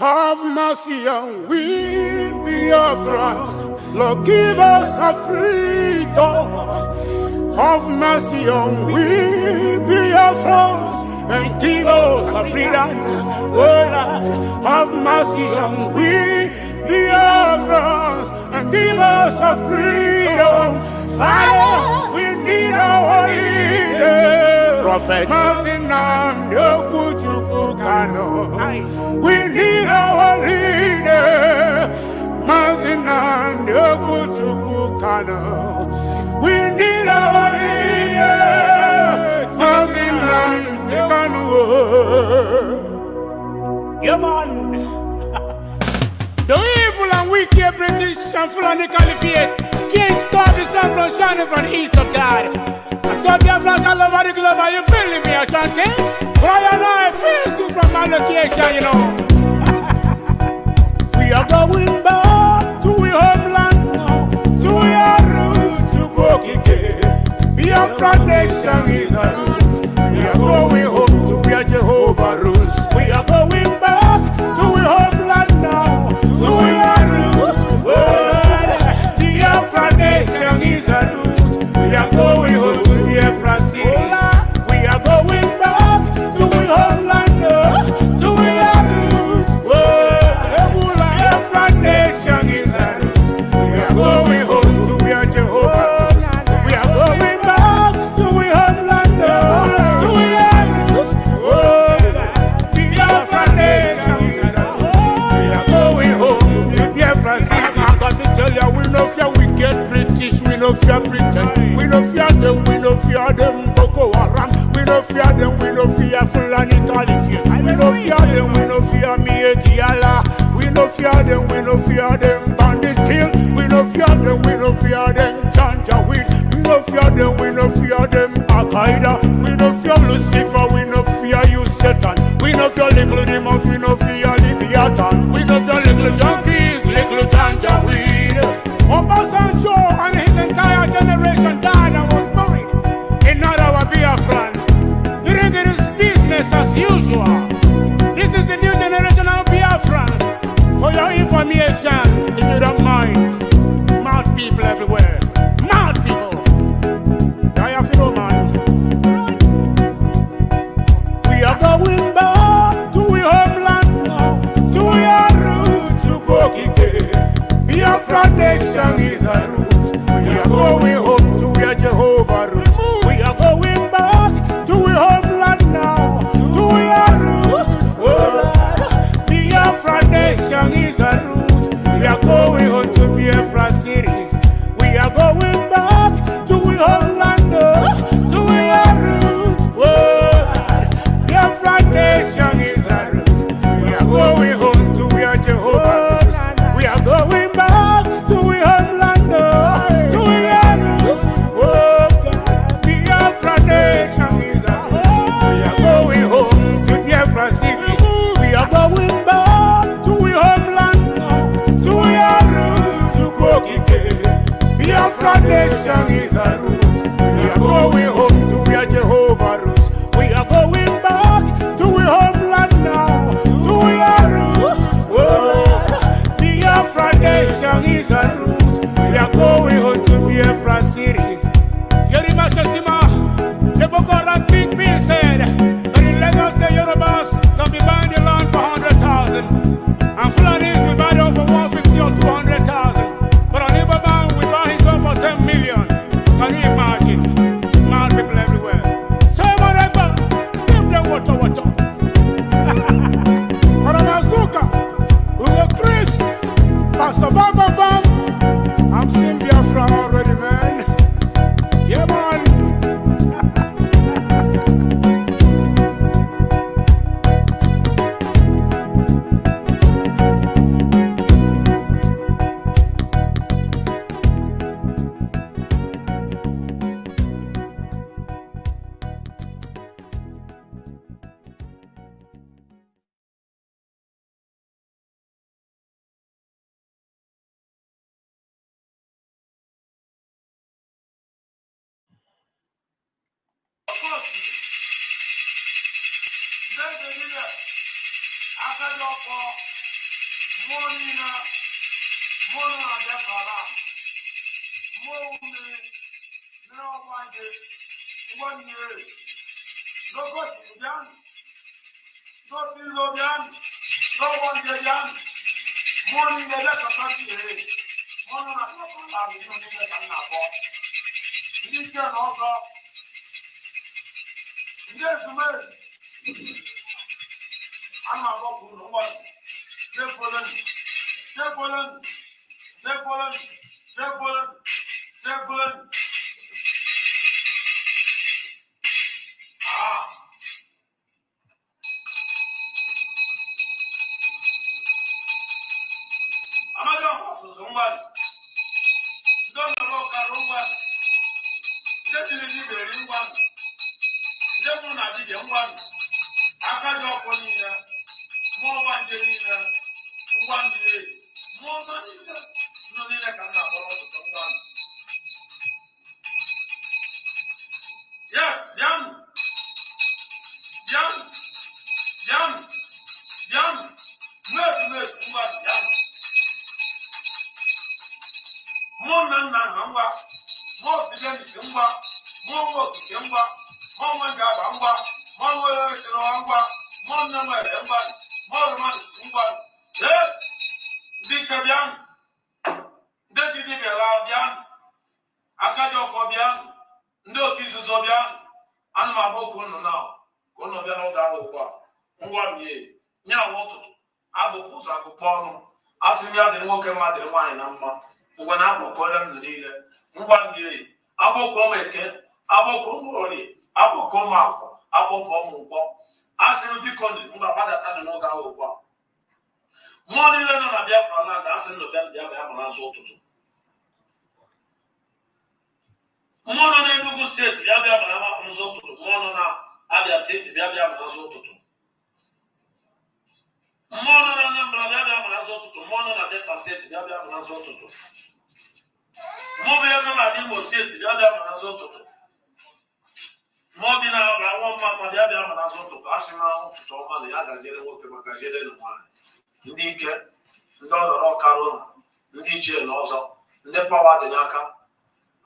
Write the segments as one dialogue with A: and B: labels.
A: Have mercy on we, Biafra. Lord, give us a freedom. Have mercy on we, Biafra, and give us a freedom. Oh Lord, have mercy on we, Biafra, and give us a freedom. Father, we need our leader. Prophet, we need our leader. We need our leader. Yeah, man. The evil and wicked British and Fulani Caliphate can't stop the sun from shining from the east of God. So Biafrans all over the globe, are you feeling me, Ashanti? Why and I feel you from my location, you know. We are going back to our homeland now. So we are route to Kokike. Biafra nation is a route. We are going home to where Jehovah rules. We are going back to our homeland now. So we are route to world. Biafra nation is a route. We are going home to Biafra city. We are going back to our homeland now. So we are roots. Biafra nation is a root. We are going home to where Jehovah. We are going back to our homeland now. So we are roots. Biafra nation is a root. We are going home to Biafra city. I got to tell you, we no fear wicked British, we no fear Britain. We no fear them, we no fear them Boko Haram. We no fear them, we no fear Fulani Caliphate. We no fear them, we no fear Mietiala. We no fear them, we no fear them bandit kill. We no fear them, we no fear them Janjaweed. We no fear them, we no fear them Al-Qaeda. We no fear Lucifer, we no fear you Satan. We no fear little demons, we no fear Leviathan. We no fear little junkies, little Janjaweed. Obasanjo and his entire generation died and was buried. In not our Biafran. You think it is business as usual. This is the new generation of Biafran. For your information, if you don't mind, mad people everywhere. Mad people. I have to know, man. We are going back to our homeland now. So we are route to Kokike. Biafra nation is a route. We are going home to where Jehovah rules. We are going back to our homeland now. So we are roots. Biafra nation is a route. We are going home to Biafra cities. We are going back to our homeland now. So we are roots. Biafra nation is a route. We are going home to where Jehovah rules. We are going back to our homeland now. So we are roots. Biafra nation is a route. We are going home to Biafra city. We are going back to our homeland now. So we are roots to Kokike. Biafra nation is a route. We are going home to where Jehovah rules. We are going back to our homeland now. So we are roots. Biafra nation is a route. We are going home to Biafra cities. Yerima Shetima, the Boko Haram Kingpin said that in Lagos the Yorubas can be buying the land for 100,000 and Fulanis will buy them for 150 or 200,000. But on Ibaban we buy his own for 10 million. Can you imagine? Mad people everywhere. So man, Ekpa, give them water. Maramazuka, we will Chris, Pst Vam Vam. I'm seeing Biafra already, man. Yeah, man.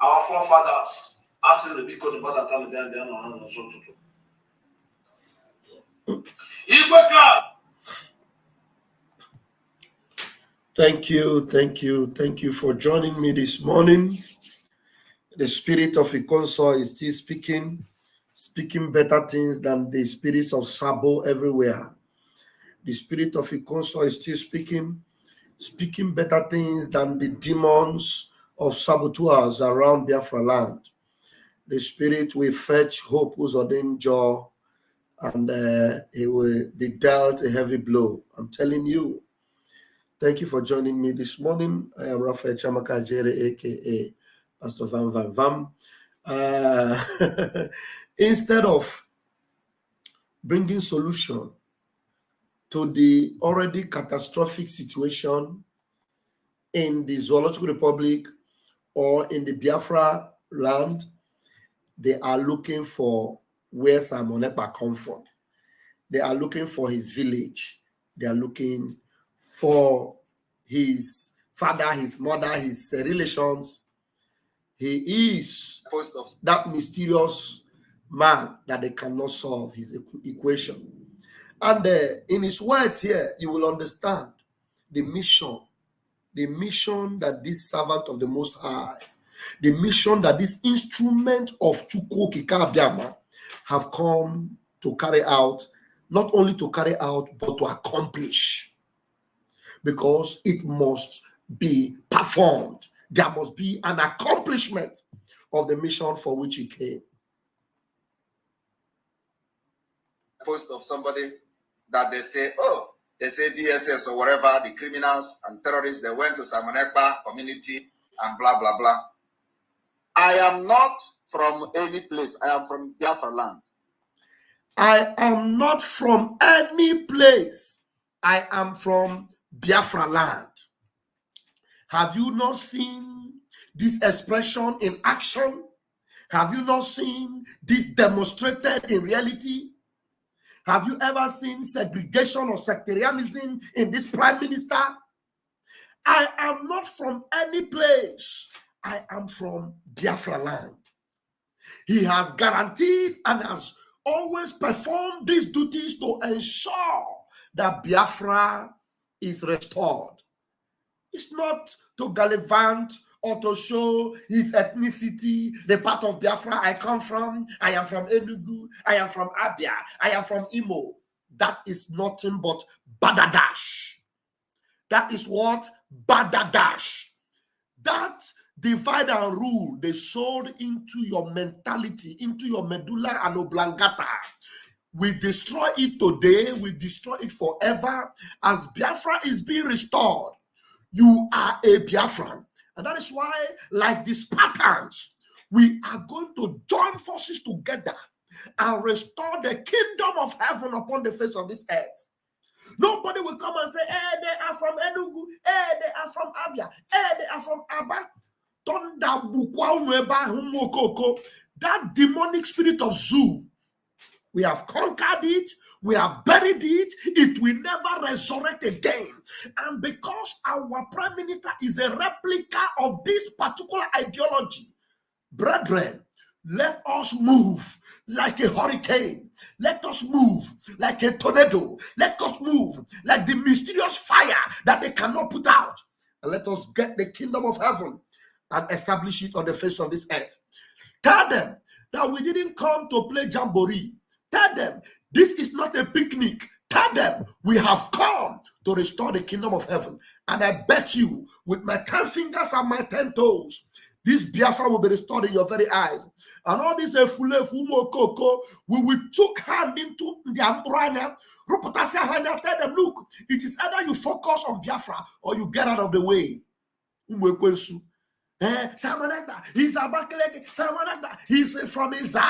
B: Our forefathers, asking the people to bother time they are not so to
C: Thank you for joining me this morning. The spirit of Ikonso is still speaking better things than the spirits of Sabo everywhere. The spirit of Ikonso is still speaking better things than the demons of saboteurs around Biafra land. The spirit will fetch hope who's ordained jaw, and he will be dealt a heavy blow. I'm telling you. Thank you for joining me this morning. I am Raphael Chamaka Jere, aka Pst Vam Vam Vam. Instead of bringing solution to the already catastrophic situation in the Zoological Republic or in the Biafra land, they are looking for where Simon Ekpa come from. They are looking for his village. They are looking for his father, his mother, his relations. He is that mysterious man that they cannot solve his equation. And in his words here, you will understand the mission that this servant of the Most High, the mission that this instrument of Chukwu Kikabiama have come to carry out, not only to carry out, but to accomplish. Because it must be performed. There must be an accomplishment of the mission for which he came.
D: Post of somebody that they say DSS or whatever, the criminals and terrorists, they went to Simon Ekpa community and blah, blah, blah. I am not from any place. I am from Biafra land.
C: I am not from any place. I am from Biafra land. Have you not seen this expression in action? Have you not seen this demonstrated in reality? Have you ever seen segregation or sectarianism in this prime minister? I am not from any place. I am from Biafra land. He has guaranteed and has always performed these duties to ensure that Biafra is restored. It's not to gallivant or to show his ethnicity, the part of Biafra I come from. I am from Enugu. I am from Abia. I am from Imo. That is nothing but badadash. That is what? Badadash. That divide and rule they sold into your mentality, into your medulla and oblongata. We destroy it today. We destroy it forever. As Biafra is being restored, you are a Biafran. And that is why, like the Spartans, we are going to join forces together and restore the kingdom of heaven upon the face of this earth. Nobody will come and say, they are from Enugu, they are from Abia, they are from Aba. That demonic spirit of Zoo, we have conquered it, we have buried it, it will never resurrect again. And because our prime minister is a replica of this particular ideology, brethren, let us move like a hurricane. Let us move like a tornado. Let us move like the mysterious fire that they cannot put out. And let us get the kingdom of heaven and establish it on the face of this earth. Tell them that we didn't come to play jamboree. Tell them this is not a picnic. Tell them we have come to restore the kingdom of heaven. And I bet you, with my 10 fingers and my 10 toes, this Biafra will be restored in your very eyes. And all this fumo koko, we will choke hand into the ambranya. Tell them, look, it is either you focus on Biafra or you get out of the way. He's a Bakaleke, he's from Iza,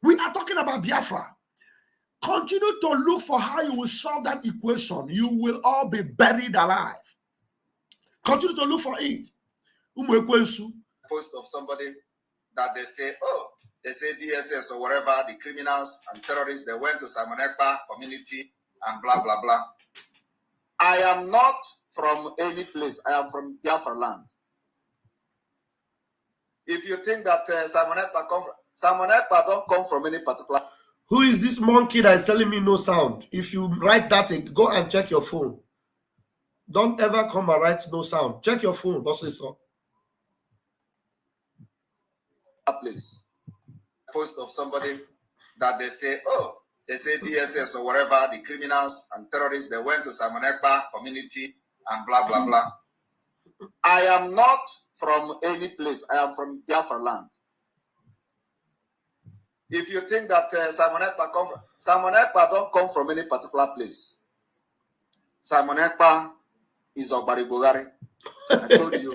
C: we are talking about Biafra. Continue to look for how you will solve that equation. You will all be buried alive. Continue to look for it.
D: Post of somebody that they say, DSS or whatever, the criminals and terrorists, they went to Simon Ekpa community and blah, blah, blah. I am not from any place. I am from Biafra land. If you think that Simon Ekpa don't come from any particular...
C: Who is this monkey that is telling me no sound? If you write that, go and check your phone. Don't ever come and write no sound. Check your phone. What's this on?
D: Place. Post of somebody that they say, DSS or whatever, the criminals and terrorists, they went to Simon Ekpa community and blah, blah, blah. I am not from any place. I am from Biafra land. If you think that Simon Ekpa don't come from any particular place. Simon Ekpa is Obaribogari. I told you.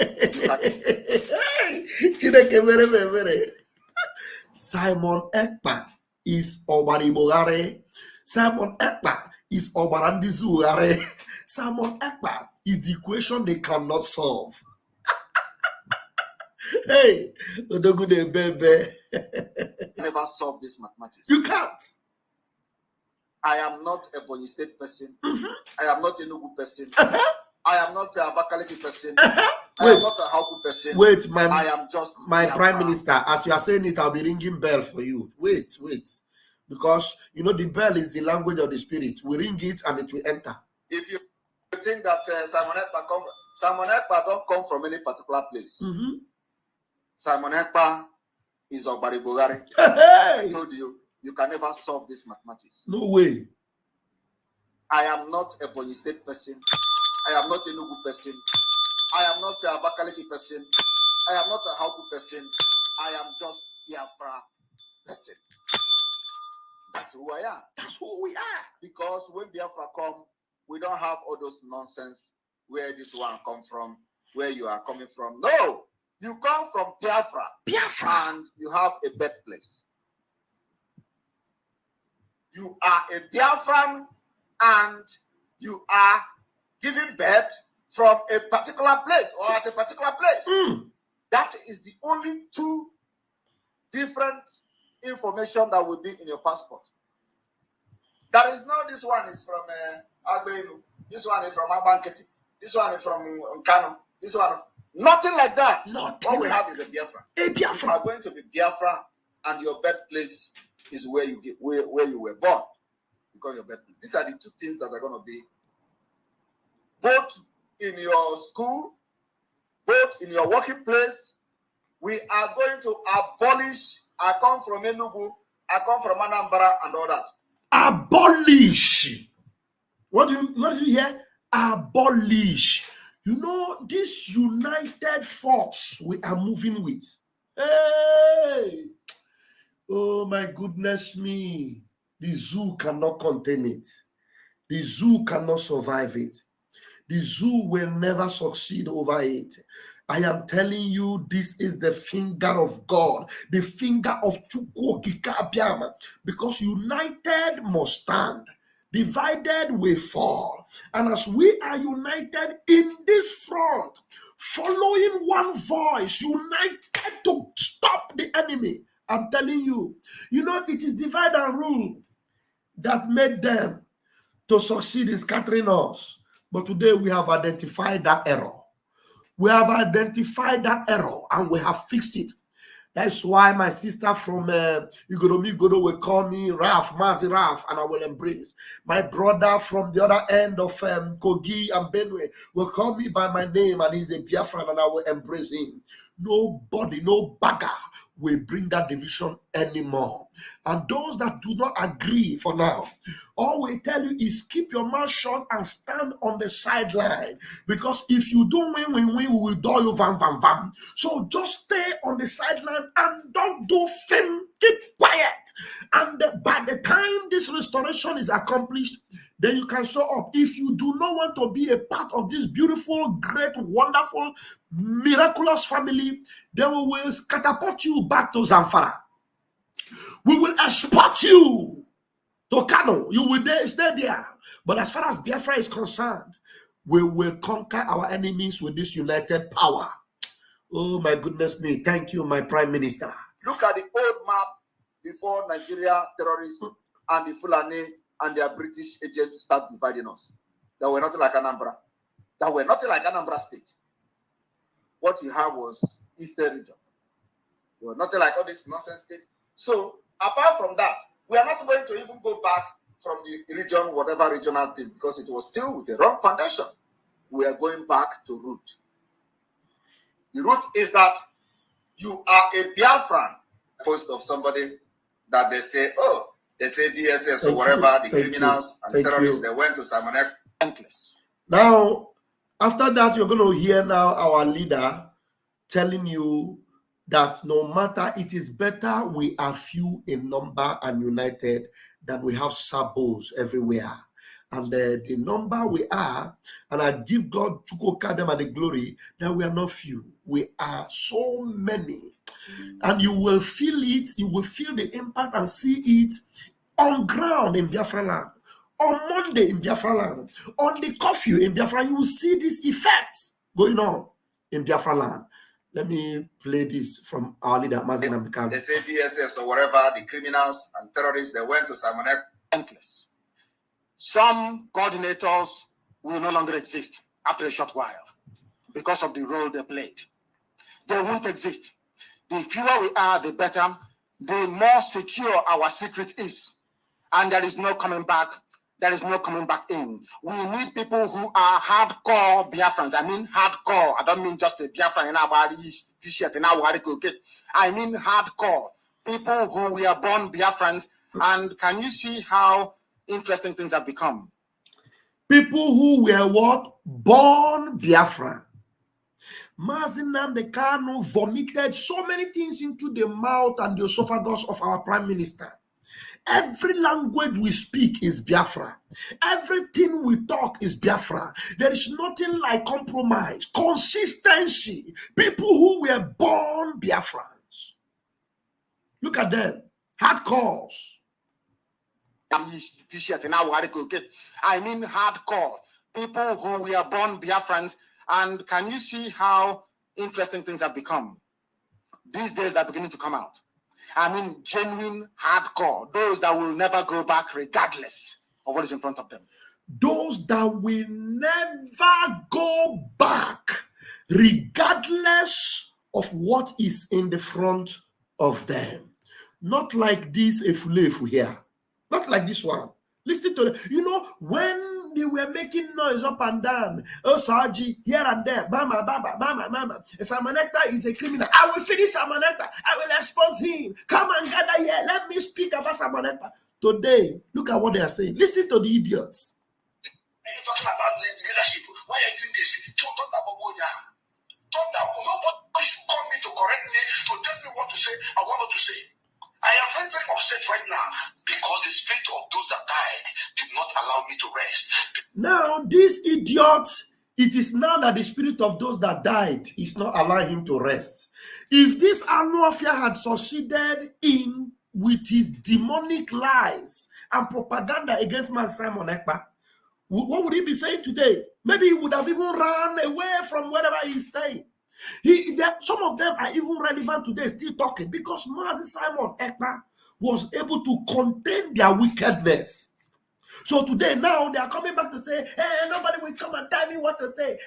C: Simon Ekpa is Obaribogari. Simon Ekpa is Obarandizugare. Simon Ekpa is the equation they cannot solve. Hey, baby.
D: Never solve this mathematics.
C: You can't.
D: I am not a Bonny State person. I am not a Nugu person. I am not a Bakaliki person. I am not a Hauku person.
C: Wait,
D: I am just
C: my prime minister. As you are saying it, I'll be ringing bell for you. Wait. Because, you know, the bell is the language of the spirit. We ring it and it will enter.
D: If you think that Simon Ekpa don't come from any particular place. Simon Ekpa is Obaribogari. I told you, you can never solve this mathematics.
C: No way.
D: I am not a Bonny State person. I am not a Nugu person. I am not a Bakaliki person. I am not a Hauku person. I am just Biafra person. That's who I am.
C: That's who we are.
D: Because when Biafra come, we don't have all those nonsense. Where this one come from, where you are coming from. No, you come from Biafra. And you have a birthplace. You are a Biafran and you are giving birth from a particular place or at a particular place. That is the only two different information that will be in your passport. There is no, this one is from Agbenu. This one is from Abanketi. This one is from Kano. This one, nothing like that.
C: Nothing.
D: What we have is a Biafra.
C: A Biafra.
D: You are going to be Biafra, and your birthplace is where you were born. Because your birthplace. These are the two things that are going to be both in your school, both in your working place. We are going to abolish. I come from Enugu. I come from Anambra and all that.
C: Abolish. What do you hear? Abolish. You know, this united force we are moving with. Hey! Oh my goodness me. The zoo cannot contain it. The zoo cannot survive it. The zoo will never succeed over it. I am telling you, this is the finger of God, the finger of Chukwokika, because united must stand, divided we fall. And as we are united in this front, following one voice, united to stop the enemy, I'm telling you, you know, it is divide and rule that made them to succeed in scattering us. But today we have identified that error. We have identified that error and we have fixed it. That's why my sister from Igoromi will call me Raf, Mazi Raf, and I will embrace. My brother from the other end of Kogi and Benue will call me by my name, and he's a Biafran, and I will embrace him. Nobody, no bagger will bring that division anymore. And those that do not agree for now, all we tell you is keep your mouth shut and stand on the sideline. Because if you don't win, we will do you Vam Vam Vam. So just stay on the sideline and don't do film. Keep quiet. And by the time this restoration is accomplished, then you can show up. If you do not want to be a part of this beautiful, great, wonderful, miraculous family, then we will catapult you back to Zamfara. We will export you to Kano. You will stay there. But as far as Biafra is concerned, we will conquer our enemies with this united power. Oh my goodness me. Thank you, my Prime Minister.
D: Look at the old map before Nigeria terrorists and the Fulani and their British agents start dividing us. That were nothing like Anambra. That were nothing like Anambra State. What you have was Eastern region. You were nothing like all this nonsense state. So, apart from that, we are not going to even go back from the region, whatever regional thing, because it was still with a wrong foundation. We are going back to root. The root is that you are a Biafran. Post of somebody that they say, oh, they say DSS or whatever, the criminals and terrorists, they went to Simon Ekpa.
C: Now, after that, you're going to hear now our leader telling you that no matter, it is better we are few in number and united than we have sabos everywhere. And the number we are, and I give God Chukwokabem the glory that we are not few. We are so many. And you will feel it, you will feel the impact and see it on ground in Biafra land, on Monday in Biafra land, on the curfew in Biafra. You will see this effect going on in Biafra land. Let me play this from our leader, Mazin Ambikan.
D: They say DSS or whatever, the criminals and terrorists, they went to Simon Ekpa.
E: Some coordinators will no longer exist after a short while because of the role they played. They won't exist. The fewer we are, the better, the more secure our secret is. And there is no coming back. There is no coming back in. We need people who are hardcore Biafrans. I mean hardcore. I don't mean just a Biafran in our t-shirt in our okay. I mean hardcore. People who were born Biafrans. And can you see how interesting things have become?
C: People who were what? Born Biafran. Mazinam the Kano vomited so many things into the mouth and the esophagus of our Prime Minister. Every language we speak is Biafra. Everything we talk is Biafra. There is nothing like compromise, consistency. People who were born Biafrans. Look at them. Hardcores.
E: T-shirt in our okay. I mean hardcore. People who were born Biafrans. And can you see how interesting things have become? These days they're beginning to come out. I mean, genuine hardcore. Those that will never go back regardless of what is in front of them.
C: those that will never go back, regardless of what is in the front of them. Not like this efulefu here. Not like this one. Listen to the, you know, when they were making noise up and down, oh Saji, here and there, mama, mama, mama, mama, Simon Ekpa is a criminal. I will finish Simon Ekpa. I will expose him. Come and gather here. Let me speak about Simon Ekpa. Today, look at what they are saying. Listen to the idiots.
F: Are you talking about leadership? Why are you doing this? Talk about Boboya. Talk that nobody should call me to correct me, to tell me what to say, I want to say. I am very, very upset right now because the spirit of those that died did not allow me to rest.
C: Now, these idiots, it is now that the spirit of those that died is not allowing him to rest. If this Anuafia had succeeded in with his demonic lies and propaganda against man Simon Ekpa, what would he be saying today? Maybe he would have even run away from wherever he's staying. Some of them are even relevant today, still talking, because Mazi Simon Ekpa was able to contain their wickedness. So today, now they are coming back to say, hey, nobody will come and tell me what to say.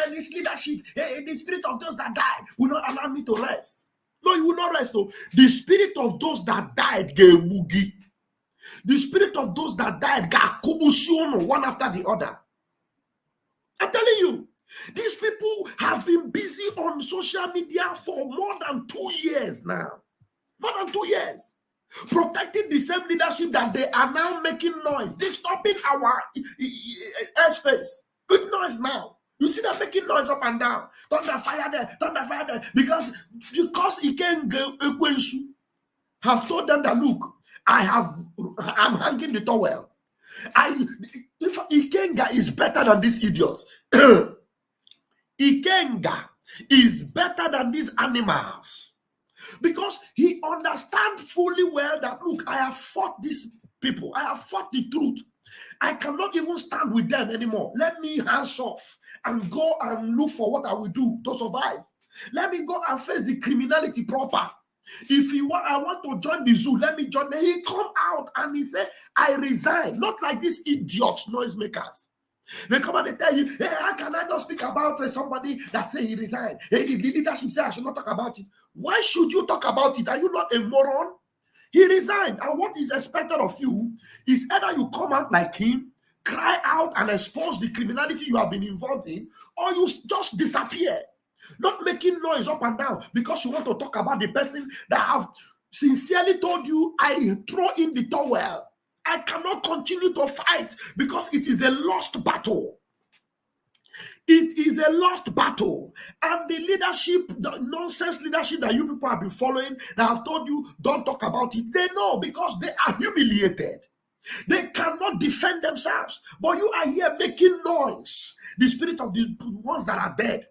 C: This leadership, the spirit of those that died will not allow me to rest. No, you will not rest. So the spirit of those that died gave Mugi. The spirit of those that died got Kubusiono one after the other. I'm telling you, these people have been busy on social media for more than 2 years now. More than 2 years. Protecting the same leadership that they are now making noise, disturbing our airspace. Good noise now. You see them making noise up and down. Thunder fire there. Because Ikenga Ekwensu have told them that, look, I'm hanging the towel. If Ikenga is better than these idiots, Ikenga is better than these animals. Because he understands fully well that, look, I have fought these people. I have fought the truth. I cannot even stand with them anymore. Let me hands off and go and look for what I will do to survive. Let me go and face the criminality proper. If I want to join the zoo, let me join. He come out and he said, I resign. Not like these idiots, noisemakers. They come and they tell you, hey, how can I not speak about somebody that say he resigned? Hey, the leadership say I should not talk about it. Why should you talk about it? Are you not a moron? He resigned. And what is expected of you is either you come out like him, cry out and expose the criminality you have been involved in, or you just disappear. Not making noise up and down because you want to talk about the person that have sincerely told you, I throw in the towel. I cannot continue to fight because it is a lost battle. It is a lost battle. And the leadership, the nonsense leadership that you people have been following, that have told you, don't talk about it, they know because they are humiliated. They cannot defend themselves. But you are here making noise. The spirit of the ones that are dead.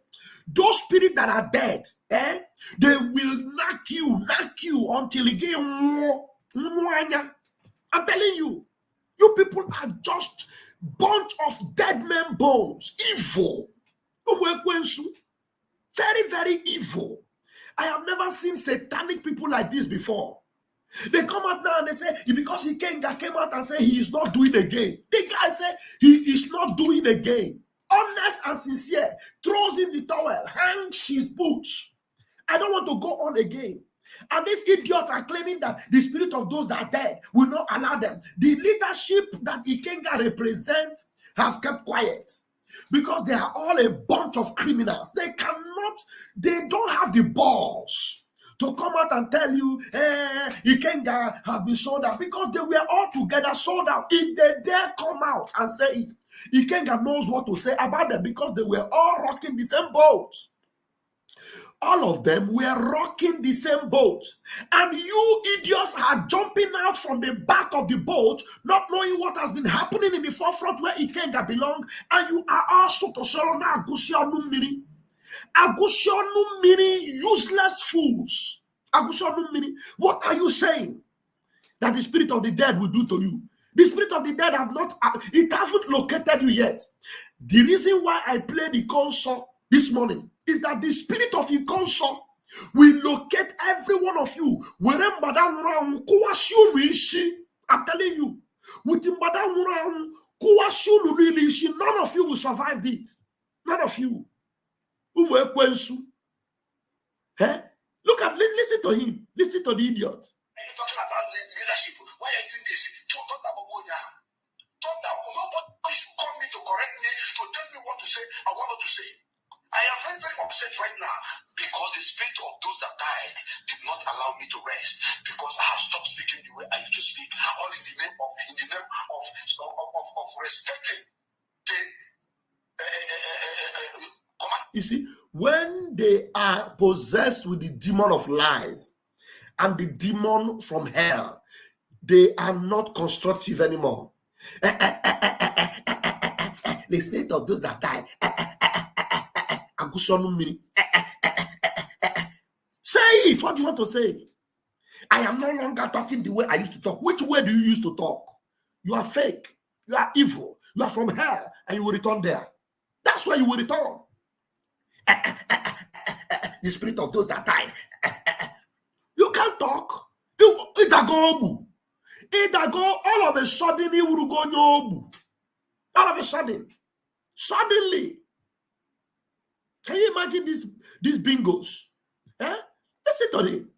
C: Those spirits that are dead, they will knock you until you get I'm telling you, you people are just bunch of dead men bones. Evil. Very, very evil. I have never seen satanic people like this before. They come out now and they say, because he came out and said he is not doing again. The guy said he is not doing again. Honest and sincere, throws in the towel, hangs his boots. I don't want to go on again. And these idiots are claiming that the spirit of those that are dead will not allow them. The leadership that Ikenga represents have kept quiet because they are all a bunch of criminals. They don't have the balls to come out and tell you, Ikenga have been sold out, because they were all together sold out. If they dare come out and say it, Ikenga knows what to say about them because they were all rocking the same boat. All of them were rocking the same boat. And you idiots are jumping out from the back of the boat, not knowing what has been happening in the forefront where Ikenga belongs, and you are also to sell now Agusionu Mini, useless fools. Agusionu Mini, what are you saying that the spirit of the dead will do to you? The spirit of the dead it haven't located you yet. The reason why I played the console this morning is that the spirit of the console will locate every one of you. I'm telling you, with the None of you will survive it. None of you. Look at, listen to him. Listen to the idiot.
F: Are you talking about leadership? Why are you doing this? Nobody should call me to correct me, to tell me what to say, I want to say. I am very, very upset right now because the spirit of those that died did not allow me to rest because I have stopped speaking the way I used to speak, all in the name of respecting the command.
C: You see, when they are possessed with the demon of lies and the demon from hell, they are not constructive anymore. The spirit of those that died. Say it. What do you want to say? I am no longer talking the way I used to talk. Which way do you used to talk? You are fake. You are evil. You are from hell, and you will return there. That's where you will return. The spirit of those that died. You can't talk. All of a sudden, he will go no. All of a sudden. Suddenly. Can you imagine these bingos? Eh? Listen to them.
F: Are you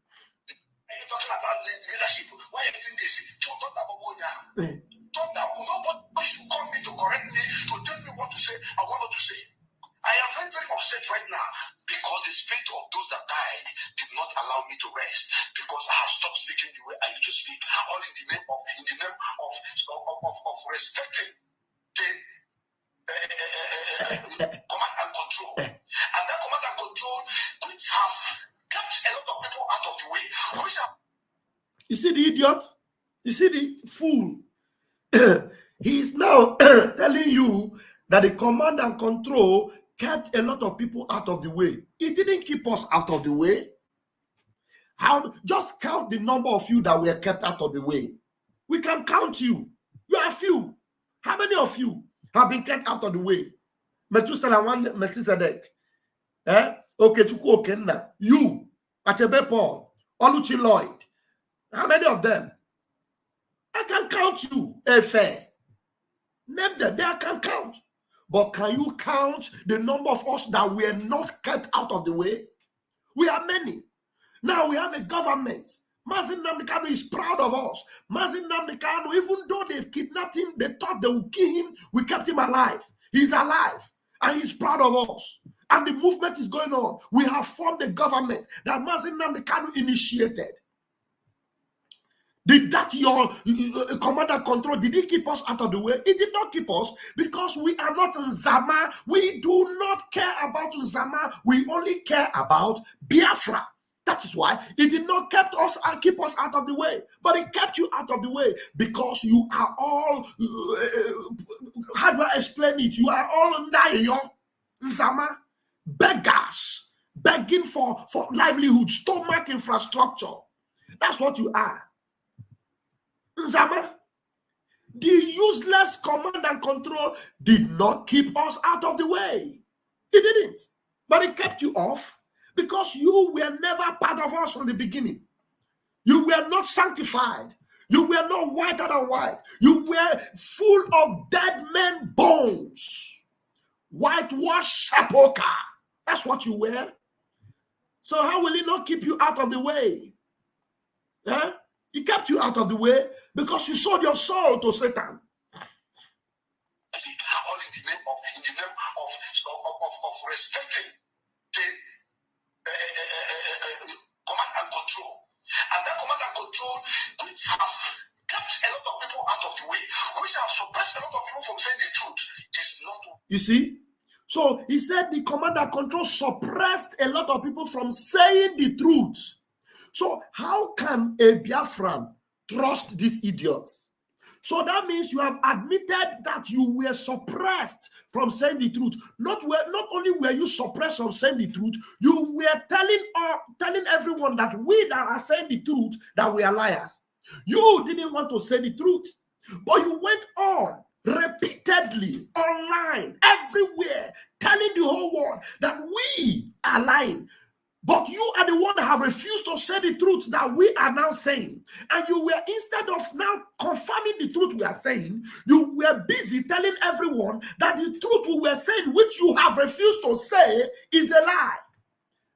F: talking about leadership? Why are you doing this? Nobody should call me to correct me, to tell me what to say, I want to say. I am very, very upset right now because the spirit of those that died did not allow me to rest because I have stopped speaking the way I used to speak, all in the name of respecting the command and control. And that command and control which have kept a lot of people out of the way.
C: You see the idiot? You see the fool? He is now telling you that the command and control kept a lot of people out of the way. It didn't keep us out of the way. Just count the number of you that were kept out of the way. We can count you. You are few. How many of you have been kept out of the way? Methuselah one Melchizedek. Okechukwu Okenna. You. Achebe Paul. Oluchi Lloyd. How many of them? I can count you. Efe. Name them. I can count. But can you count the number of us that were not kept out of the way? We are many. Now we have a government. Mazin Nnamdi Kanu is proud of us. Mazin Nnamdi Kanu, even though they've kidnapped him, they thought they would kill him, we kept him alive. He's alive. And he's proud of us. And the movement is going on. We have formed a government that Mazin Nnamdi Kanu initiated. Did that your command and control, did it keep us out of the way? It did not keep us because we are not Nzama. We do not care about Nzama. We only care about Biafra. That is why it did not keep us out of the way. But it kept you out of the way because you are all, how do I explain it? You are all Nzama, beggars, begging for livelihood, stomach infrastructure. That's what you are. Nzama, the useless command and control did not keep us out of the way. It didn't. But it kept you off because you were never part of us from the beginning. You were not sanctified. You were not whiter than white. You were full of dead men bones. Whitewashed sepulchre. That's what you were. So how will it not keep you out of the way? Huh? He kept you out of the way because you sold your soul to Satan.
F: All in the name of respecting the command and control. And that command and control which have kept a lot of people out of the way, which have suppressed a lot of people from saying the truth, is not.
C: You see? So he said the command and control suppressed a lot of people from saying the truth. So how can a Biafran trust these idiots? So that means you have admitted that you were suppressed from saying the truth. Not only were you suppressed from saying the truth, you were telling everyone that we that are saying the truth, that we are liars. You didn't want to say the truth, but you went on repeatedly, online, everywhere, telling the whole world that we are lying. But you are the one that have refused to say the truth that we are now saying. And you were, instead of now confirming the truth we are saying, you were busy telling everyone that the truth we were saying, which you have refused to say, is a lie.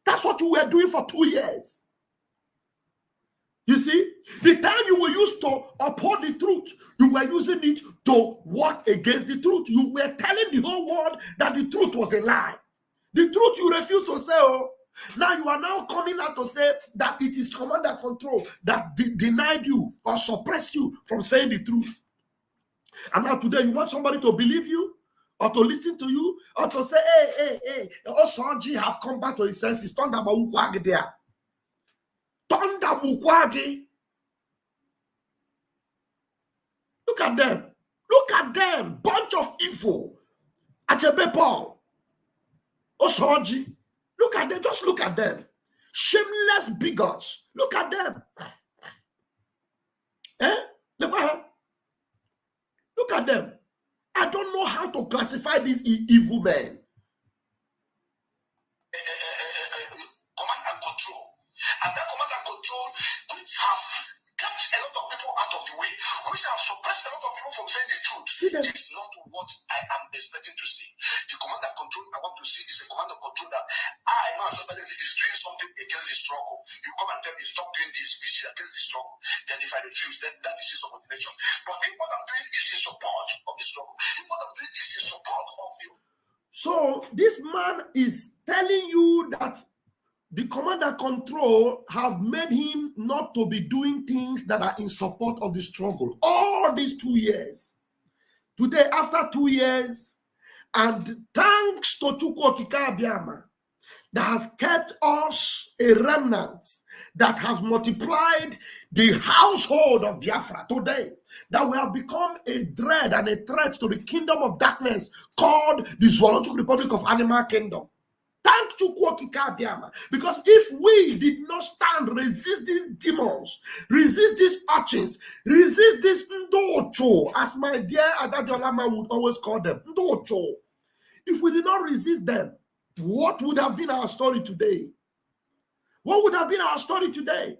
C: That's what you were doing for 2 years. You see, the time you were used to uphold the truth, you were using it to work against the truth. You were telling the whole world that the truth was a lie. The truth you refused to say, oh, now you are now coming out to say that it is command and control that denied you or suppressed you from saying the truth. And now today you want somebody to believe you or to listen to you or to say, hey, Osonji have come back to his senses. Thunder Mukwagi there. Thunder Mukwagi. Look at them. Look at them. Bunch of evil. Achebe Paul. Osonji. Look at them. Just look at them. Shameless bigots. Look at them. Look at them. I don't know how to classify these evil men.
F: Command and control. And that command and control, which have kept a lot of people out of the way, which have suppressed a lot of people from saying the truth. This is not what I am expecting to see. The command and control I want to see is a command and control that somebody is doing something against the struggle. You come and tell me, stop doing this, this is against the struggle. Then if I refuse, then that is subordination. But if what I'm doing is in support of the struggle, if what I'm doing is in support of you.
C: So this man is telling you that the command and control have made him not to be doing things that are in support of the struggle all these 2 years. Today, after 2 years, and thanks to Chukwu Okike Abiama, that has kept us a remnant that has multiplied the household of Biafra today, that we have become a dread and a threat to the kingdom of darkness called the Zoological Republic of Animal Kingdom. Thank Chukwu Okike Abiama, because if we did not stand, resist these demons, resist these urchins, resist this ndocho, as my dear Adadiolama would always call them, ndocho. If we did not resist them, what would have been our story today? What would have been our story today?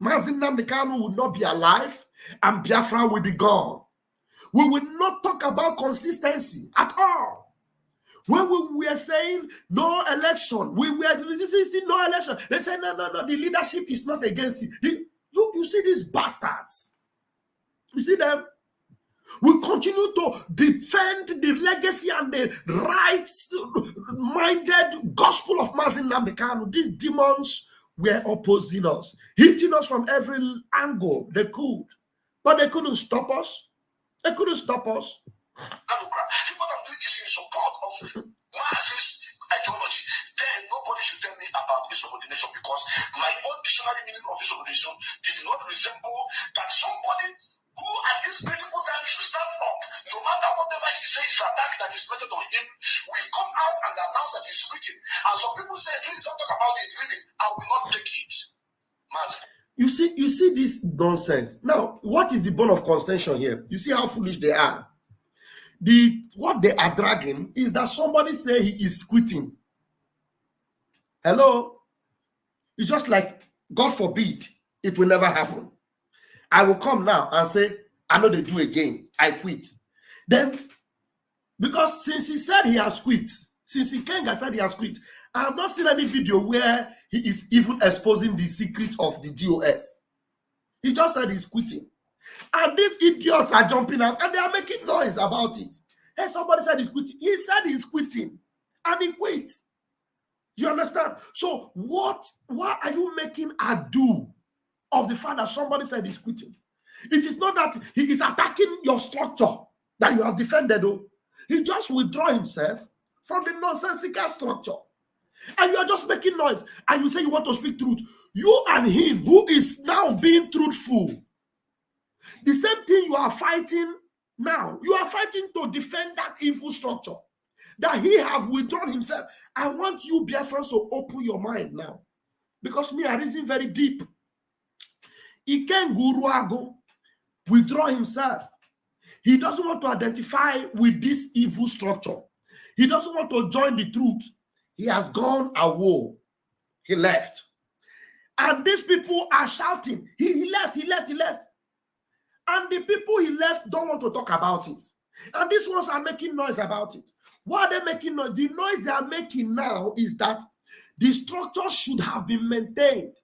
C: Mazi Nnamdi Kanu would not be alive and Biafra will be gone. We will not talk about consistency at all. When we were saying no election, we were resisting no election. They said, no, the leadership is not against it. You see these bastards. You see them? We continue to defend the legacy and the right-minded gospel of Mazi Nnamdi Kanu. These demons were opposing us, hitting us from every angle they could. But they couldn't stop us. They couldn't stop us.
F: What I'm doing is in support of Marxist ideology. Then nobody should tell me about insubordination, because my own dictionary meaning of insubordination did not resemble that somebody who at this critical time should stand up, no matter whatever he says is attack that is method on him, will come out and announce that he's speaking. And some people say, please don't talk about it, reading. I will not take it.
C: You see this nonsense. Now, what is the bone of contention here? You see how foolish they are. What they are dragging is that somebody say he is quitting. Hello? It's just like, God forbid, it will never happen. I will come now and say, I know they do again. I quit. Then, because since he said he has quit, since Ikenga said he has quit, I have not seen any video where he is even exposing the secret of the DOS. He just said he's quitting. And these idiots are jumping out and they are making noise about it. Hey, somebody said he's quitting. He said he's quitting and he quit. You understand? So why are you making ado of the fact that somebody said he's quitting? It is not that he is attacking your structure that you have defended. Though. He just withdraw himself from the nonsensical structure. And you are just making noise. And you say you want to speak truth. You and him, who is now being truthful, the same thing you are fighting now. You are fighting to defend that evil structure that he have withdrawn himself. I want you, Biafrans, to open your mind now. Because me, I reason very deep. Iken Guruago withdraw himself. He doesn't want to identify with this evil structure. He doesn't want to join the truth. He has gone away. He left. And these people are shouting, he left. And the people he left don't want to talk about it. And these ones are making noise about it. Why are they making noise? The noise they are making now is that the structure should have been maintained.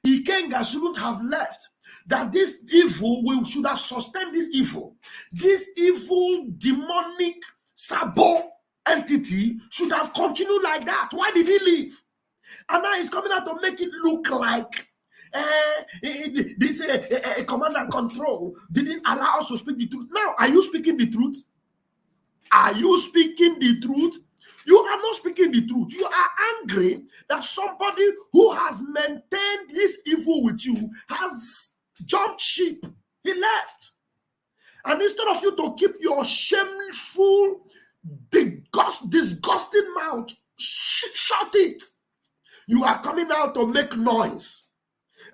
C: Ikenga shouldn't have left. That this evil, we should have sustained this evil. This evil, demonic, Sabo entity should have continued like that. Why did he leave? And now he's coming out to make it look like this command and control didn't allow us to speak the truth. Now, are you speaking the truth? Are you speaking the truth? You are not speaking the truth. You are angry that somebody who has maintained this evil with you has jumped ship. He left. And instead of you to keep your shameful, disgusting mouth, shut it. You are coming out to make noise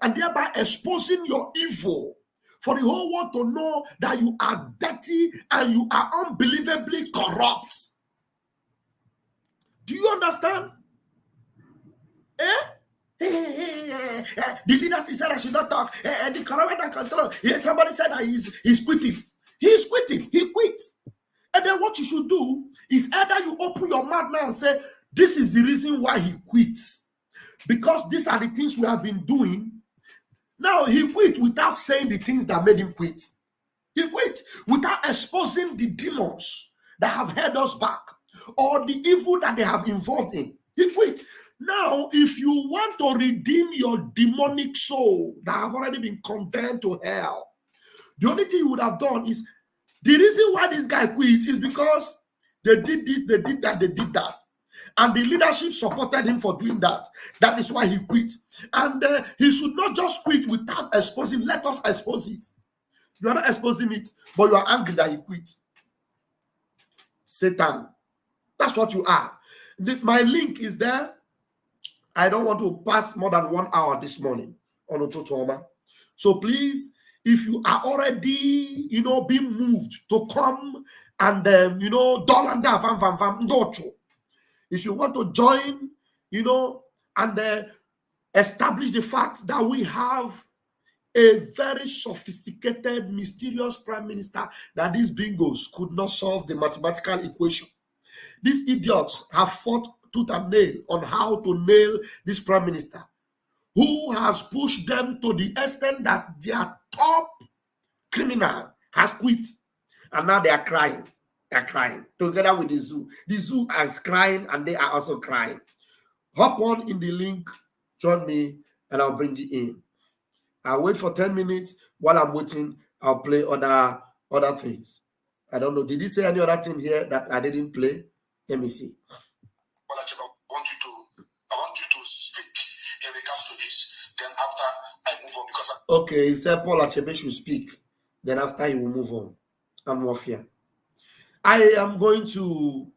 C: and thereby exposing your evil for the whole world to know that you are dirty and you are unbelievably corrupt. Do you understand? The leader said I should not talk. The command and control. Somebody said that he's quitting. He's quitting. He quit. And then what you should do is either you open your mouth now and say, this is the reason why he quits. Because these are the things we have been doing. Now he quit without saying the things that made him quit. He quit without exposing the demons that have held us back or the evil that they have involved in. He quit. Now, if you want to redeem your demonic soul that have already been condemned to hell, the only thing you would have done is, the reason why this guy quit is because they did this, they did that, they did that. And the leadership supported him for doing that. That is why he quit. And he should not just quit without exposing. Let us expose it. You are not exposing it, but you are angry that he quit. Satan. That's what you are. My link is there. I don't want to pass more than 1 hour this morning on Ututu Oma. So please, if you are already, being moved to come and, dolanda Vam Vam Vam docho. If you want to join, and establish the fact that we have a very sophisticated, mysterious prime minister, that these bingos could not solve the mathematical equation. These idiots have fought tooth and nail on how to nail this prime minister, who has pushed them to the extent that their top criminal has quit. And now they are crying. They are crying together with the zoo. The zoo is crying and they are also crying. Hop on in the link, join me, and I'll bring you in. I'll wait for 10 minutes. While I'm waiting, I'll play other things. I don't know. Did he say any other thing here that I didn't play? Let me see.
F: Well, I want you to speak in regards to this. Then after I move on, because
C: okay, he said Paul Achebe should speak. Then after he will move on. And more fear. I am going to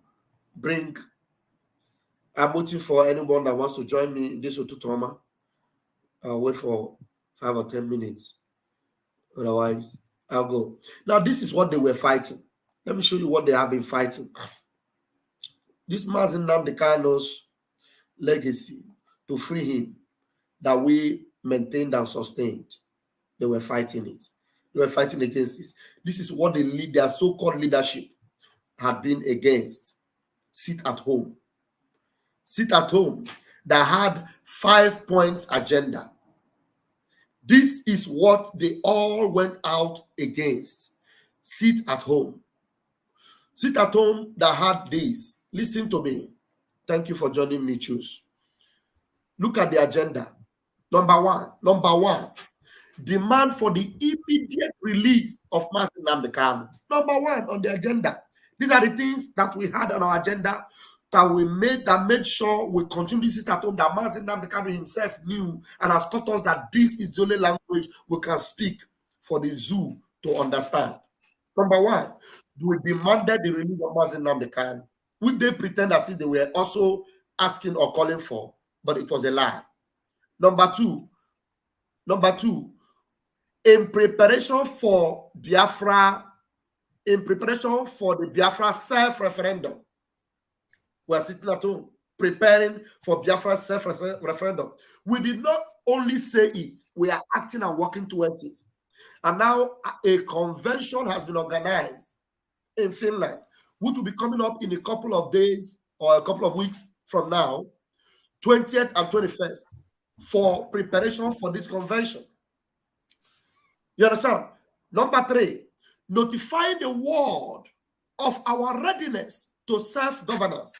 C: I'm waiting for anyone that wants to join me in this Ututu Oma. I'll wait for 5 or 10 minutes. Otherwise, I'll go. Now, this is what they were fighting. Let me show you what they have been fighting. This Mazi Nnamdi Kanu's legacy to free him that we maintained and sustained. They were fighting it. They were fighting against this. This is what their so-called leadership had been against. Sit at home. Sit at home that had 5 points agenda. This is what they all went out against. Sit at home. Sit at home that had this. Listen to me. Thank you for joining me, Choose. Look at the agenda. Number one, demand for the immediate release of Mazi Nnamdi Kanu. Number one on the agenda. These are the things that we had on our agenda that made sure we continue to sit at home, that Mazi Nnamdi Kanu himself knew and has taught us that this is the only language we can speak for the zoo to understand. Number one, we demanded the release of Mazi Nnamdi Kanu, which they pretend as if they were also asking or calling for, but it was a lie. Number two, in preparation for Biafra, in preparation for the Biafra self-referendum, we're sitting at home. preparing for Biafra self-referendum. We did not only say it, we are acting and working towards it. And now a convention has been organized in Finland, which will be coming up in a couple of days or a couple of weeks from now, 20th and 21st, for preparation for this convention. You understand? Number 3, notify the world of our readiness to self-governance,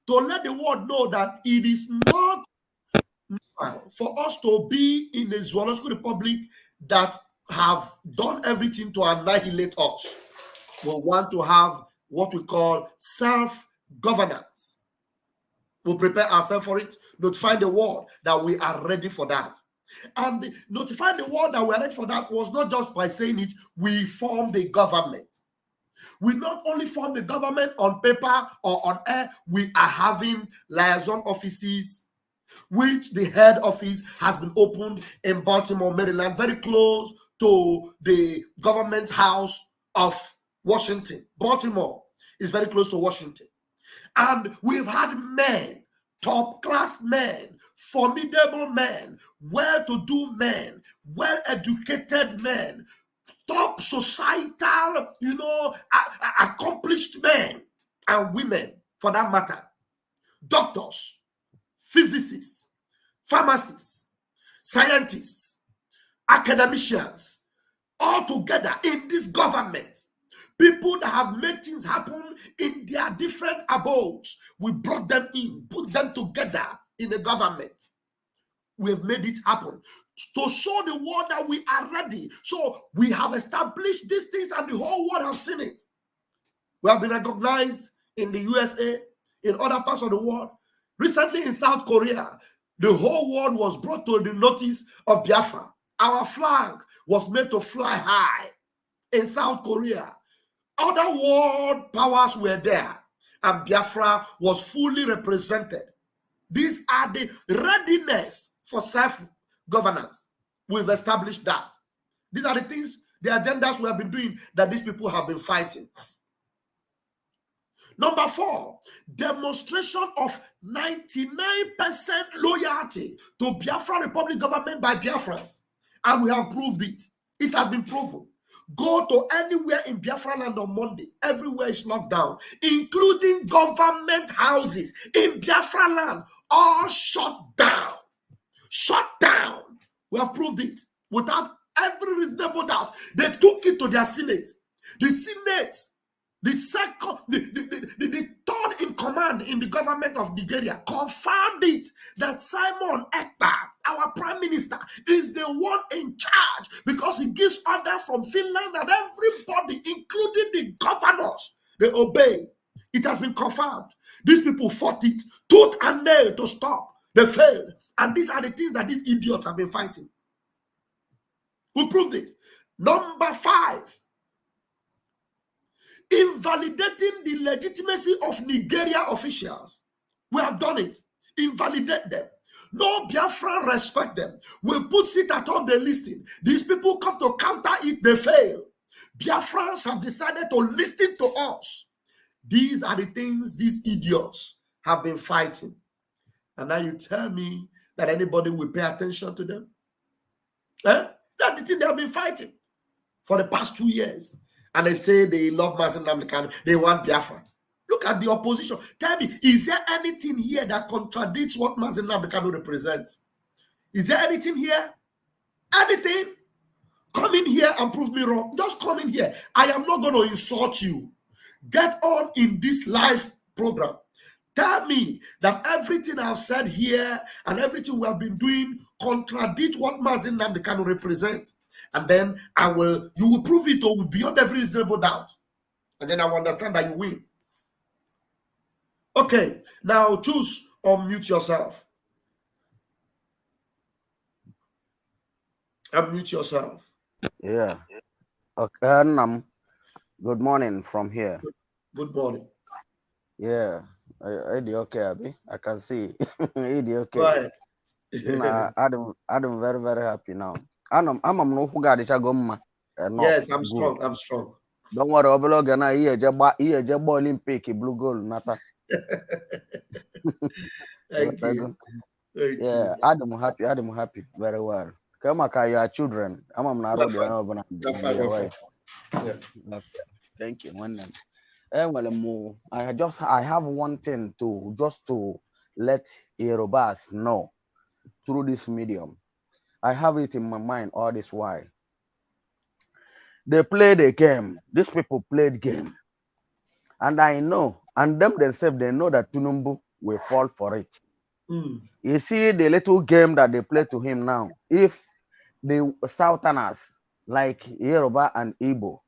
C: to let the world know that it is not for us to be in a zoological republic that have done everything to annihilate us. We want to have what we call self-governance. We'll prepare ourselves for it, notify the world that we are ready for that. And notifying the world that we are ready for that was not just by saying it, we formed the government. We not only form the government on paper or on air, we are having liaison offices, which the head office has been opened in Baltimore, Maryland, very close to the government house of Washington. Baltimore is very close to Washington. And we've had men, top-class men, formidable men, well-to-do men, well-educated men, top societal, accomplished men and women, for that matter, doctors, physicists, pharmacists, scientists, academicians, all together in this government. People that have made things happen in their different abodes. We brought them in, put them together in the government. We have made it happen to show the world that we are ready. So we have established these things and the whole world has seen it. We have been recognized in the USA, in other parts of the world. Recently in South Korea, the whole world was brought to the notice of Biafra. Our flag was made to fly high in South Korea. Other world powers were there, and Biafra was fully represented. These are the readiness for self-governance. We've established that. These are the things, the agendas we have been doing that these people have been fighting. Number 4, demonstration of 99% loyalty to Biafra Republic government by Biafrans. And we have proved it. It has been proven. Go to anywhere in Biafra land on Monday. Everywhere is locked down, including government houses in Biafra land, all shut down. Shut down. We have proved it without every reasonable doubt. They took it to their Senate. The Senate, the third in command in the government of Nigeria, confirmed it that Simon Ekpa, our prime minister, is the one in charge because he gives order from Finland and everybody, including the governors, they obey. It has been confirmed. These people fought it tooth and nail to stop. They failed. And these are the things that these idiots have been fighting. We proved it. Number 5, invalidating the legitimacy of Nigeria officials. We have done it. Invalidate them. No Biafran respect them. We put sit at home, they listen. These people come to counter it, they fail. Biafrans have decided to listen to us. These are the things these idiots have been fighting. And now you tell me that anybody will pay attention to them? That's the thing they have been fighting for the past 2 years. And they say they love Mazen Namdekan, they want Biafra. Look at the opposition. Tell me, is there anything here that contradicts what Mazen Namdekan represents? Is there anything here? Anything? Come in here and prove me wrong. Just come in here. I am not going to insult you. Get on in this live program. Tell me that everything I've said here and everything we have been doing contradict what Mazen Namdekan represents. And then you will prove it beyond every reasonable doubt. And then I will understand that you win. Okay, now choose or mute yourself. Unmute yourself.
G: Yeah. Okay, good morning from here.
C: Good morning.
G: Yeah. I okay, Abi. I can see. Okay.
C: Go ahead.
G: I'm very, very happy now. I'm no who got it.
C: Yes, I'm strong. I'm strong.
G: Don't worry, Obelogana, he a Olympic blue gold matter.
C: Thank you. Thank
G: Yeah,
C: you.
G: Adam happy, very well. Come on, your children. I'm not road,
C: That's fine.
G: your wife.
C: Yeah.
G: Okay. Thank you. One name. Well, I have one thing to let Yorubas know through this medium. I have it in my mind all this while. They played a game. These people played game. And I know, and them themselves, they know that Tunumbu will fall for it.
C: Mm.
G: You see the little game that they play to him now. If the Southerners, like Yoruba and Igbo,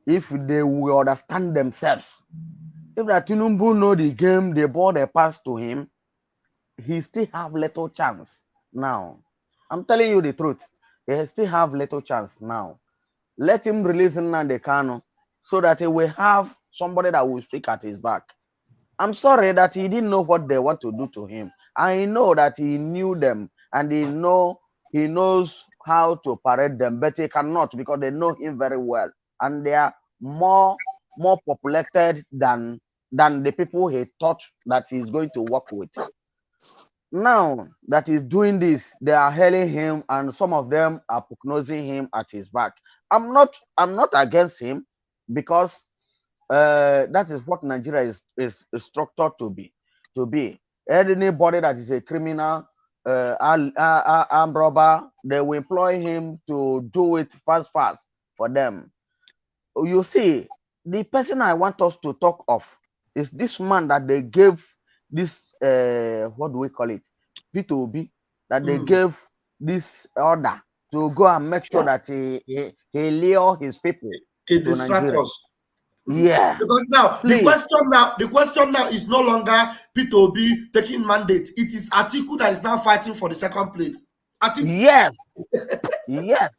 G: if they will understand themselves, if that Tunumbu know the game, they bought a pass to him, he still have little chance now. I'm telling you the truth. He still have little chance now. Let him release Nnamdi Kanu so that he will have somebody that will speak at his back. I'm sorry that he didn't know what they want to do to him. I know that he knew them and he knows how to parade them, but he cannot because they know him very well and they are more populated than the people he thought that he's going to work with. Now that he's doing this, they are hailing him, and some of them are prognosing him at his back. I'm not against him because that is what Nigeria is structured to be. Anybody that is a criminal, armed robber, they will employ him to do it fast for them. You see, the person I want us to talk of is this man that they gave this what do we call it, P2B, that they gave this order to go and make sure that he lure his people
C: It
G: to
C: distracts
G: Nigeria.
C: us.
G: Yeah.
C: Because now
G: Please.
C: the question now is no longer P2B taking mandate. It is Atiku that is now fighting for the second place. Atiku.
G: Yes.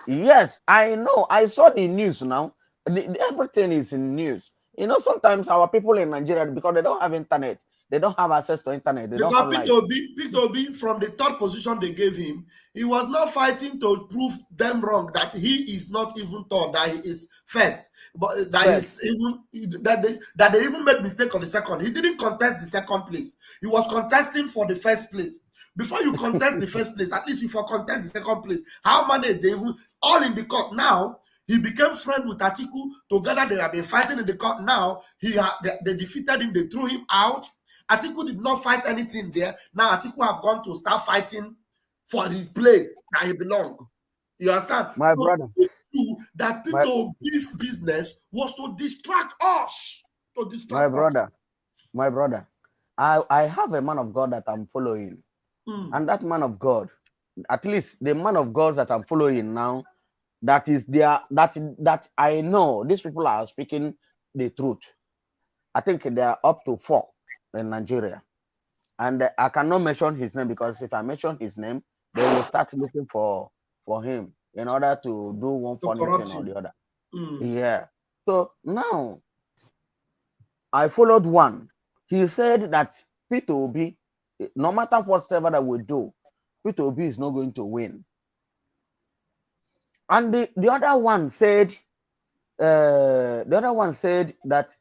G: Yes. I know. I saw the news now. Everything is in news. You know, sometimes our people in Nigeria, because they don't have internet, they don't have access to internet. They don't have life.
C: P2B, from the third position they gave him, he was not fighting to prove them wrong that he is not even third, that he is first, but that
G: First.
C: that they even made mistake on the second. He didn't contest the second place. He was contesting for the first place. Before you contest the first place, at least you for contest the second place. How many they even all in the court now? He became friend with Atiku. Together they have been fighting in the court. Now they defeated him. They threw him out. Atiku did not fight anything there. Now Atiku have gone to start fighting for the place that he belongs. You understand?
G: My brother.
C: That P2B's business was to distract us.
G: My brother. I have a man of God that I'm following. And that man of God, at least the man of God that I'm following now, that is there, that I know these people are speaking the truth. I think they are up to 4 in Nigeria. And I cannot mention his name because if I mention his name, they will start looking for him in order to do one funny thing or the other. Yeah. So now I followed one. He said that P2B, no matter whatever that we do, P2B is not going to win. And the other one said, that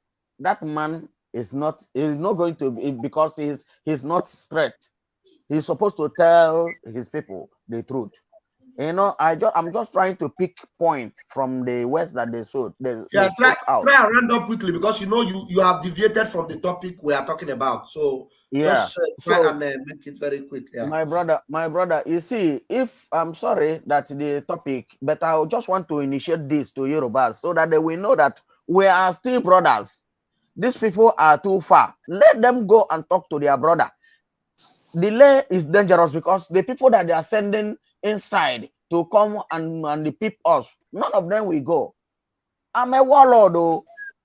G: man is not going to be, because he's not straight. He's supposed to tell his people the truth. You know, I'm just trying to pick points from the words that they showed.
C: Try and round up quickly because you know you have deviated from the topic we are talking about. So just try and make it very quick. Yeah.
G: My brother, you see, if I'm sorry that the topic, but I just want to initiate this to Yorubas so that they will know that we are still brothers. These people are too far. Let them go and talk to their brother. Delay is dangerous because the people that they are sending inside to come and peep us, none of them will go. I'm a warlord, though.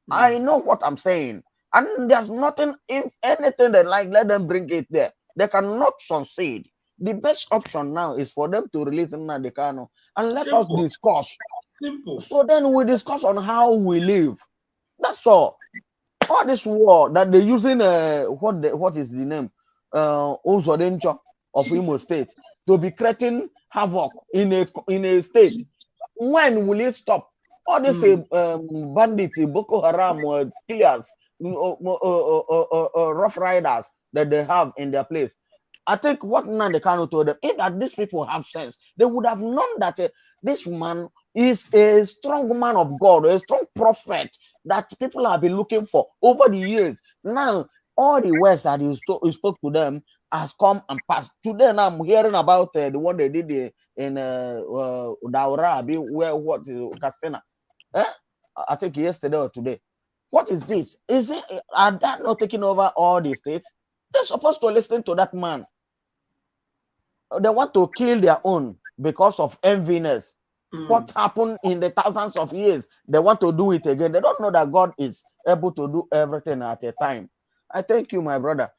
G: I know what I'm saying. And there's nothing, if anything they like, let them bring it there. They cannot succeed. The best option now is for them to release Nnamdi Kanu and let us discuss.
C: Simple.
G: So then we discuss on how we live. That's all. All this war that they're using, what is the name? Ozodencho of Imo State to be creating havoc in a state. When will it stop? All these bandits, Boko Haram, killers, rough riders, that they have in their place. I think what Nnamdi Kanu told them, if that these people have sense, they would have known that this man is a strong man of God, a strong prophet that people have been looking for over the years. Now, all the words that he spoke to them has come and passed. Today, now I'm hearing about the one they did in Daura, where what is Castina? I think yesterday or today. What is this? Is it are they not taking over all the states? They're supposed to listen to that man. They want to kill their own because of enviness. What happened in the thousands of years? They want to do it again. They don't know that God is able to do everything at a time. I thank you, my brother.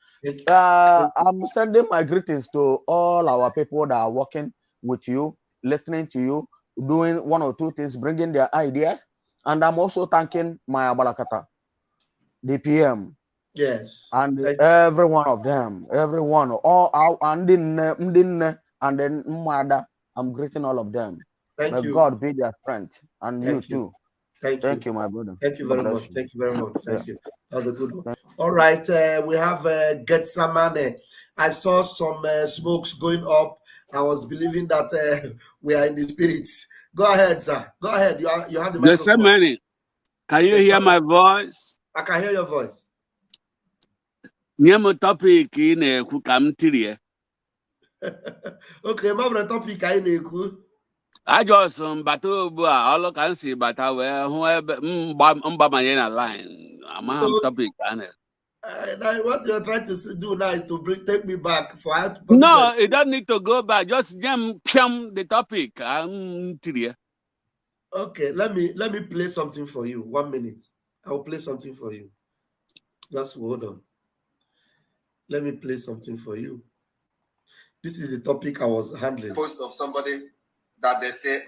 G: I'm sending my greetings to all our people that are working with you, listening to you, doing one or two things, bringing their ideas. And I'm also thanking my Abalakata, the PM.
C: Yes.
G: And every one of them, everyone, all out and then Mada, I'm greeting all of them.
C: Thank you.
G: God be their strength. And
C: Thank
G: you too.
C: Thank
G: you, my brother.
C: Thank you very much. Thank you very much. Thank
G: you.
C: You. That's a good one. All right. We have Getsamane. I saw some smokes going up. I was believing that we are in the spirit. Go ahead, sir. Go ahead. You have the microphone.
H: Can you hear my voice?
C: I can hear your voice.
H: Nyemo topic in a kukamtirie.
C: Okay, my topic I know.
H: I just batu all can see, but I will whoever my line. I'm topic.
C: What you're trying to do now is to take me back for how to.
H: No, you don't need to go back. Just jam the topic.
C: Okay, let me play something for you. 1 minute. I will play something for you. Just hold on. Let me play something for you. This is the topic I was handling.
D: Post of somebody that they say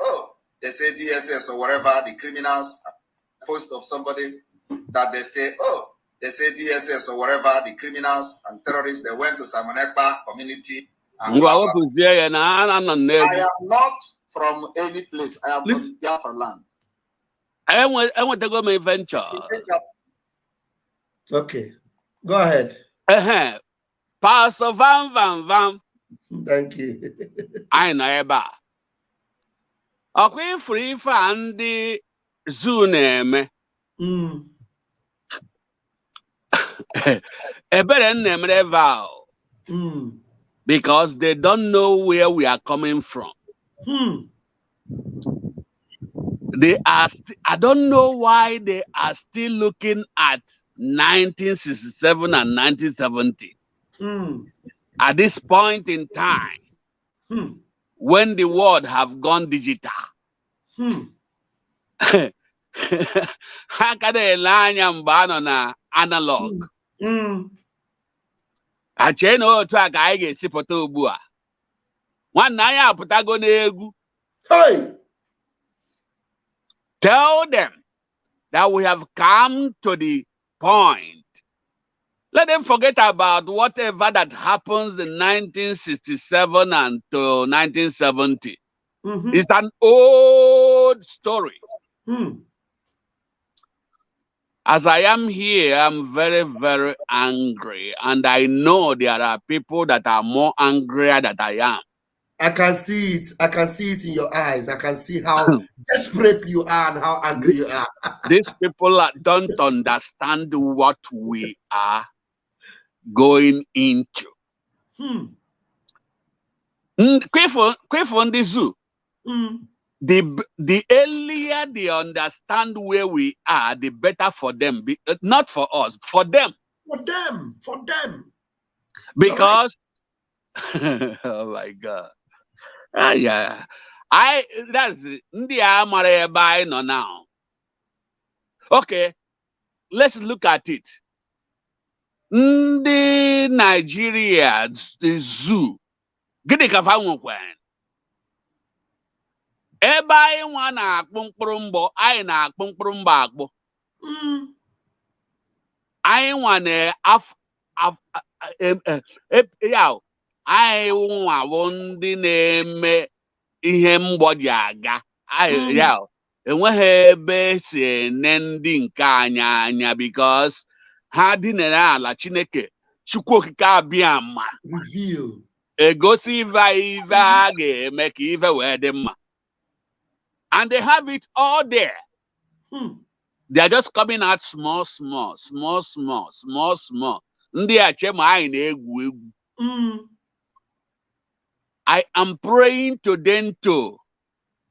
D: DSS or whatever, the criminals. Post of somebody that they say DSS or whatever, the criminals and terrorists, they went to Ekpa community. And I am not from any place. I am from Biafra land.
H: I want to go my venture.
C: Okay, go ahead.
H: Pst Vam Vam Vam.
C: Thank you.
H: I know about. Okay, free fan the zoo name. A better name ever. Because they don't know where we are coming from. They are. I don't know why they are still looking at 1967 and 1970. At this point in time, when the world have gone digital, how can they line na analog? I chain no track I get sipoto bua. One naya putago negu.
C: Hey!
H: Tell them that we have come to the point. Let them forget about whatever that happens in 1967 and to 1970. It's an old story. As I am here, I'm very, very angry. And I know there are people that are more angrier than I am.
C: I can see it. I can see it in your eyes. I can see how desperate you are and how angry you are.
H: These people don't understand what we are going into. Quick on the zoo. The earlier they understand where we are, the better for them. Not for us, for them.
C: For them.
H: Because, oh my God. Yeah. That's now. Okay, let's look at it. The Nigeria, the zoo. Gini ka fa nwekwan. Ebe anyị nwa na-akpụ mkpụrụ mbọ, anyị na-akpụ mkpụrụ mbọ akpụ. Anyị nwa na anyị nwa bụ ndị na-eme ihe mgbọ ji aga. Enweghị ebe si ene ndị nke anya because ha dinere ala Chineke Chukwu okike abịa ma.
C: Reveal.
H: Egosi ive make even where them. And they have it all there. They are just coming out small. Ndị ache ma anyị na-egwu egwu. I am praying to them to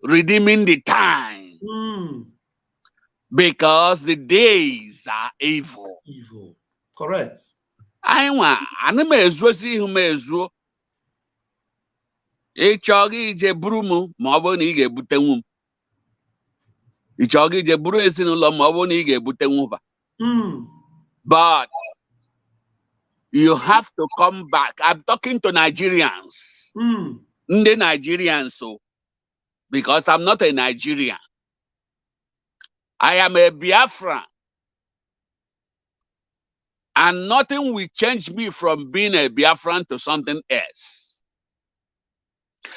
H: redeeming the time. Because the days are evil.
C: Evil. Correct.
H: I want ana m ezuosi ihu m ezuo. Ị chọọ gị ije buru m ma ọ bụrụ na ị ga-ebutenwu m. Ị chọọ gị ije buru ezinụlọ ma ọ bụrụ na ị ga-ebutenwu ha. But you have to come back. I'm talking to Nigerians. Ndị Nigerians, so because I'm not a Nigerian. I am a Biafran. And nothing will change me from being a Biafran to something else.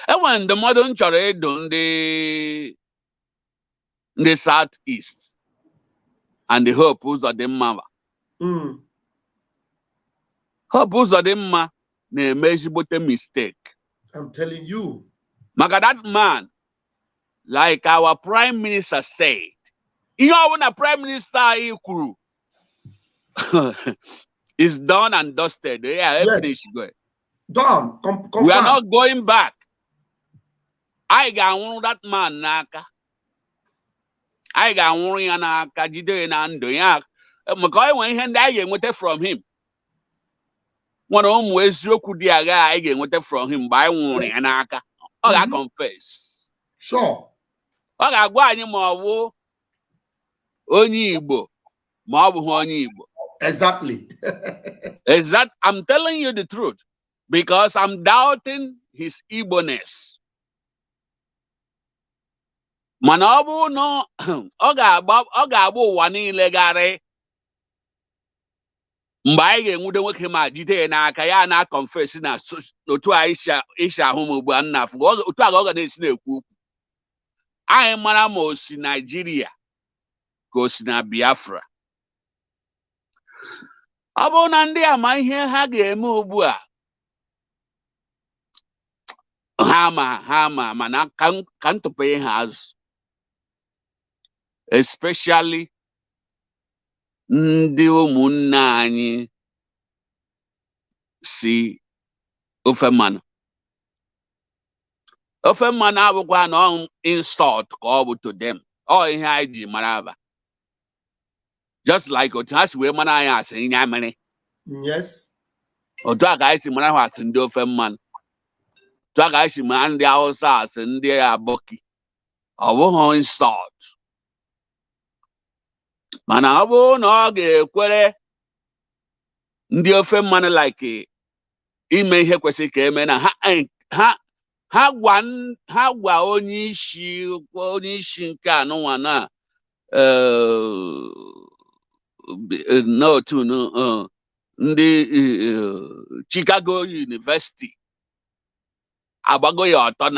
H: And when the modern chore done the southeast and the hope was of them mama. Hope was of them ma ne measure mistake.
C: I'm telling you.
H: Maka that man, like our prime minister said, you know when a prime minister is done and dusted. Yeah, finished.
C: Done.
H: We are not going back. I got one that man naka. I got one naka. Jide na ndo ya. Makai when he die get from him. One of them was yoku diaga. I get from him by one naka. I confess.
C: Sure.
H: I got one more. Only Igbo. Only Igbo.
C: Exactly.
H: I'm telling you the truth because I'm doubting his Igbo-ness. Manobu no Oga wani legare. Mbaige ngude weke ma jite na akaya na confess na otu Aisha homo bu anna fu otu aga na esi na ekwu. Anyị mara ma osi Nigeria ka osi na Biafra. Ọ bụ na ndị ama ihe ha ga-eme ugbu a ha ma mana ka ntụpụ ihe azụ, especially ndị ụmụnne anyị si ofe mmanụ. Ofe mmanụ abụkwa na insult ka ọ bụ to them. Ọ ihe anyị ji mara aba. Just like otu we mana anyị asị nye amịrị.
C: Yes.
H: Otu a ka anyị si mara ha asị ndị ofe mmanụ. Otu a ka anyị si mara ndị Hausa asị ndị Aboki. Ọ bụghị insult. Mana ọ bụ na ọ ga-ekwere ndị ofe mmanụ like ime ihe kwesịrị ka eme na ha gwa onye isi nke anụnwa na n'otu ndị Chicago University agbago ya ọtọ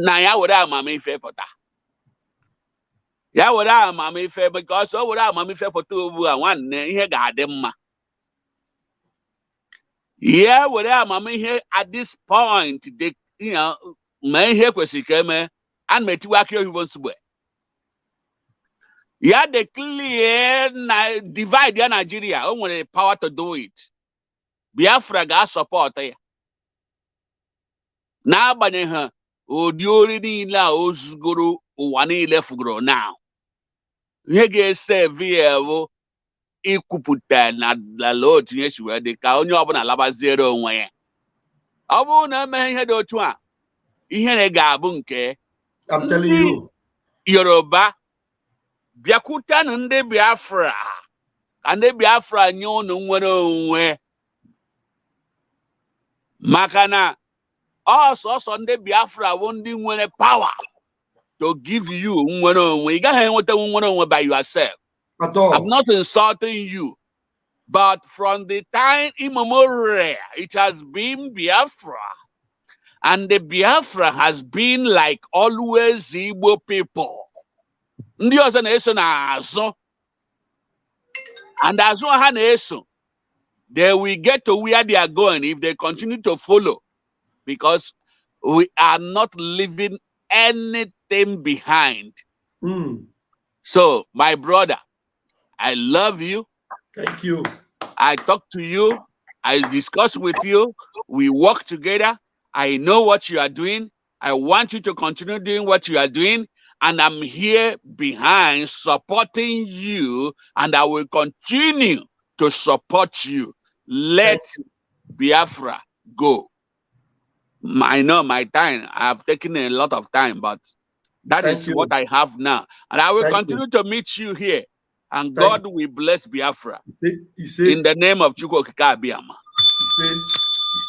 H: na ya were amamife pụta. Ya were amamife because o were amamife pụta ugbu a nwanne ihe ga-adị mma. Ya were amamihe at this point ma ihe kwesịrị ka eme a na-etiwa aka oyibo nsogbu. Ya declare na divide ya Nigeria. O nwere power to do it. Biafra ga-support ya. N'agbanyeghị ụdị ori niile a ozugoro ụwa niile fugoro now. Ihe ga-esave ya bụ ikwupụta na otu ihe si wee dị ka onye ọbụla labaziere onwe ya. Ọ bụrụ na emeghe ihe dị otu a, ihere ga-abụ nke
C: I'm telling you.
H: Yoruba bịakwutenụ ndị Biafra ka ndị Biafra nye unu nwere onwe maka na ọsọsọ ndị Biafra bụ ndị nwere power to give you nwere onwe. Ị gaghị enweta nwere onwe by yourself.
C: At all.
H: I'm not insulting you, but from the time immemorial it has been Biafra, and the Biafra has been like always Igbo people. Ndị ọzọ na-eso n'azụ, and azụ ha na-eso they will get to where they are going if they continue to follow, because we are not leaving anything behind. So, my brother, I love you.
C: Thank you.
H: I talk to you. I discuss with you. We work together. I know what you are doing. I want you to continue doing what you are doing. And I'm here behind supporting you. And I will continue to support you. Let Biafra go. I know my time. I've taken a lot of time, but that is what I have now. And I will continue to meet you here. And God will bless Biafra. In the name of Chukwu Okike Abiyama.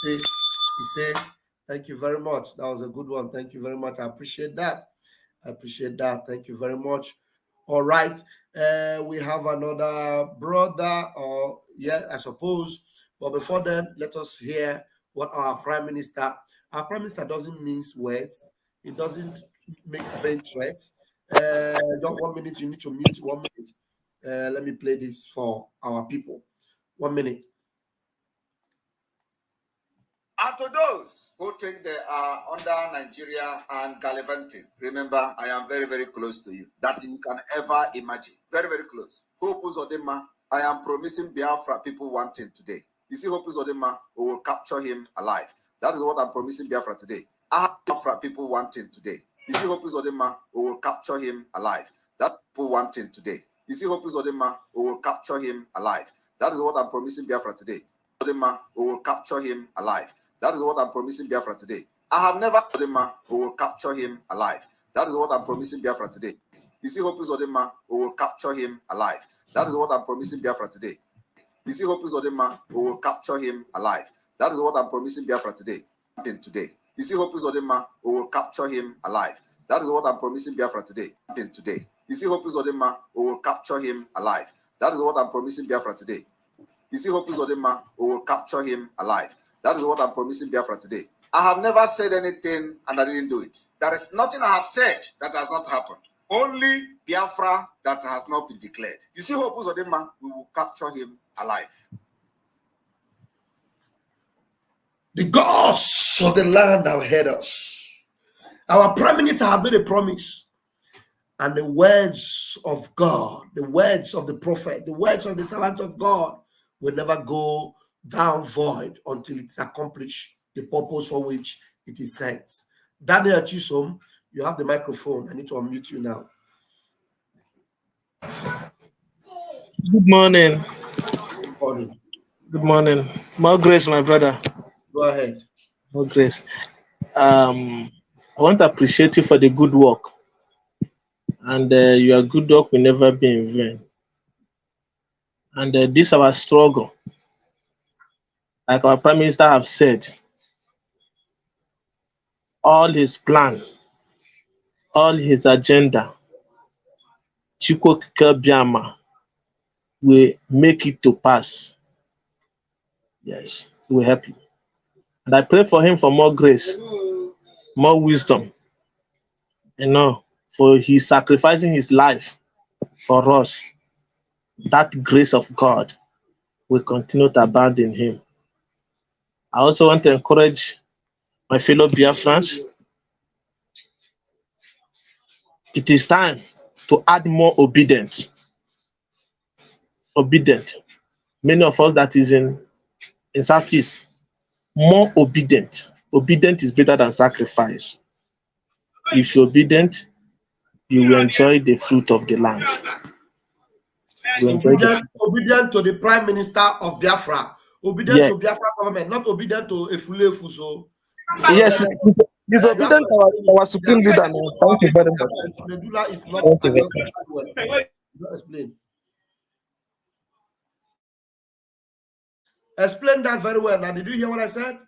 C: He said, thank you very much. That was a good one. Thank you very much. I appreciate that. Thank you very much. All right. We have another brother, or I suppose. But before then, let us hear what our Prime Minister. Our Prime Minister doesn't mince words. He doesn't make vain threats. Just 1 minute. You need to mute 1 minute. Let me play this for our people. 1 minute.
D: And to those who think they are under Nigeria and gallivanting, remember, I am very, very close to you. That you can ever imagine. Very, very close. Hope Uzodinma, I am promising Biafra people one thing today. You see, Hope Uzodinma, we will capture him alive. That is what I'm promising Biafra today. I have Biafra people one thing today. You see, Hope Uzodinma, we will capture him alive. That people one thing today. You see, Hope Uzodinma, we will capture him alive. That is what I'm promising Biafra today. Uzodinma, we will capture him alive. That is what I'm promising Biafra today. I have never Uzodinma, we will capture him alive. That is what I'm promising Biafra today. You see, Hope Uzodinma, we will capture him alive. That is what I'm promising Biafra today. You see, Hope Uzodinma, we will capture him alive. That is what I'm promising Biafra today. You see, Hope Uzodinma, we will capture him alive. That is what I'm promising Biafra today. You see, Hope Uzodinma, we will capture him alive. That is what I'm promising Biafra today. You see, Hope Uzodinma, we will capture him alive. That is what I'm promising Biafra today. I have never said anything and I didn't do it. There is nothing I have said that has not happened. Only Biafra that has not been declared. You see, Hope Uzodinma, we will capture him alive.
C: The gods of the land have heard us. Our Prime Minister has made a promise. And the words of God, the words of the prophet, the words of the servant of God will never go down void until it's accomplished the purpose for which it is sent. Daniel Chisom, you have the microphone. I need to unmute you now.
I: Good morning.
C: Good morning.
I: Good morning. More grace, my brother.
C: Go ahead.
I: More grace. I want to appreciate you for the good work. And your good work will never be in vain. And this is our struggle. Like our Prime Minister have said, all his plan, all his agenda, Chukwu Okike Abiyama will make it to pass. Yes, he will help you. And I pray for him for more grace, more wisdom, for he sacrificing his life for us. That grace of God will continue to abound in him. I also want to encourage my fellow Biafrans. It is time to add more obedient. Many of us that is in Southeast, more obedient. Obedient is better than sacrifice. If you're obedient, you will enjoy the fruit of the land.
C: Obedient to the Prime Minister of Biafra. Obedient to Biafra government, not obedient to Efulefu. So
I: yes, he's obedient to our supreme leader. Thank you very much.
C: Medulla is not explain. Explain that very well. Now, did you hear what I said?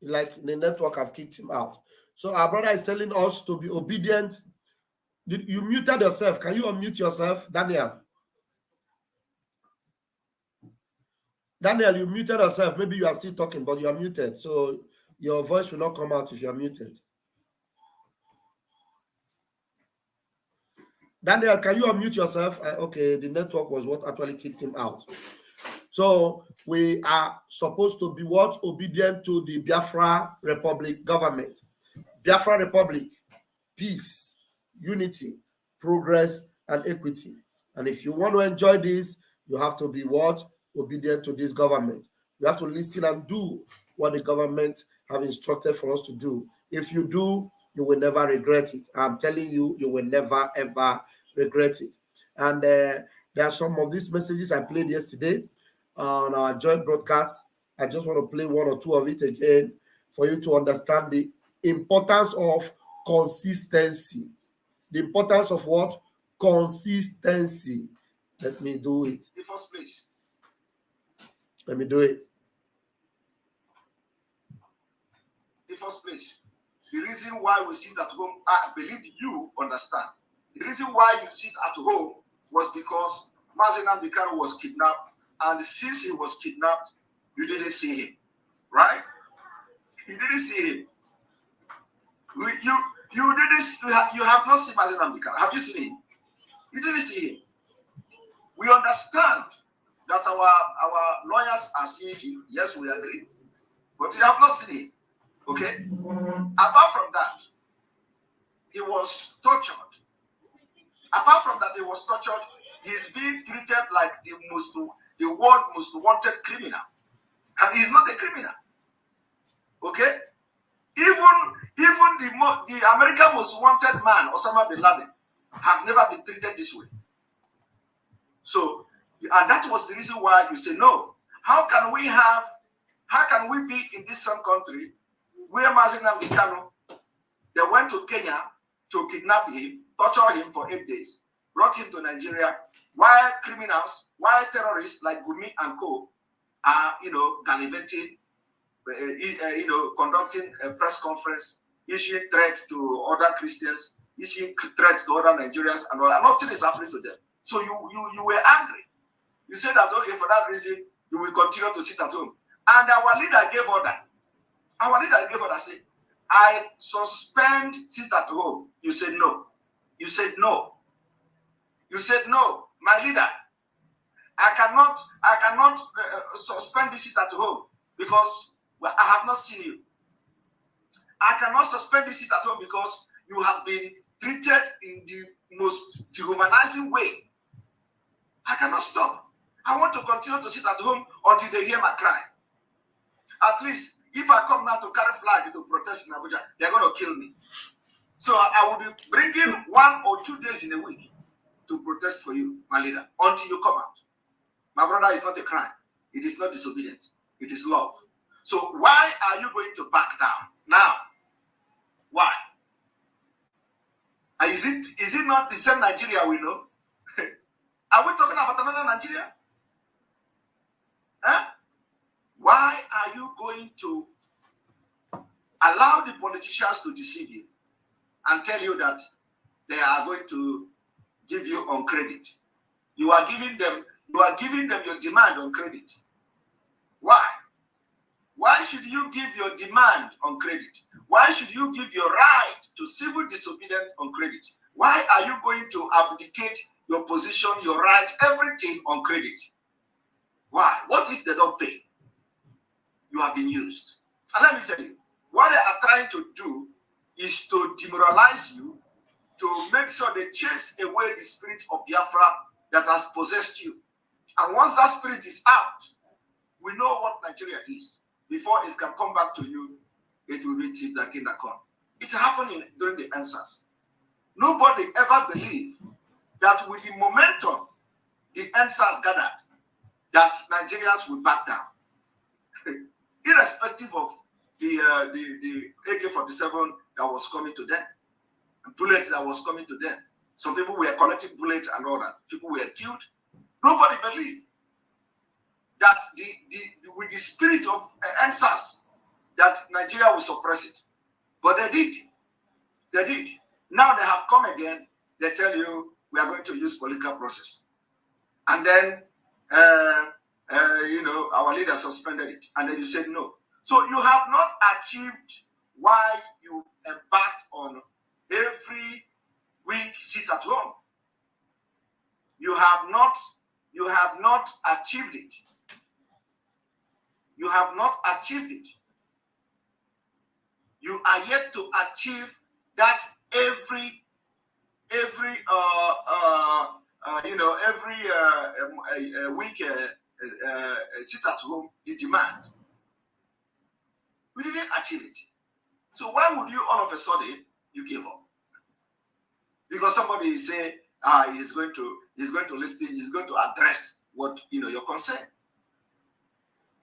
C: Like the network have kicked him out. So our brother is telling us to be obedient. You muted yourself. Can you unmute yourself, Daniel? Daniel, you muted yourself. Maybe you are still talking, but you are muted. So your voice will not come out if you are muted. Daniel, can you unmute yourself? Okay, the network was what actually kicked him out. So we are supposed to be what? Obedient to the Biafra Republic government. Biafra Republic, peace, unity, progress, and equity. And if you want to enjoy this, you have to be what? Obedient to this government. You have to listen and do what the government have instructed for us to do. If you do, you will never regret it. I'm telling you, you will never, ever regret it. And there are some of these messages I played yesterday on our joint broadcast. I just want to play one or two of it again for you to understand the importance of consistency. The importance of what? Consistency. Let me do it.
D: The first place.
C: Let me do it.
D: The first place. The reason why we sit at home, I believe you understand. The reason why you sit at home was because Mazi Nnamdi Kanu was kidnapped, and since he was kidnapped, you didn't see him, right? You didn't see him. You have not seen Mazi Nnamdi Kanu. Have you seen him? You didn't see him. We understand that our lawyers are seeing him. Yes, we agree. But we have not seen him. Okay? Apart from that, he was tortured. Apart from that, he was tortured. He's being treated like the world most wanted criminal. And he's not a criminal. Okay? Even the American most wanted man, Osama bin Laden, have never been treated this way. So, and that was the reason why you say no. How can we be in this same country where Mazi Nnamdi Kanu, they went to Kenya to kidnap him, torture him for 8 days, brought him to Nigeria, while criminals, while terrorists like Gumi and co are, gallivanting, conducting a press conference, issuing threats to other Christians, issuing threats to other Nigerians, and all that. Nothing is happening to them. So you were angry. You said that, okay, for that reason, you will continue to sit at home. And our leader gave order. Our leader gave order, say, I suspend sit at home. You said no. You said no. You said no. My leader, I cannot suspend this sit at home because I have not seen you. I cannot suspend this sit at home because you have been treated in the most dehumanizing way. I cannot stop. I want to continue to sit at home until they hear my cry. At least, if I come now to carry flag to protest in Abuja, they're going to kill me. So I will be bringing 1 or 2 days in a week to protest for you, my leader, until you come out. My brother, is not a crime. It is not disobedience. It is love. So why are you going to back down now? Why? Is it not the same Nigeria we know? Are we talking about another Nigeria? Huh? Why are you going to allow the politicians to deceive you and tell you that they are going to give you on credit? You are giving them your demand on credit. Why? Why should you give your demand on credit? Why should you give your right to civil disobedience on credit? Why are you going to abdicate your position, your right, everything on credit? Why? What if they don't pay? You have been used. And let me tell you, what they are trying to do is to demoralize you, to make sure they chase away the spirit of Biafra that has possessed you. And once that spirit is out, we know what Nigeria is. Before it can come back to you, it will be tipped like in the corn. It happened during the answers. Nobody ever believed that with the momentum the answers gathered, that Nigerians will back down. Irrespective of the AK-47 that was coming to them, bullets that was coming to them. Some people were collecting bullets and all that. People were killed. Nobody believed that with the spirit of answers that Nigeria will suppress it. But they did. They did. Now they have come again. They tell you we are going to use political process. And then our leader suspended it. And then you said no. So you have not achieved why you embarked on every week sit at home.
F: You have not achieved it. You have not achieved it. You are yet to achieve that every week sit at home you demand. We didn't achieve it. So why would you all of a sudden you give up? Because somebody say he's going to listen, he's going to address what your concern.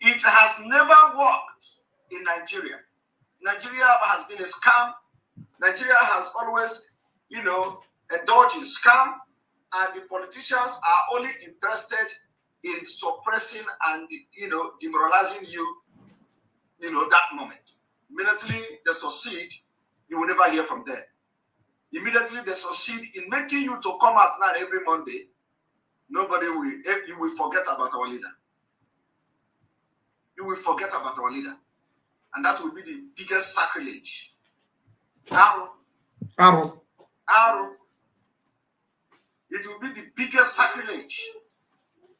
F: It has never worked in Nigeria. Nigeria has been a scam. Nigeria has always, indulged in scam, and the politicians are only interested in suppressing and demoralizing you, that moment. Immediately they succeed, you will never hear from them. Immediately they succeed in making you to come out now every Monday, you will forget about our leader. You will forget about our leader. And that will be the biggest sacrilege. Arrow. It will be the biggest sacrilege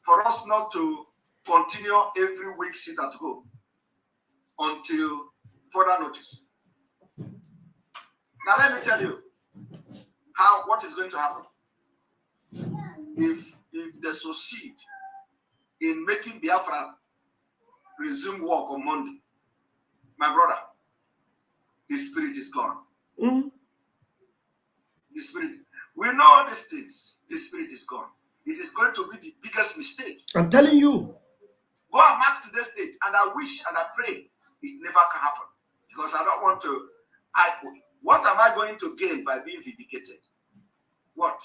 F: for us not to continue every week sit at home until further notice. Now let me tell you what is going to happen. If they succeed in making Biafra resume work on Monday, my brother, the spirit is gone.
C: Mm.
F: The spirit, we know these things. The spirit is gone. It is going to be the biggest mistake.
C: I'm telling you.
F: Go and mark today's date, and I wish and I pray it never can happen, because I don't want to. What am I going to gain by being vindicated? What?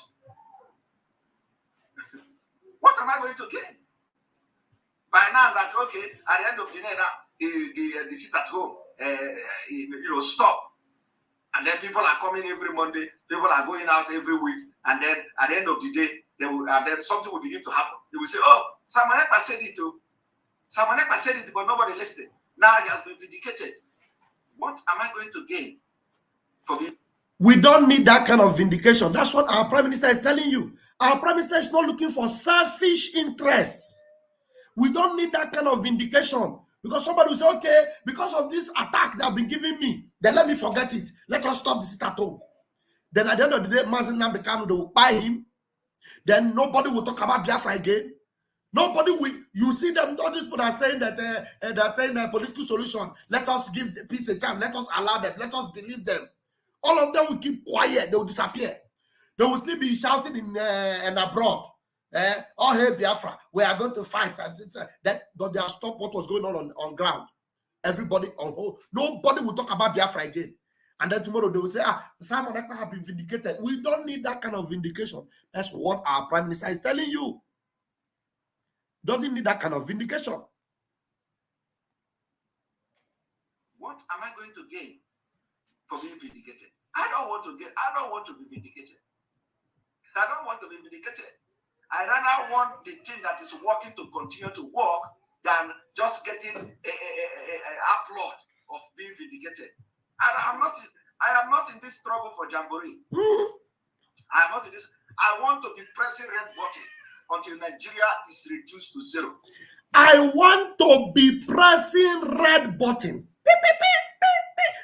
F: What am I going to gain? By now that, okay, at the end of the day now, the sit at home, stop. And then people are coming every Monday, people are going out every week, and then at the end of the day, then something will begin to happen. They will say, oh, someone else said it too. Someone else said it, but nobody listened. Now he has been vindicated. What am I going to gain for me?
C: We don't need that kind of vindication. That's what our Prime Minister is telling you. Our Prime Minister is not looking for selfish interests. We don't need that kind of vindication. Because somebody will say, okay, because of this attack they have been giving me, then let me forget it. Let us stop the sit at home. Then at the end of the day, Mazen Nambekano, they will buy him. Then nobody will talk about Biafra again. Nobody will. You see them, all these people are saying that they're saying a political solution. Let us give the peace a chance. Let us allow them. Let us believe them. All of them will keep quiet. They will disappear. They will still be shouting in abroad. Oh, hey, Biafra, we are going to fight. But they have stopped what was going on ground. Everybody on hold. Nobody will talk about Biafra again. And then tomorrow they will say, Simon Ekpa have been vindicated. We don't need that kind of vindication. That's what our Prime Minister is telling you. Doesn't need that kind of vindication.
F: What am I going to gain for being vindicated? I don't want to be vindicated. I don't want to be vindicated. I rather want the thing that is working to continue to work than just getting a upload of being vindicated. And I am not in this trouble for jamboree. I am not in this. I want to be pressing red button until Nigeria is reduced to zero.
C: I want to be pressing red button.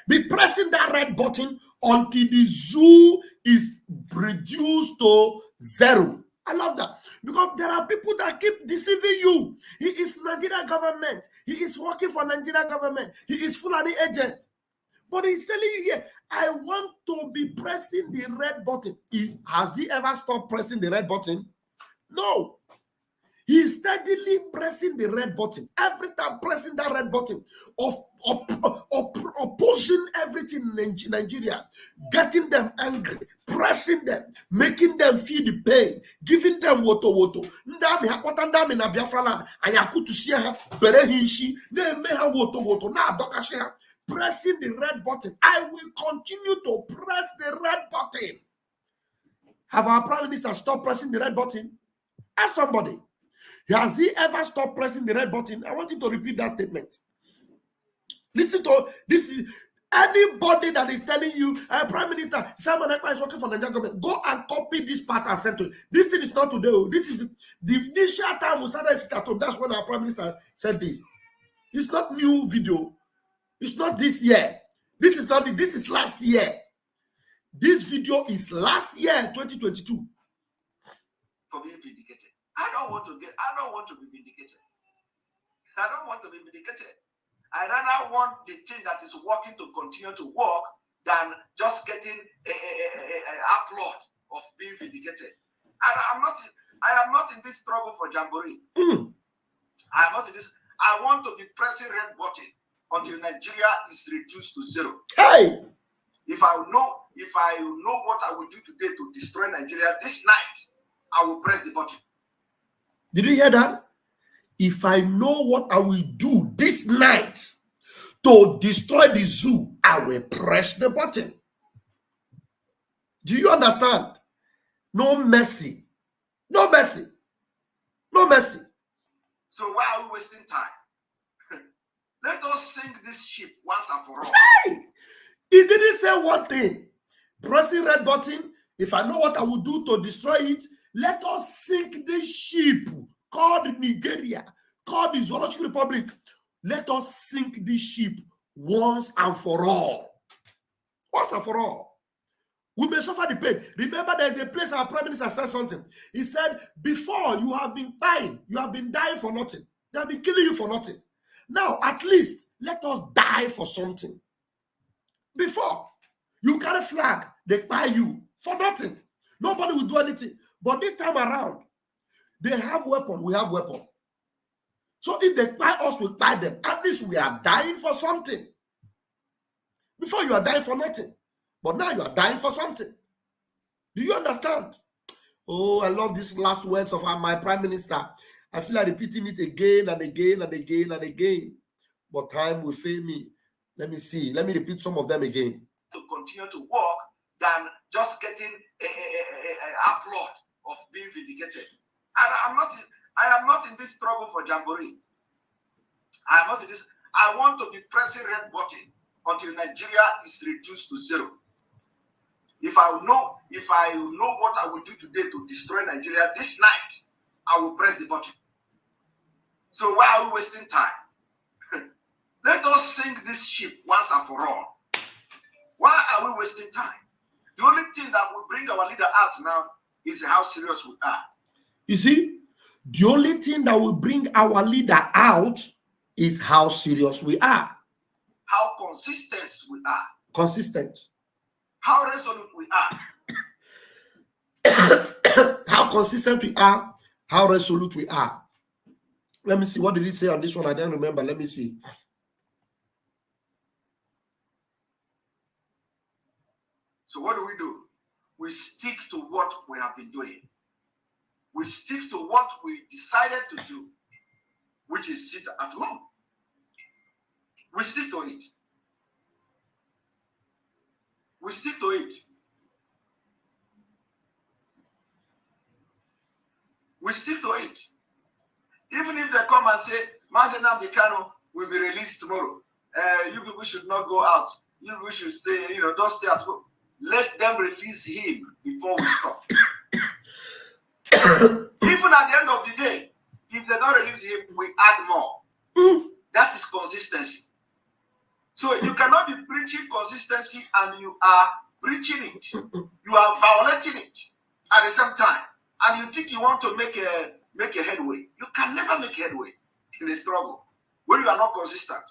C: Be pressing that red button until the zoo is reduced to zero. I love that. Because there are people that keep deceiving you. He is Nigerian government. He is working for Nigerian government. He is Fulani agent. But he's telling you here, I want to be pressing the red button. Has he ever stopped pressing the red button? No. He is steadily pressing the red button. Every time pressing that red button of opposing everything in Nigeria, getting them angry, pressing them, making them feel the pain, giving them woto. Ndami hapotandami na Biafra land. Ayakutu siya berehishi. Ne meha woto na adokasha. Pressing the red button. I will continue to press the red button. Have our Prime Minister stopped pressing the red button? Ask somebody. Has he ever stopped pressing the red button? I want you to repeat that statement. Listen to this. Anybody that is telling you, Prime Minister Simon Ekpa is working for the Nigerian government, go and copy this part and send to it. This thing is not today. This is the initial time we started sit at home. That's when our Prime Minister said this. It's not new video. It's not this year. This is not. This is last year. This video is last year, 2022.
B: For being vindicated. I don't want to be vindicated. I don't want to be vindicated. I rather want the thing that is working to continue to work than just getting a upload of being vindicated. And I am not in this struggle for jamboree. I am not in this. I want to be pressing red button until Nigeria is reduced to zero.
C: Hey!
B: If I know what I will do today to destroy Nigeria this night, I will press the button.
C: Did you hear that? If I know what I will do this night to destroy the zoo, I will press the button. Do you understand? No mercy. No mercy. No mercy.
B: So why are we wasting time? Let us sink this ship once and for all.
C: Hey! He didn't say one thing. Pressing red button. If I know what I will do to destroy it, let us sink this ship called Nigeria, called the Zoological Republic. Let us sink this ship once and for all. Once and for all. We may suffer the pain. Remember, there's a place our Prime Minister said something. He said, before you have been dying, you have been dying for nothing. They have been killing you for nothing. Now, at least, let us die for something. Before, you carry flag, they buy you for nothing. Nobody will do anything. But this time around, they have weapon, we have weapon. So if they buy us, we buy them. At least we are dying for something. Before you are dying for nothing. But now you are dying for something. Do you understand? Oh, I love these last words of my Prime Minister. I feel like repeating it again and again and again and again. But time will fail me. Let me see. Let me repeat some of them again.
B: To continue to work than just getting a upload of being vindicated. And I am not in this struggle for jamboree. I am not in this. I want to be pressing red button until Nigeria is reduced to zero. If I know what I will do today to destroy Nigeria this night, I will press the button. So why are we wasting time? Let us sink this ship once and for all. Why are we wasting time? The only thing that will bring our leader out now is how serious we are.
C: You see, the only thing that will bring our leader out is how serious we are.
B: How consistent we are.
C: Consistent.
B: How resolute we are.
C: How consistent we are. How resolute we are. Let me see. What did he say on this one? I don't remember. Let me see.
B: So what do? We stick to what we have been doing. We stick to what we decided to do, which is sit at home. We stick to it. We stick to it. We stick to it. Even if they come and say, Mazen Nnamdi Kanu will be released tomorrow. You people should not go out. You people should stay, don't stay at home. Let them release him before we stop. Even at the end of the day, if they don't release him, we add more. That is consistency. So you cannot be preaching consistency and you are breaching it. You are violating it at the same time. And you think you want to make a headway. You can never make headway in a struggle when you are not consistent.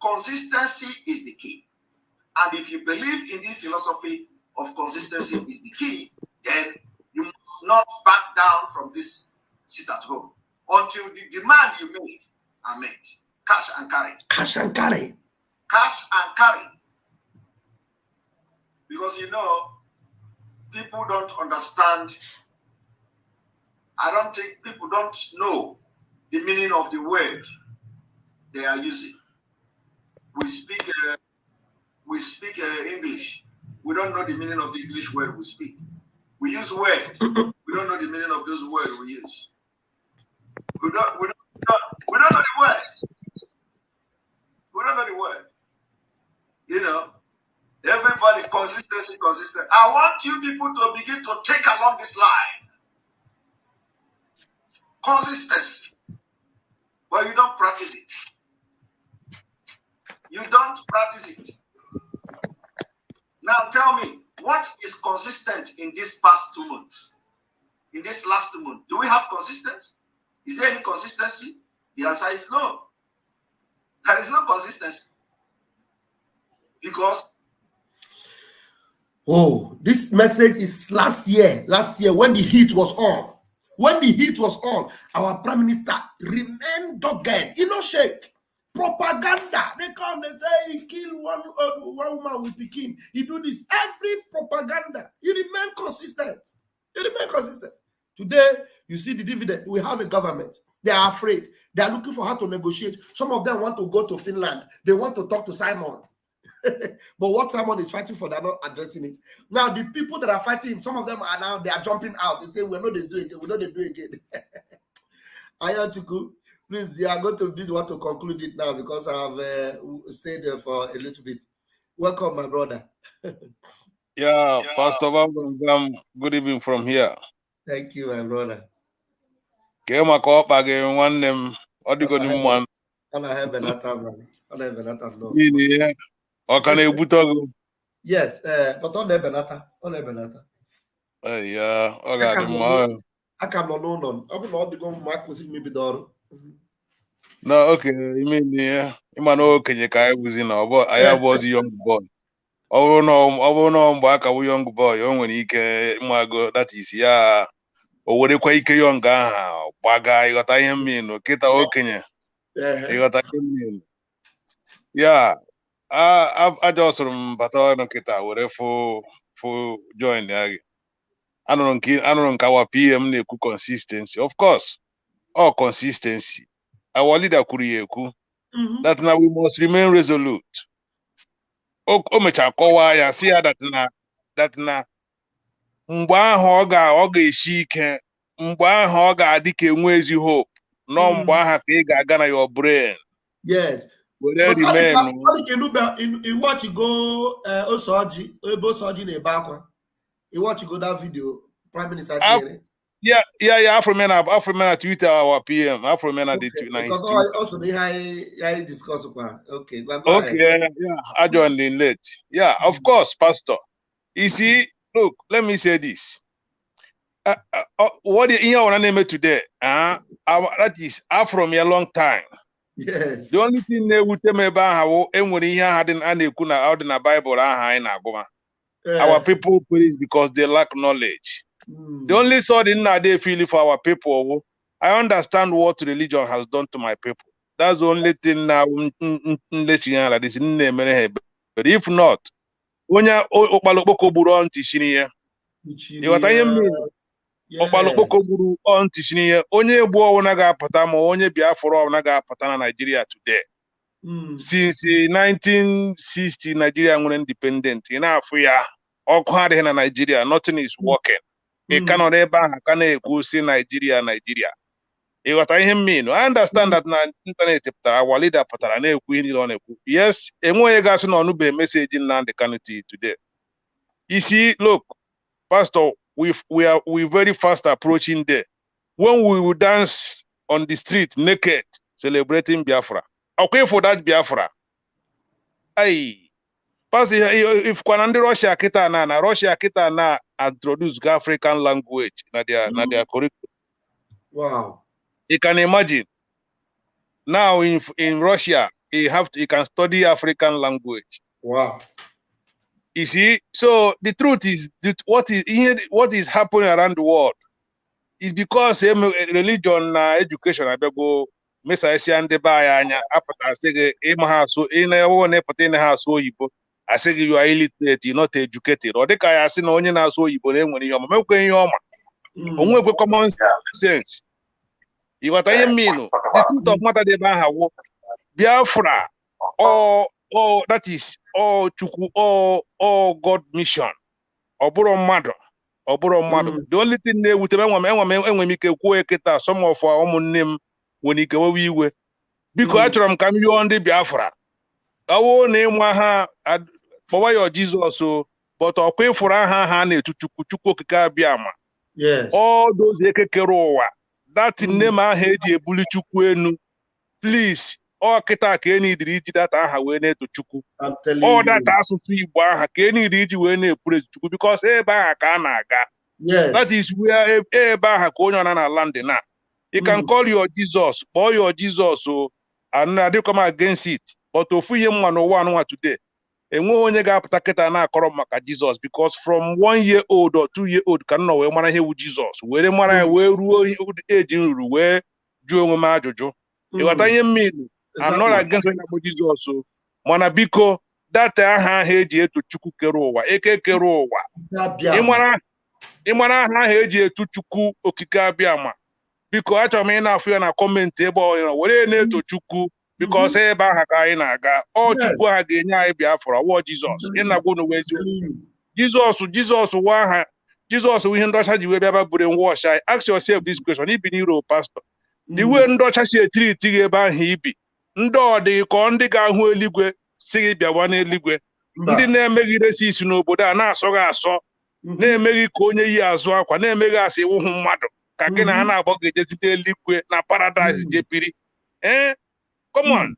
B: Consistency is the key. And if you believe in the philosophy of consistency is the key, then you must not back down from this sit at home until the demand you made are met. Cash and carry.
C: Cash and carry.
B: Cash and carry. Because people don't understand. I don't think people don't know the meaning of the word they are using. We speak English. We don't know the meaning of the English word we speak. We use words. We don't know the meaning of those words we use. We don't know the word. We don't know the word. You know, everybody consistency. I want you people to begin to take along this line. Consistency. But you don't practice it. You don't practice it. Now tell me, what is consistent in this past 2 months? In this last 2 months? Do we have consistency? Is there any consistency? The answer is no. There is no consistency. Because
C: this message is last year when the heat was on. When the heat was on, our prime minister remained dogged. You know, shake. Propaganda. They come, they say he killed one woman with Pekin. He do this. Every propaganda. He remain consistent. Today, you see the dividend. We have a government. They are afraid. They are looking for how to negotiate. Some of them want to go to Finland. They want to talk to Simon. But what Simon is fighting for, they're not addressing it. Now, the people that are fighting him, some of them are now, they are jumping out. They say, we know they do it again. We know they do it again. Ayatuku, please, you are going to be the one to conclude it now because I have stayed there for a little bit. Welcome, my brother.
J: Yeah, Pastor Vam Vam, good evening from here.
C: Thank you, my brother.
J: Came a call again one name. What do you go one?
C: And I have another one.
J: Yeah. Or can you put on?
C: Yes, but on the Benata.
J: Yeah, I got him.
C: I can't know. I'm not going to mark with me.
J: No, okay. You mean, yeah. You man, okay, you can't was in our boy. I was a young boy. Oh no, back a young boy. Young when he can, my God, that is, yeah. Or what a quite young guy. Baga, you got I am mean, or get a okay. You got I mean. Yeah. I just from Baton Kita, whatever for join there. I don't know our PM neku consistency. Of course, all consistency. Our leader Kurieku. That now we must remain resolute. Omecha kowa ya see that na mgba ahụ ọ ga-eshi ike, mgba ahụ ọ ga-adị ka enwe ezi hope. No mgba ahụ ka ị ga-aga na your brain.
C: Yes.
J: But remain.
C: You watch you go Osoji na Ebakwa. You watch you go that video, Prime Minister.
J: Yeah, Afro-men at Twitter, our PM. Afro-men at the
C: because also the high discuss. Okay, go ahead.
J: Yeah, I joined in late. Yeah, of course, Pastor. You see, look, let me say this. What you want to name it today? That is Afro-men a long time.
C: Yes.
J: The only thing they would tell me about how when he had an anekuna out in the Bible, our people perish because they lack knowledge. The only sort in that they feel for our people. I understand what religion has done to my people. That's the only thing now. But if not, when you opalopoko buru on tishiniye, you what I mean? Opalopoko buru on tishiniye. Onye buo onaga patama, onye Biafra onaga patana Nigeria today. Since 1960, Nigeria was independent. In Africa, all in Nigeria, nothing is working. It cannot ever see Nigeria. You what I mean? I understand that na internet our leader patarane yes, and we got no message in land the today. You see, look, Pastor, we very fast approaching there. When we will dance on the street naked, celebrating Biafra. Okay, for that Biafra. Hey, Pastor, if Kwanandi Russia kita na introduce African language na their curriculum.
C: Wow.
J: You can imagine. Now in Russia, you can study African language.
C: Wow.
J: You see, so the truth is that what is happening around the world is because religion education I go Mesa Siande Bayanya apata say so in a so I say you are illiterate, you're not educated. Or the guy I see no one na so you when you're common sense. You what I mean? The truth of matter they have Biafra or that is Chuku or God mission or Boro Mother. The only thing they would when we can some of our own name when you go we because I'm coming on the Biafra. Awo na ịmụ ha kpọwa ya Jesus o, but ọkwa ịfụrụ aha ha na-etu Chukwu okike abịa ma.
C: Yes.
J: All those ekekere ụwa, that name aha eji ebuli Chukwu enu. Please, ọ kịta ka enidiri iji data aha wee na-eto Chukwu. Ọ data asụsụ Igbo aha ka enidiri iji wee na-ekwuru Chukwu because ebe aha ka a na-aga.
C: Yes.
J: That is where ebe aha ka onye ọna na land na. You can call your Jesus, call your Jesus o, and I come against it. But ofu ihe mma n'ụwa anụnwa today, enweghị onye ga-apụta kịta na-akọrọ maka Jesus because from 1 year old or 2 year old ka nọ wee mara ihe wu Jesus, were mara ya wee ruo eji nruru wee jụọ onwe m ajụjụ. Ịghọta ihe mmiri anọrọ against onye na-akpọ Jesus o, mana biko data aha ahụ eji eto Chukwu kere ụwa, eke kere ụwa. Ịmara aha ahụ eji eto Chukwu okike abịa ma. Biko achọrọ m ị na-afụ ya na kọmentị ebe ọ were na-eto Chukwu because ebe aha ka anyị na-aga. Ọ Chukwu ha ga-enye anyị Biafra, wọ Jizọs. Ịnagwo n'uwe Jizọs wa aha. Jizọs ihe ndị ọcha ji wee bịaba brainwash anyị. Ask yourself this question, ibi n'Europe pastor. The way ndị ọcha si etiriti gị ebe ahụ ibi, ndị ọdị ka ndị ga-ahụ eluigwe si gị bịawa n'eluigwe. Ndị na-emeghị isi n'obodo a na-asọ gị asọ, na-emeghị ka onye yi azụ akwa, na-emeghị asị iwuhụ mmadụ ka gị na ha na-agba ga-ejezite eluigwe na paradise jebiri. Come on.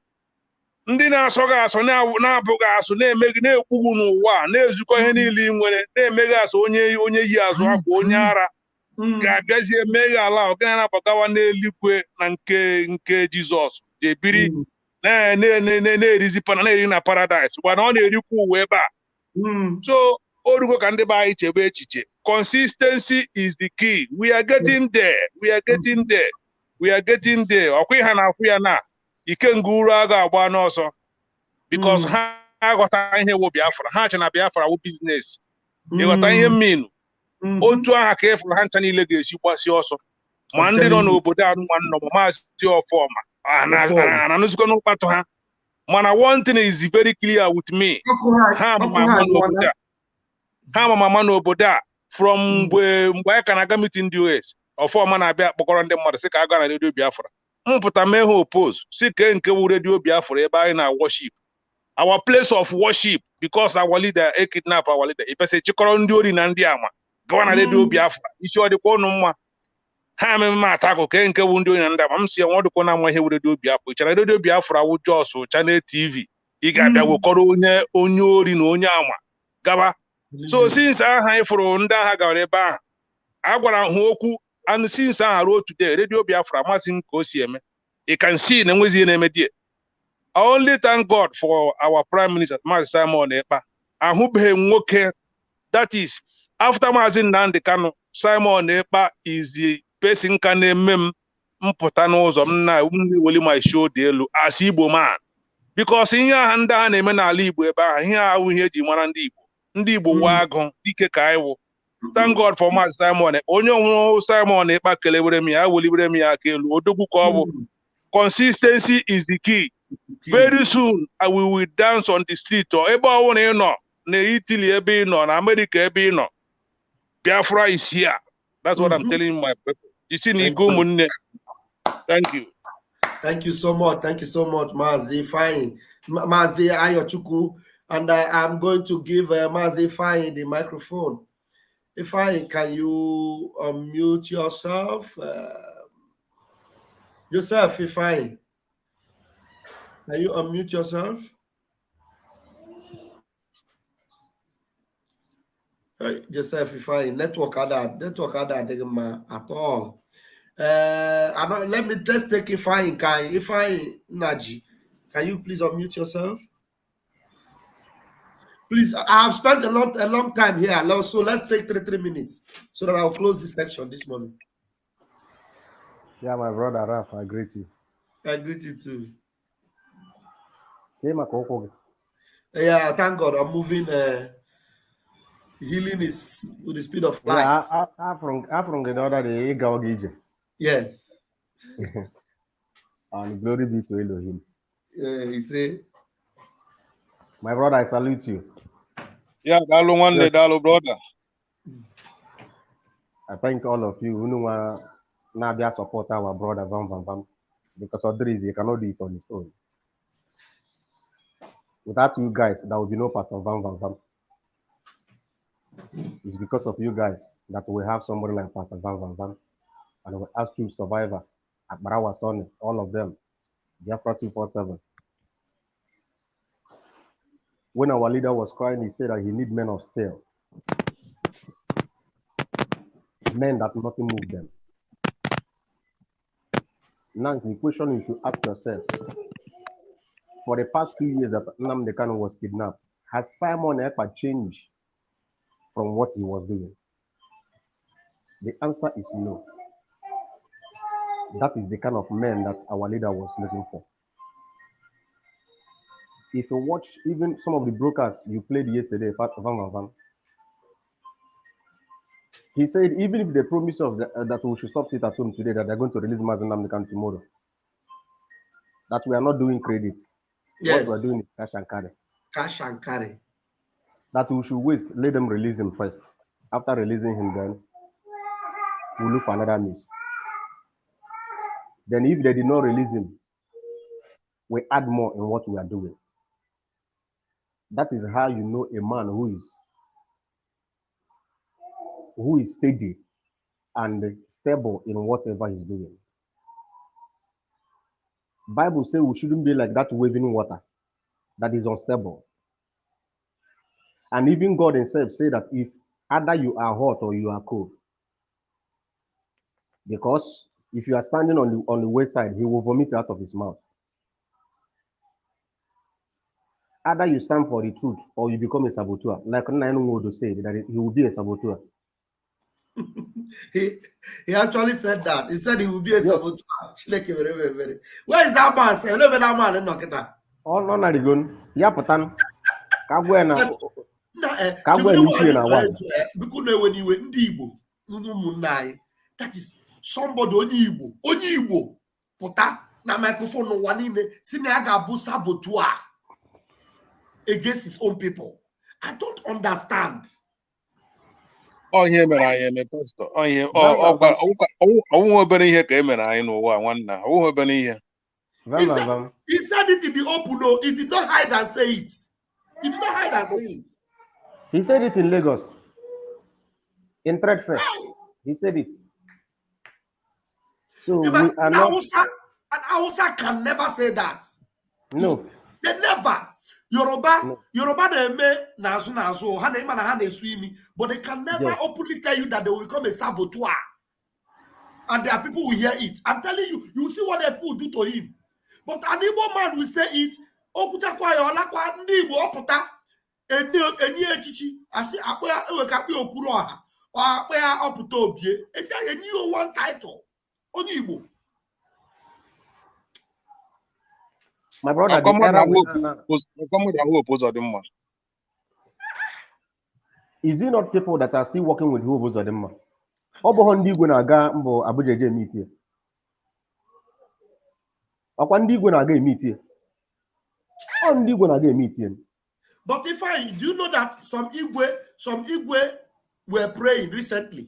J: Ndị na-asọ gị asọ na-abụghị asụ, na-emeghị na-ekwughu n'ụwa, na-ezukọ ihe niile ị nwere, na-emeghị asụ onye yi azụ akwa, onye ara ga-abịazie meghe ala ọgana na-abagawa n'eluigwe na nke Jizọs jebiri na-erizi na-eri na paradise gbana ọ na-erikwa ụwa ebe a. So orugo ka ndị be anyị chebe echiche. Consistency is the key. We are getting there. We are getting there. We are getting there. Ọkwa ha na-akwụ ya na ikenga uru aga agba n'ọsọ because ha aghọta ihe wụ Biafra. Ha che na Biafra wụ business. Ịghọta ihe mminu. Otu aha ka efuru ha ncha niile ga-esi gbasi ọsọ. Ma ndị nọ n'obodo anụmanụ nọ Maazị Ọfọma ananụzikọ n'ụkpatụ ha. Mana one thing is very clear with me. Ha mama n'obodo a from mgbe anyị ka na-aga meeting ndị US. Ọfọma na-abịa kpọkọrọ ndị mmadụ sị ka a gaa na redio Biafra. Mpụta mee ha oppose si ke nke wu redio Biafra ebe anyị na worship. Our place of worship because our leader kidnap our leader. Ipese chịkọrọ ndị ori na ndị ama. Gawa na redio Biafra. Isi ọ dịkwa ụnụ mma. Ha ememe atako ke nke wu ndị ori na ndị ama. M si enwe ọdịkwa na ama ihe wu redio Biafra. Ịchara redio Biafra wụ Jos Channel TV. Ị ga-abịa wekọrọ onye ori na onye ama. Gaba. So since aha ifuru ndị agha gara ebe ahụ, a gwara ha okwu, and since aha ruo today, Radio Biafra amasị m ka o si eme. You can see na enwezi na-eme die. I only thank God for our Prime Minister, Maazị Simon Ekpa. Ahụbeghị nwoke, that is, after Maazị Nnamdi Kanu, Simon Ekpa is the person ka na-eme m mpụta n'ụzọ m na weli my show dị elu as Igbo man. Because ihe aha ndị a na-eme n'ala Igbo ebe ahụ, ihe ahụ ihe eji mara ndị Igbo. Ndị Igbo wa agụ dike ka anyị wụ. Thank God for Maazị Simon. Onye ọhụrụ Simon Ekpa kelewere m ya, welibere m ya aka elu. Odogwu ka ọ bụ. Consistency is the key. Very soon, we will dance on the street. Or ebe ọ na ị nọ, na Italy ebe ị nọ, na America ebe ị nọ. Biafra is here. That's what I'm telling my people. You see, Nigo Munne. Thank you.
C: Thank you so much. Thank you so much, Maazị Ifeanyi. Maazị Ayochukwu. And I'm going to give Maazị Ifeanyi the microphone. Ifeanyi, can you unmute yourself? Ifeanyi. Can you unmute yourself? Joseph Ifeanyi, network at all. Let's take Ifeanyi. Ifeanyi Naji, can you please unmute yourself? Please, I have spent a long time here, so let's take 3 minutes so that I'll close this section this morning.
K: Yeah, my brother Raf, I greet you.
C: I greet you too.
K: Yeah,
C: thank God. I'm moving. Healing is with the speed of light.
K: Yeah, I'm from the other day.
C: Yes.
K: And glory be to Elohim.
C: Yeah, you see.
K: My brother, I salute you.
J: Yeah, Dalo one day, Dalo brother.
K: I thank all of you who know Nabia support our brother Vam Vam Vam. Because of the reason you cannot do it on his own. Without you guys, there will be no Pastor Vam Vam Vam. It's because of you guys that we have somebody like Pastor Vam Vam Vam. And we ask you, Survivor, Akbarawa Sonny, all of them, Biafra 247. When our leader was crying, he said that he need men of steel. Men that nothing move them. Now the question you should ask yourself, for the past 2 years that Nnamdi Kanu was kidnapped, has Simon Ekpa changed from what he was doing? The answer is no. That is the kind of men that our leader was looking for. If you watch even some of the brokers you played yesterday, Vam Vam Vam, he said even if they promise us that we should stop sit at home today, that they're going to release Mazen Nnamdi Kanu tomorrow, that we are not doing credit.
C: Yes.
K: What we are doing is cash and carry.
C: Cash and carry.
K: That we should wait, let them release him first. After releasing him, then we'll look for another means. Then if they did not release him, we add more in what we are doing. That is how you know a man who is steady and stable in whatever he's doing. Bible says we shouldn't be like that waving water that is unstable. And even God himself said that if either you are hot or you are cold, because if you are standing on the wayside, he will vomit out of his mouth. Either you stand for the truth or you become a saboteur. Like Nanu said, that he will be a saboteur.
C: He actually said that. He said he will be a saboteur. Where is that man? Say, look at that man in Nokita.
K: Oh, no, not even. Yeah, Patan. Kagwena.
C: That is somebody only Igbo. Puta na microphone no one in Sinaga saboteur against his own people. I don't understand.
J: Oh, here, man, I am a pastor. Oh, yeah. Oh, here came and I know one now. Oh, here.
C: He said it in the open, no, he did not hide and say it. He did not hide and say it.
K: He said it in Lagos. In Trade Fair. He said it. So
C: yeah,
K: we are not...
C: An Hausa can never say that.
K: No.
C: They never. Yoruba they may nazo hana swim, but they can never openly tell you that they will become a saboteur. And there are people who hear it. I'm telling you, you see what the people do to him. But an Igbo man will say it. Okutakwa olakwa ndi Igbo oputa eni echichi asi akpa ewekapi okuru oha or akpa oputa obie. Eja eni one title. Only Igbo.
K: My brother, is it not people that are still working with Hobo Zodema? Obohondi Gunaga Mbo Abuja meet here. Okwandi Gunaga meet here. Ondi Gunaga meet here.
C: But if do you know that some Igwe were praying recently?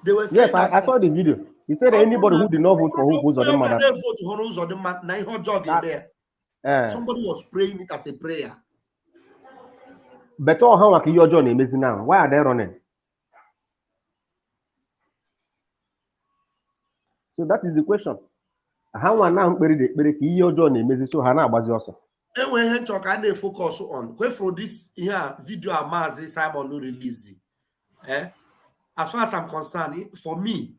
C: They were saying, yes,
K: I saw the video. He said anybody who did not vote for Hobo Zodema.
C: Somebody was praying it as a prayer.
K: But how are you joining now? Why are they running? So that is the question. How are now your journey? So Hana was also.
C: Anyway, I focus on where for this video Amazi Simon no release. As far as I'm concerned, for me,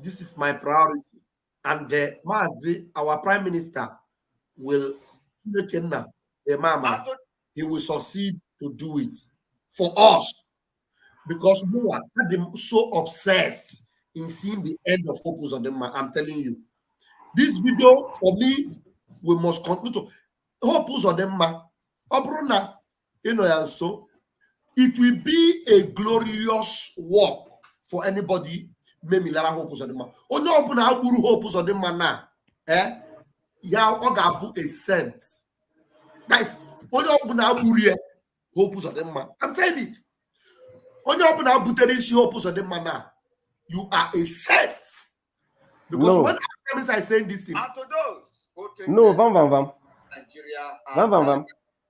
C: this is my priority. And the Mazi, our Prime Minister, will he will succeed to do it for us because we are so obsessed in seeing the end of Opus on them. I'm telling you, this video for me, we must continue to Opus on them. Obrona, and so it will be a glorious work for anybody. Maybe Lara Opus on them. Oh no, open our Guru Opus on them now. Ya ogabu a sense. Guys, only open our burie hopes of them man. I'm saying it. Only open our buterishi hopes of them man now. You are a sense. Because when I say this thing.
D: And to those who think
K: no, Vam Vam Vam.
D: Nigeria,
K: Vam Vam Vam.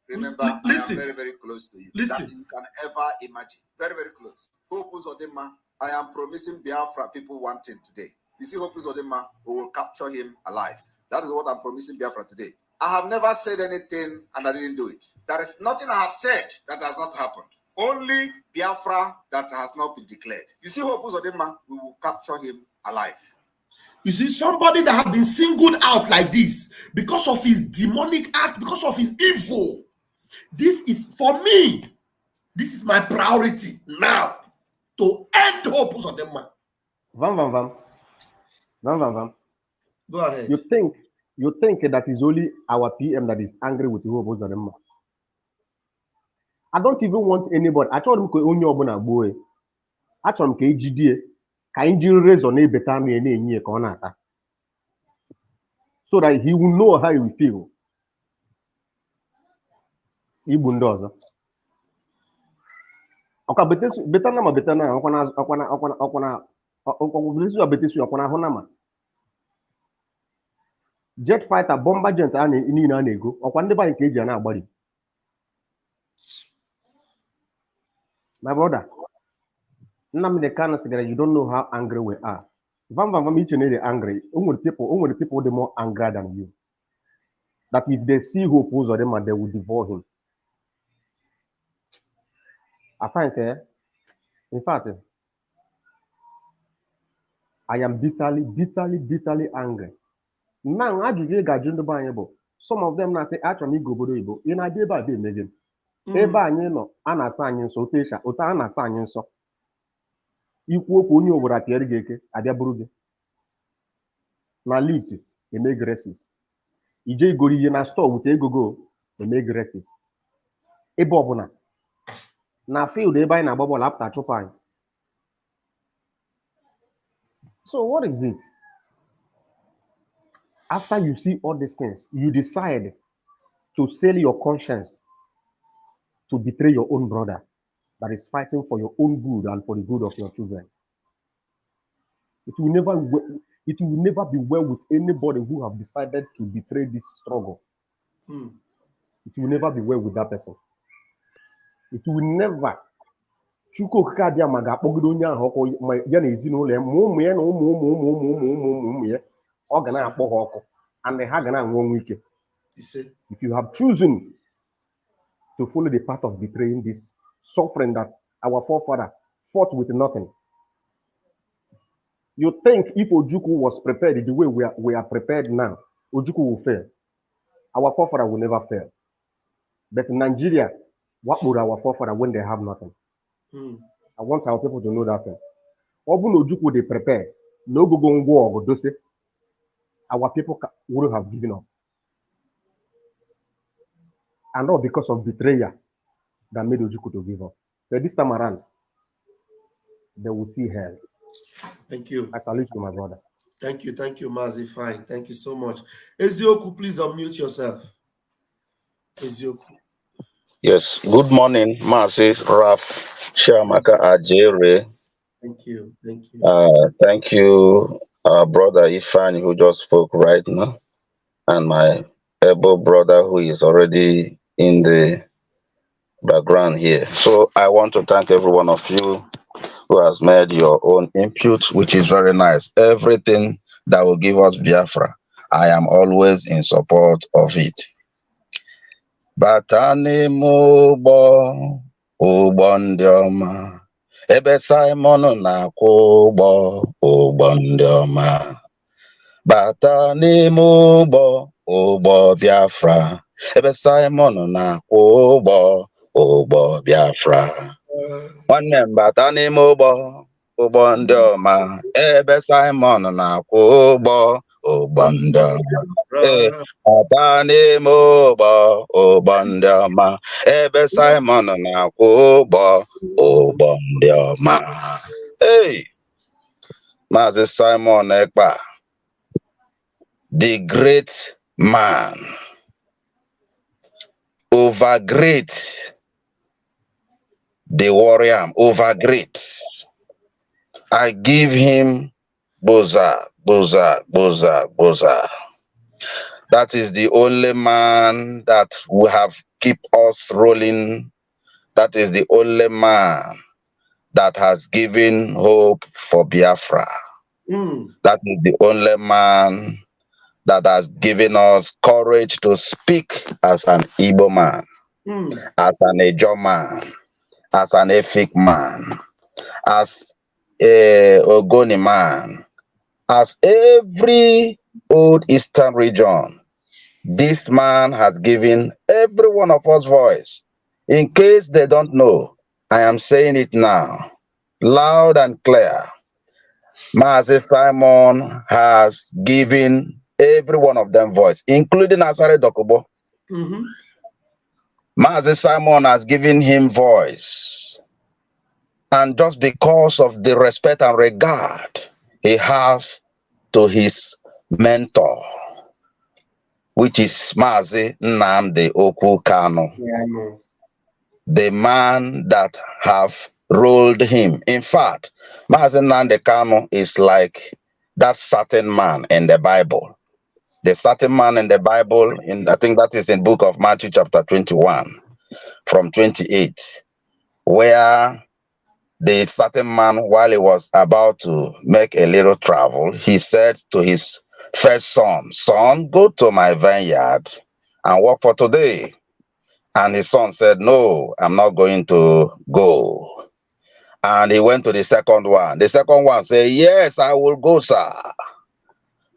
D: remember, I am very, very close to you.
C: Listen.
D: That you can ever imagine. Very, very close. Hope Uzodinma, I am promising Biafra people one thing today. You see, Hope Uzodinma, we will capture him alive. That is what I'm promising Biafra today. I have never said anything and I didn't do it. There is nothing I have said that has not happened. Only Biafra that has not been declared. You see, Hope Uzodinma, we will capture him alive.
C: You see, somebody that has been singled out like this because of his demonic act, because of his evil. This is, for me, this is my priority now to end Hope Uzodinma.
K: Vam Vam Vam. Vam Vam Vam.
C: Go ahead.
K: You think that is only our PM that is angry with Hope Uzodinma? I don't even want anybody. I told him to only open boy. I told him to GDA. Can you raise on a better me so that he will know how he will feel. Ibundoza. Okay, betana jet fighter bomber jet ni na nego okwa ndị bank eji na agbari. My brother, Nnamdi Kanu said, you don't know how angry we are. Vam Vam Vam, each and every angry. Only people the more angry than you. That if they see Hope Uzodinma, they will devour him. I find say, in fact, I am bitterly angry. Now, I just got the Bible. Some of them now say, actually, go bodo ibo. You know, they ba dey megan. Eba anyị nọ a na-asa anyị nsọ otesha ụta a na-asa anyị nsọ ikwu okwu onye obodo apịarị gị eke abịa bụrụ gị na lift eme graces ije igoro ihe na store wute egogo eme graces ebe ọbụla na field ebe anyị na-agba bọọlụ apụta chụpụ anyị. So what is it? After you see all these things, you decide to sell your conscience to betray your own brother that is fighting for your own good and for the good of your children. It will never be well with anybody who have decided to betray this struggle. It will never be well with that person. It will never. Chuko kadia maga pogido nya hoko ya na ezinụlọ ma ụmụ ya na ụmụ ya ọ ga na-akpọ ha ọkụ and ha ga na-anwụ ọnwụ ike. If you have chosen to follow the path of betraying this suffering that our forefather fought with nothing. You think if Ojukwu was prepared the way we are prepared now, Ojukwu will fail. Our forefather will never fail. But in Nigeria, what would our forefather when they have nothing? I want our people to know that thing. Obun Ojukwu they prepared. No go war or our people wouldn't have given up. And not because of betrayal that made Ojukwu to give up. But this time around, they will see hell.
C: Thank you.
K: I salute you, my brother.
C: Thank you, Mazi. Fine. Thank you so much. Ezioku, please unmute yourself. Ezioku.
L: Yes. Good morning, Mazi, Raf, Shamaka, Ajere.
C: Thank you.
L: Thank you, brother Ifan, who just spoke right now, and my able brother who is already in the background here. So I want to thank every one of you who has made your own input, which is very nice. Everything that will give us Biafra, I am always in support of it. Batani mubo ubondioma ebe Simon na kubo ubondioma Batani mubo ubo Biafra ebe Simon na ubo Biafra nwanne m bata n'ime ụgbọ ndị ọma ebe Simon na ụgbọ ndị ọma bata n'ime ụgbọ ndị ọma ebe Simon na ụgbọ ndị ọma. Hey, Maazị Simon Ekpa, the great man, over great, the warrior, over great. I give him boza. That is the only man that will have keep us rolling. That is the only man that has given hope for Biafra. That is the only man that has given us courage to speak as an Igbo man, as an Ejo man, as an Efik man, as a Ogoni man, as every old Eastern region. This man has given every one of us voice. In case they don't know, I am saying it now, loud and clear. Mazi Simon has given every one of them voice, including Asare Dokubo. Mazi Simon has given him voice. And just because of the respect and regard he has to his mentor, which is Mazi Nnamdi Okwu Kanu, the man that have ruled him. In fact, Mazi Nnamdi Kanu is like that certain man in the Bible. The certain man in the Bible, I think that is in book of Matthew chapter 21, from 28, where the certain man, while he was about to make a little travel, he said to his first son, "Son, go to my vineyard and work for today." And his son said, "No, I'm not going to go." And he went to the second one. The second one said, "Yes, I will go, sir."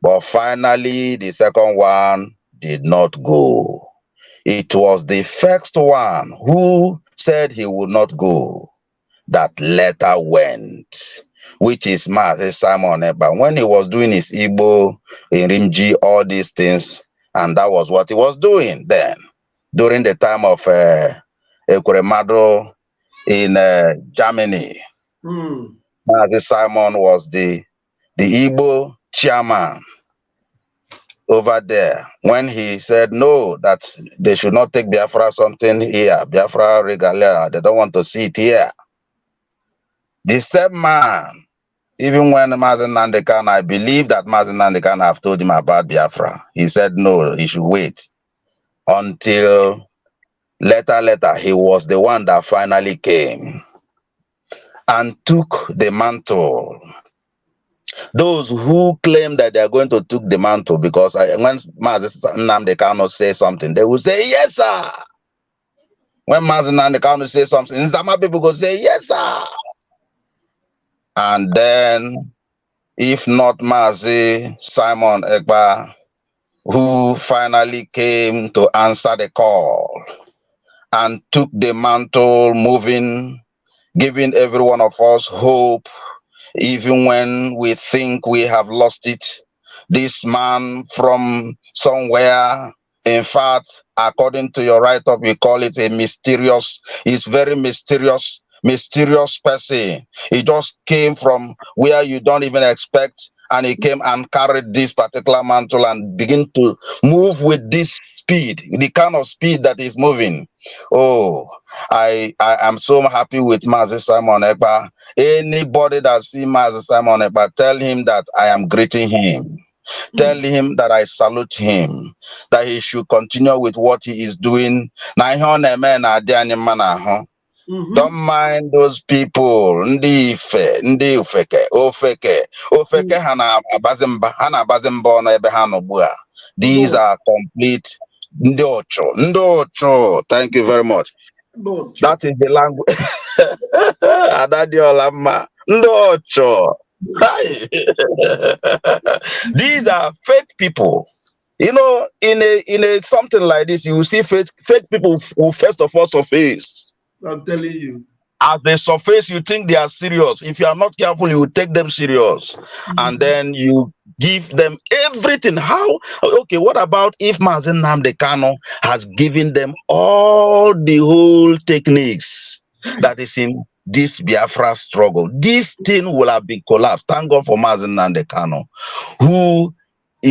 L: But finally, the second one did not go. It was the first one who said he would not go that later went, which is Mazi Simon Ekpa. When he was doing his Igbo, Irimji, all these things, and that was what he was doing then, during the time of Ekuremado in Germany. Mazi Simon was the Igbo chairman over there when he said no, that they should not take Biafra something here, Biafra regalia, they don't want to see it here. The same man, even when Mazi Nnamdi Kanu, I believe that Mazi Nnamdi Kanu have told him about Biafra, he said no, he should wait until later he was the one that finally came and took the mantle. Those who claim that they are going to take the mantle, because when Mazi Nnamdi Kanu say something, they will say, "Yes, sir." When Mazi Nnamdi Kanu say something, Nzama people go say, "Yes, sir." And then, if not Mazi Simon Ekpa, who finally came to answer the call and took the mantle, moving, giving every one of us hope, even when we think we have lost it. This man from somewhere, in fact, according to your write-up, we call it a mysterious, it's very mysterious person. He just came from where you don't even expect, and he came and carried this particular mantle and begin to move with this speed, the kind of speed that is moving. Oh, I am so happy with Mazi Simon Ekpa. Anybody that see Mazi Simon Ekpa, tell him that I am greeting him. Tell him that I salute him, that he should continue with what he is doing. Don't mind those people. Ndi ife, ndi ofeke hana abazimba ono ebe hano bua. These are complete ndi ocho. Thank you very much. That is the language. Adadiolama. Ndi ocho. These are fake people. You know, in a something like this, you will see fake people who first of all surface.
C: I'm telling you.
L: As they surface, you think they are serious. If you are not careful, you will take them serious. And then you give them everything. How? Okay, what about if Mazi Nnamdi Kanu has given them all the whole techniques that is in this Biafra struggle? This thing will have been collapsed. Thank God for Mazi Nnamdi Kanu, who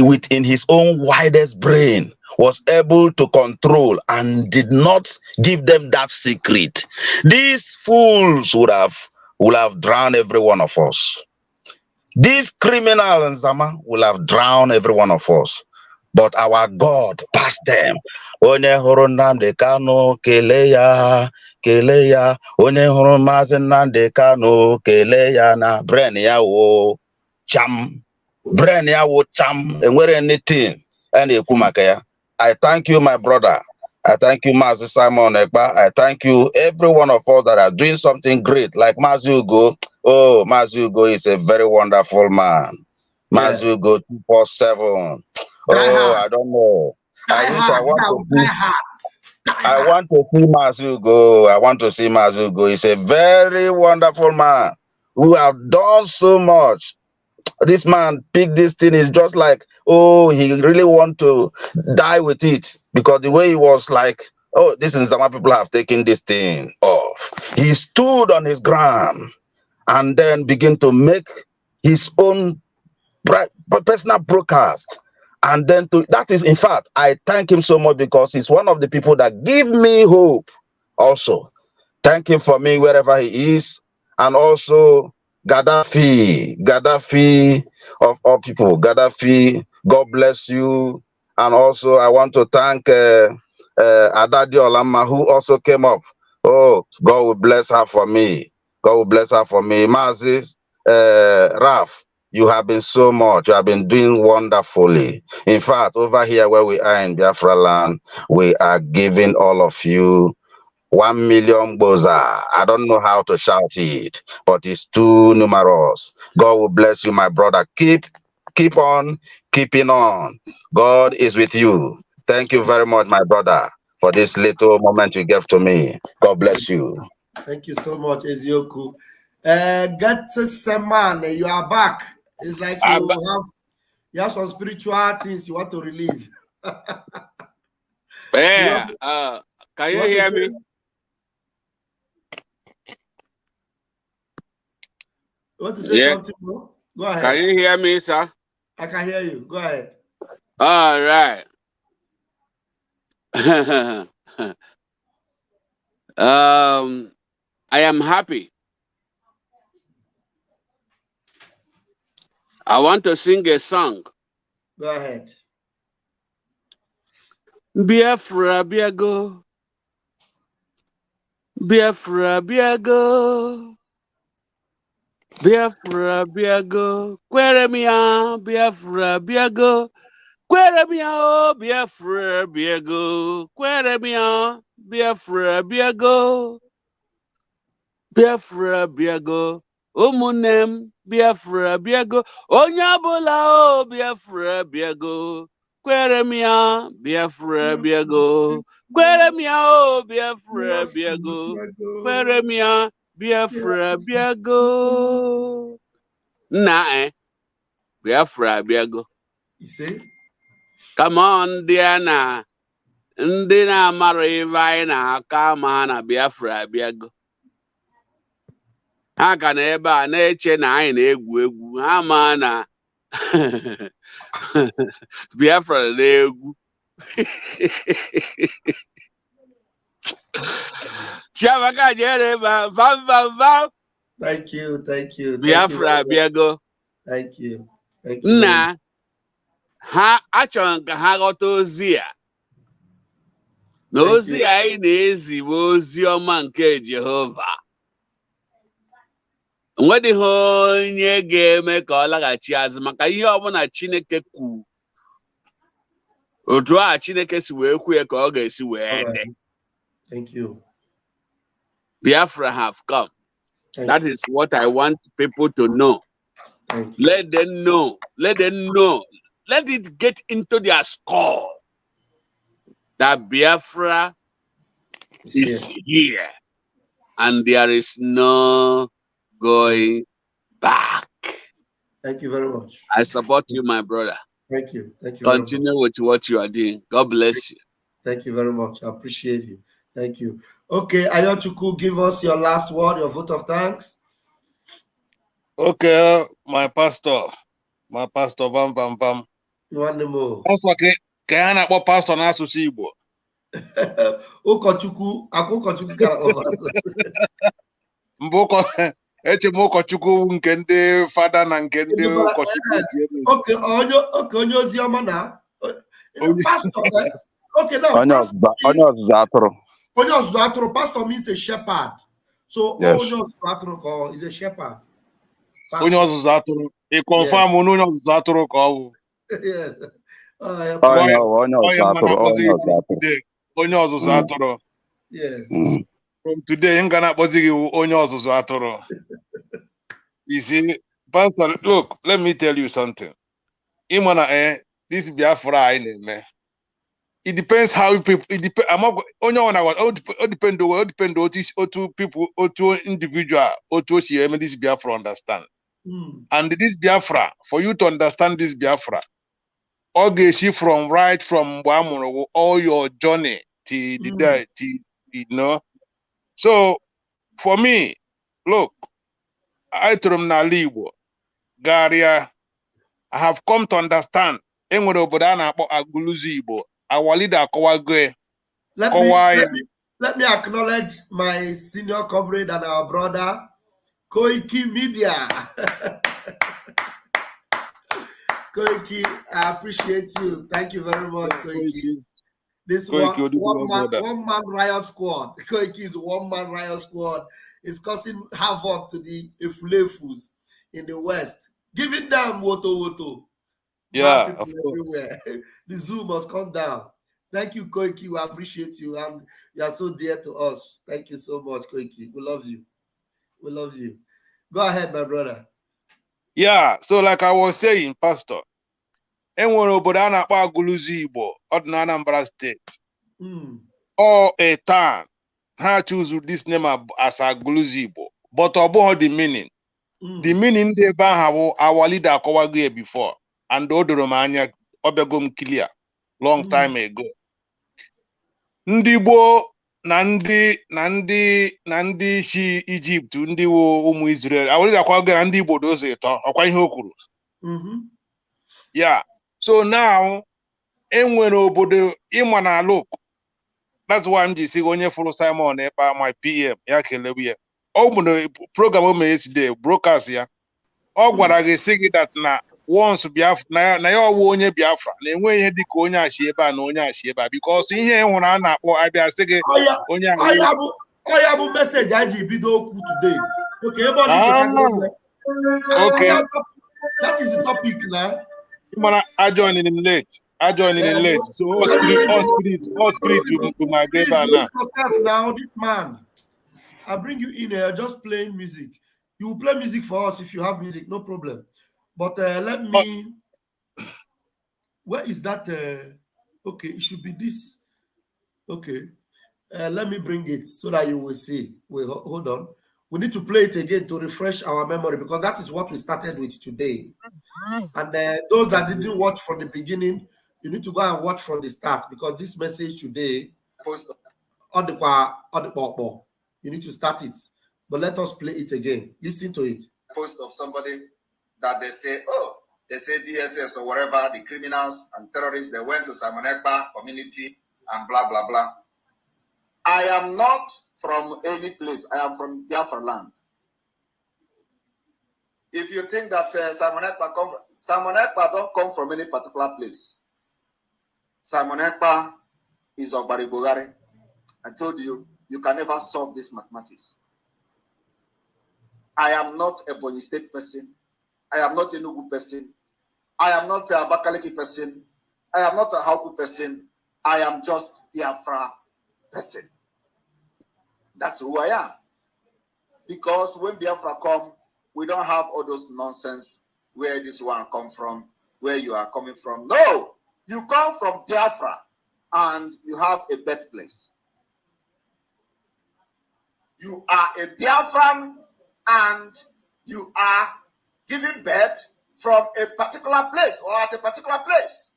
L: within his own widest brain was able to control and did not give them that secret. These fools would have drowned every one of us. These criminals, Zama, will have drowned every one of us. but our God passed them. Onye hụrụ Nnamdi Kanu kelee ya, kelee ya. Onye hụrụ Maazị Nnamdi Kanu kelee ya na brain ya wo cham. Brain ya wo cham. Enwere anything na-ekwu maka ya. I thank you, my brother. I thank you, Mazi Simon Ekpa. I thank you, every one of us that are doing something great, like Mazi Ugo. Oh, Mazi Ugo is a very wonderful man. Mazi Ugo 247. Oh, I don't know. I want to see Mazi Ugo. I want to see Mazi Ugo. He's a very wonderful man who have done so much. This man picked this thing is just like, oh, he really want to die with it, because the way he was like, oh, this is some people have taken this thing off. He stood on his ground and then begin to make his own personal broadcast. And then that is, in fact, I thank him so much, because he's one of the people that give me hope also. Thank him for me wherever he is. And also Gaddafi of all people, Gaddafi, God bless you. And also I want to thank Adadi Olama, who also came up. Oh, God will bless her for me. God will bless her for me. Mazis, Raf, you have been so much. You have been doing wonderfully. In fact, over here where we are in Biafra land, we are giving all of you 1 million boza. I don't know how to shout it, but it's too numerous. God will bless you, my brother. Keep on keeping on. God is with you. Thank you very much, my brother, for this little moment you gave to me. God bless you.
C: Thank you so much, Ezioku. Seman, you are back. It's like you have some spiritual things you want to release.
H: Yeah. Can you hear me?
C: Want to say something, bro? Go ahead.
H: Can you hear me, sir?
C: I can hear you. Go ahead.
H: All right. I am happy. I want to sing a song.
C: Go ahead.
H: Biafra, Biago. Biafra, Biago. Biafra, Biago. Queremia, Biafra, Biago. Queremia, oh, Biafra, Biago. Queremia, Biafra, Biago. Biafra, Biago. Umunem, Biafra, Biago. Onyabola, oh, Biafra, Biago. Queremia, Biafra, Biago. Queremia, oh, Biafra, Biago. Queremia, Biafra, Biago. Nah, Biafra, Biago.
C: You see?
H: Come on, Diana. Ndina Marivina, come on, Biafra, Biago. Ha ka na ebe a na-eche na anyị na-egwu egwu, ha ma na Biafra na-egwu. Chiamaka jere Vam Vam Vam.
C: Thank you.
H: Biafra Biago.
C: Thank you.
H: Nna ha achọrọ ka ha ghọta ozi a. Na ozi anyị na-ezi bụ ozi ọma nke Jehova. Nwedịghị onye ga-eme ka ọ laghachi azụ maka ihe ọbụla Chineke kwuru. Otu a Chineke si wee kwue ka ọ ga-esi wee dị.
C: Thank you.
H: Biafra have come. That is what I want people to know. Let them know. Let them know. Let it get into their skull that Biafra is here. And there is no going back.
C: Thank you very much.
H: I support you, my brother.
C: Thank you.
H: Continue with what you are doing. God bless you.
C: Thank you very much. I appreciate you. Thank you. Okay, Ayochukwu, give us your last word, your vote of thanks.
J: Okay, my pastor, Vam Vam Vam. Pastor, ka ya na-akpọ pastor n'asụsụ Igbo.
C: Ụkọchukwu, ụkọchukwu gara ọzọ.
J: Mbụ eche m ụkọchukwu nke ndị fada na nke ndị ụkọchukwu.
C: Oke onye ozi ọma na Pastor, okay, now, pastor means a shepherd. So,
L: Yes.
C: is a shepherd.
J: Onye ọzụzụ atụrụ. Ị confirm na onye ọzụzụ atụrụ ka ọ bụ. Onye ọzụzụ atụrụ.
C: Yes.
J: From today, I'm gonna akpọzi gị onye ọzụzụ atụrụ. You see, Pastor, look, let me tell you something. Imana, this Biafra I name. It depends how people. It depends. Only one all depend on two people, or two individual, or two this Biafra understand. And this Biafra, for you to understand this Biafra, okay, see from Wamuro, all your journey to the day, you know. So for me, look, I told him Nalibo, Garia, I have come to understand. Enwere obodo a na-akpọ Aguluzi Igbo. Our leader Kowagwe.
C: Let me acknowledge my senior comrade and our brother Koiki Media. Koiki, I appreciate you. Thank you very much, Koiki. This one man riot squad. Koiki is one-man riot squad. It's causing havoc to the Efulefus in the West, giving them woto.
J: Yeah,
C: people everywhere. The Zoom must come down. Thank you, Koiki. We appreciate you, and you are so dear to us. Thank you so much, Koiki. We love you. We love you. Go ahead, my brother.
J: Yeah, so like I was saying, Pastor, enwere obodo a na-akpọ Aguluzi Igbo, ọdịna Anambra State. Or a town, ha choose this name as Aguluzi Igbo, but ọ the meaning. The meaning they have our leader Kowagwe before, and Odoromanya Obegom clear long time ago. Ndị Igbo na ndị si Egypt, ndị wo ụmụ Israel, our leader Kowagwe na ndị Igbo doze eto, ọkwa ihe o kwuru. Yeah. So now, enwere obodo ịma na look. That's why I'm just saying onye follow Simon Ekpa, my PM, ya kelewe. The program o mere yesterday, broadcast ya. Ọ gwara gị sị gị that na once Biafra, na ya ọwụ onye Biafra, na enwe ihe dịka onye achị ebe a na onye achị ebe a, because ihe hụrụ a na-akpọ abịa sị gị onye
C: achị. Oya bụ message I ji bido okwu today. Okay, okay. That is the topic now.
J: I joined in late. So all spirit to my grave now.
C: Now, this man, I bring you in here just playing music. You will play music for us if you have music, no problem. But let me. Where is that? Okay, it should be this. Okay, let me bring it so that you will see. Wait, hold on. We need to play it again to refresh our memory, because that is what we started with today. And those that didn't watch from the beginning, you need to go and watch from the start, because this message today on the you need to start it. But let us play it again. Listen to it.
D: Post of somebody that they say, oh, they say DSS or whatever, the criminals and terrorists, they went to Simon Ekpa community and blah, blah, blah. I am not from any place. I am from Biafra land. If you think that Simon Ekpa don't come from any particular place. Simon Ekpa is Ogbari Bogari. I told you, you can never solve this mathematics. I am not a Bonny State person. I am not a Nugu person. I am not a Abakaliki person. I am not a Hauku person. I am just Biafra person. That's who I am. Because when Biafra come, we don't have all those nonsense, where this one come from, where you are coming from. No! You come from Biafra and you have a birthplace. You are a Biafran and you are giving birth from a particular place or at a particular place.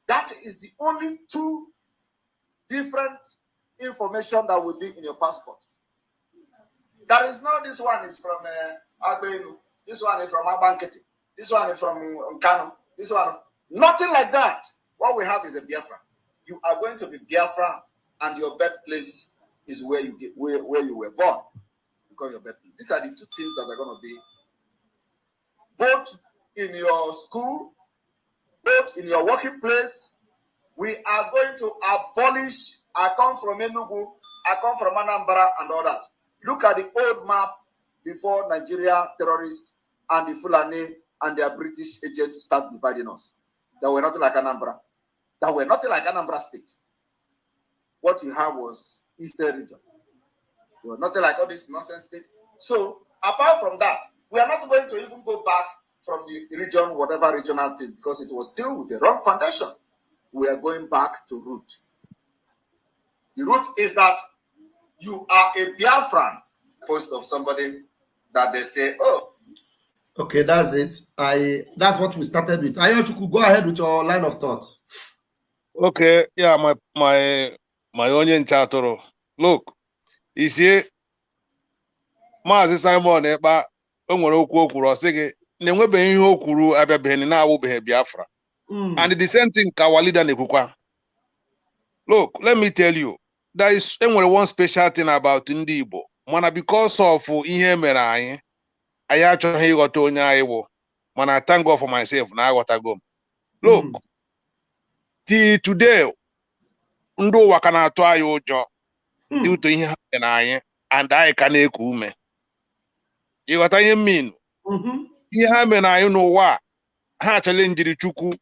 D: That is the only two different information that will be in your passport. There is no, this one is from Agbenu, this one is from Abanketi, this one is from Nkano, this one, nothing like that. What we have is a Biafra. You are going to be Biafra and your birthplace is where you get where you were born. Because your birthplace. These are the two things that are going to be both in your school, both in your working place, We are going to abolish. I come from Enugu, I come from Anambra and all that. Look at the old map before Nigeria terrorists and the Fulani and their British agents start dividing us. That were nothing like Anambra. That were nothing like Anambra State. What you have was Eastern region. We were nothing like all this nonsense state. So apart from that, we are not going to even go back from the region, whatever regional thing, because it was still with a wrong foundation. We are going back to root. The root is that you are a Biafran. Post of somebody that they say, oh.
C: Okay, that's it. That's what we started with. Ayochuku, go ahead with your line of thought.
J: Okay, yeah, my onion chatoro. Look, you see, Maazị Simon Ekpa o nwere okwu o kwuru, ọ sị gị na enwebeghị ihe o kwuru abịabeghị na awụbeghị Biafra. And the same thing ka our leader na-ekwukwa. Look, let me tell you, there is one special thing about ndị Igbo. Mana because of ihe mere anyị achọghị ịghọta onye anyị wụ. Mana I thank God for myself na aghọtago m. Look, till today, ndị ụwa ka na-atụ anyị ụjọ due to ihe ha mere anyị, and anyị ka na-eku ume. Ịghọta ihe mean? Ihe ha mere anyị n'ụwa ha challenge Chukwu,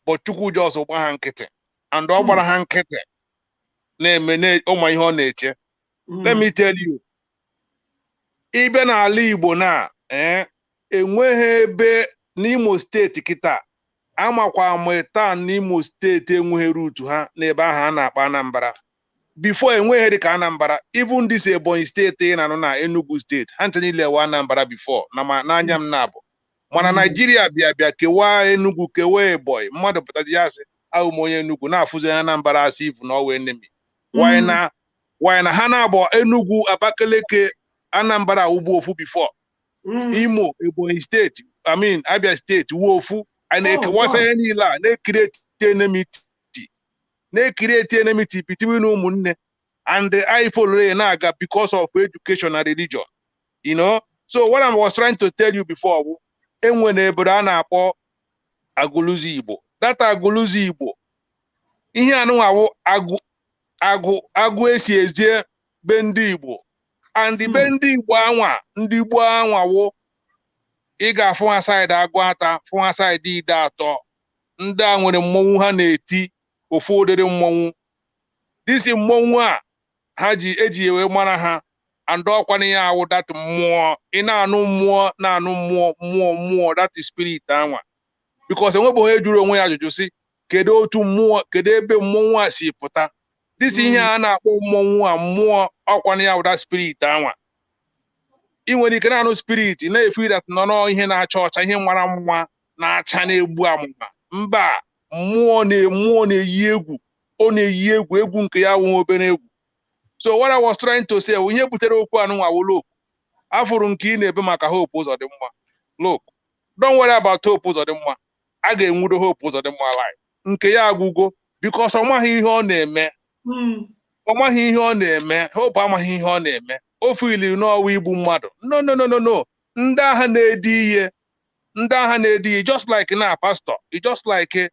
J: but Chukwu just gba ha nkịtị, and ọ gbara ha nkịtị na-eme ụmụ ihe ọ na-eche. Let me tell you, ibe n'ala Igbo na enweghị ebe n'Imo steeti kịta, amakwa ama taa n'Imo steeti enweghị ruutu ha n'ebe ahụ a na-akpa Anambra. Before enweghị dị ka Anambra, even this Ebonyi steeti na nọ na Enugu steeti, ha nche niile wa Anambra before n'anya m na-abụ. Mana Nigeria bịa kewaa Enugu kewaa Ebonyi, mmadụ pụtaji ya sị ahụ m onye Enugu na-afụzi Anambra asị ifu na ọwa enemy. Why na ha na-abụ Enugu, Abakaliki, Anambra ugbo ofu before. Imo, Ebonyi steeti, I mean Abia steeti wuo ofu, a na-ekewasa ya niile a na-ekireti enmity between ụmụnne, and I follow na-aga because of education and religion. You know, so what I was trying to tell you before, enwere ebodo a na-akpọ Agụlụzi Igbo. That Agụlụzi Igbo, ihe anụnwa agụ esi eje be ndị Igbo, and the be ndị Igbo anwa, ndị Igbo anwa wo ị ga-afụ ha side agụ ata, fụ ha side ide atọ. Ndị a nwere mmọnwụ ha na-eti ofu odere mmọnwụ. Disi mmọnwụ a ha eji ewe mara ha, and ọkwana ya awụ that mmụọ. Ị na-anụ mmụọ na-anụ mmụọ that is spirit anwa. Because enwebe onye jụrụ onwe ya ajụjụ sị kedu otu mmụọ, kedu ebe mmọnwụ a si pụta. Disi ihe a na-akpọ mmọnwụ a mmụọ, ọkwana ya awụ that spirit anwa. Ị nwere ike na-anụ spirit na-efu that nọ ihe na-acha ọcha, ihe nwara mma na-acha na-egbu amụma. Mba, mmụọ na-eyi egwu, ọ na-eyi egwu nke ya wụ obere egwu. So what I was trying to say, ihe butere okwu anụnwa wụ look, afụrụ nke ị na-ebe maka Hope Uzodimma. Look, don't worry about Hope Uzodimma. A ga-enwudo Hope Uzodimma life. Nke ya agwụgo, because ọ maghị ihe ọ na-eme. Ọ maghị ihe ọ na-eme. Hope amaghị ihe ọ na-eme. O fili n'ọwa igbu mmadụ. No. Ndị agha na-edi ihe, just like na pastor, just like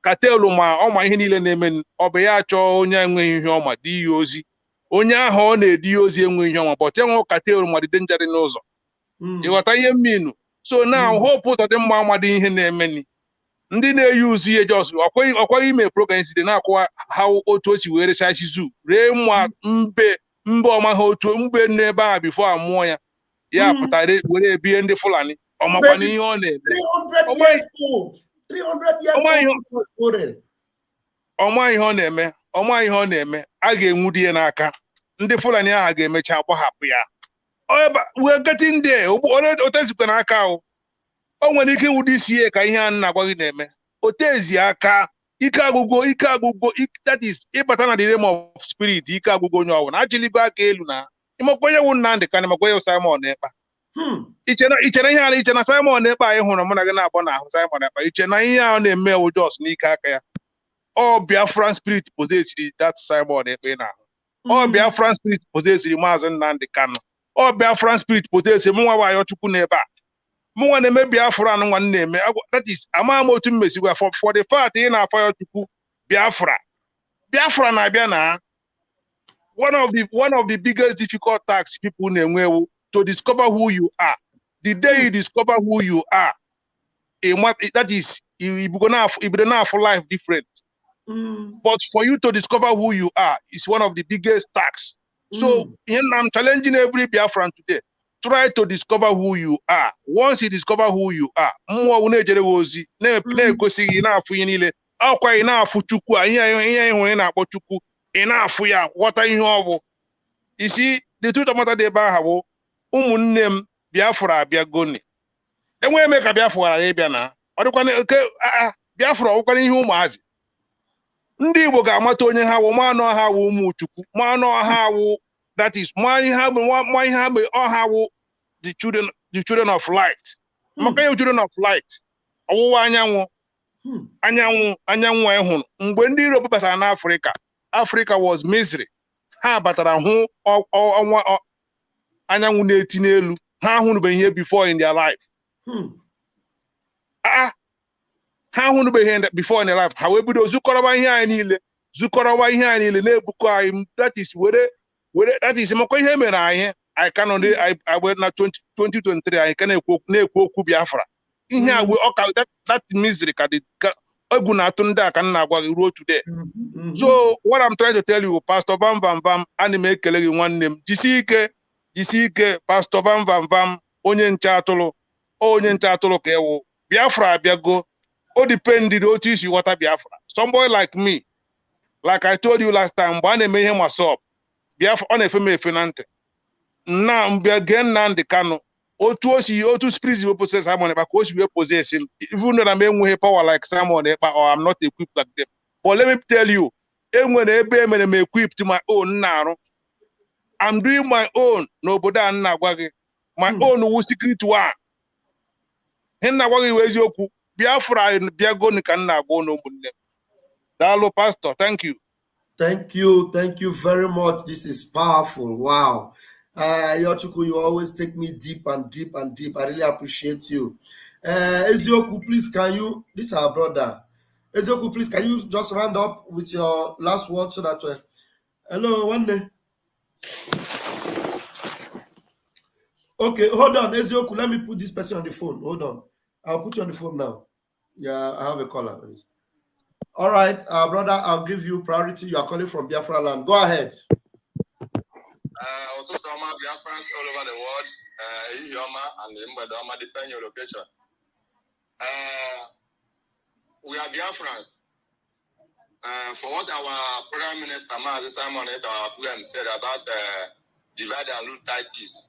J: cartel ma ọma ihe niile na-eme, ọ bụ ya chọọ onye enweghị ihe ọma dị ihe ozi. Onye ahụ ọ na-edi ihe ozi enweghị ihe ọma, but enwe cartel ma dị danger dị n'ụzọ. Ịghọta ihe mminu? So now Hope Uzodimma amadị ihe na-emeni. Ndị na-eyuzu ihe just ọkwaghị ime program site na-akọwa ha otu o si were sachi zoo ree mma mbe ọma ha otu mbe n'ebe a before amụọ ya. Ya pụtara were ebie ndị Fulani. Ọmakwana ihe ọ na-eme.
C: 300 years old. 300 years old.
J: Ọma ihe ọ na-eme. A ga-enwudi ya n'aka. Ndị Fulani ahụ ga-emecha gbahapụ ya. We're getting there. Otezikwa n'aka ahụ. O nwere ike ịwụdị isi ya ka ihe a na-agwa gị na-eme. Otezi aka, ike agụgo, that is ịbata na the realm of spirit, ike agụgo onye ọbụla. Achịligo aka elu na ịmakwenye wụ Nnamdị Kanụ, ịmakwenye Simon Ekpa. Ichena ihe ala, ichena Simon Ekpa anyị hụrụ mụ na gị na-abọ n'ahụ Simon Ekpa. Ichena ihe a na-eme ewu jos n'ike aka ya. Ọ Biafran spirit possessed that Simon Ekpa n'ahụ. Ọ Biafran spirit possessed Maazị Nnamdị Kanụ. Ọ Biafran spirit possessed mụ nwa Ayochukwu n'ebe a. Mwa ne me Biafra and one name. That is Amamo to Messi for the fact in our fire to Biafra. Biafra na Biana. One of the biggest difficult tasks people name to discover who you are. The day you discover who you are, that is you're gonna have life different. But for you to discover who you are is one of the biggest tasks. So I'm challenging every Biafran today. Try to discover who you are. Once you discover who you are, you see, the truth of matter about umunnem Biafra Biagoni. And we make a Biafra Arabiana. Biafra okwane ihe ụmụazị. Ndị Igbo ga-amata onye ha wụ ma anọ ha wụ ụmụ Chukwu, ma anọ ha wụ, that is ma ihe ha wụ the children of light. Maka ya children of light. Ọwụwa anyanwụ ehụrụ. Mgbe ndị Europe batara na Africa was misery. Ha batara hụ ọnwa anyanwụ na-eti n'elu. Ha hụnụbeghị ihe before in their life. Ha hụnụbeghị before in their life. Ha wee bido zukọrọba ihe anyị niile na-ebukọ anyị. That is were that is maka ihe mere anyị. I cannot I went na 2023 anyị ka na-ekwu okwu Biafra. Ihe a that misery ka dị egwu na-atụ ndị a ka m na-agwa gị ruo today. So what I'm trying to tell you, Pastor Vam Vam Vam, ana m ekele gị nwanne m. Jisi ike Pastor Vam Vam Vam, onye nche atụrụ ka ewu. Biafra abịago. O depended otu isi ghọta Biafra. Somebody like me, like I told you last time, mgbe a na-eme ihe masọp, Biafra ọ na-efe m efe na ntị. Na mbịa gee Nnamdi Kanu, otu spirit will possess Simon Ekpa, because we possess him. Even though I'm enweghị power like Simon Ekpa, or I'm not equipped like them. But let me tell you, enwere ebe emere m equipped my own narụ. I'm doing my own n'obodo a na-agwa gị. My own wu secret one. Ihe na-agwa gị wee eziokwu. Biafra bịago ka m na-agwa n'ụmụnne m. Daalụ Pastor, thank you.
C: Thank you very much. This is powerful. Wow. Yochuku, you always take me deep and deep and deep. I really appreciate you. Ezioku, please, this is our brother. Ezioku, please, can you just round up with your last word so that hello, one day. Okay, hold on, Ezioku, let me put this person on the phone. Hold on. I'll put you on the phone now. Yeah, I have a caller. All right, brother, I'll give you priority. You are calling from Biafra land. Go ahead.
D: Ututu Oma Biafrans all over the world, Yoma and Mbadoma, depending on your location. We are Biafran. For what our Prime Minister Simon Ekpa said about divide and rule type kids,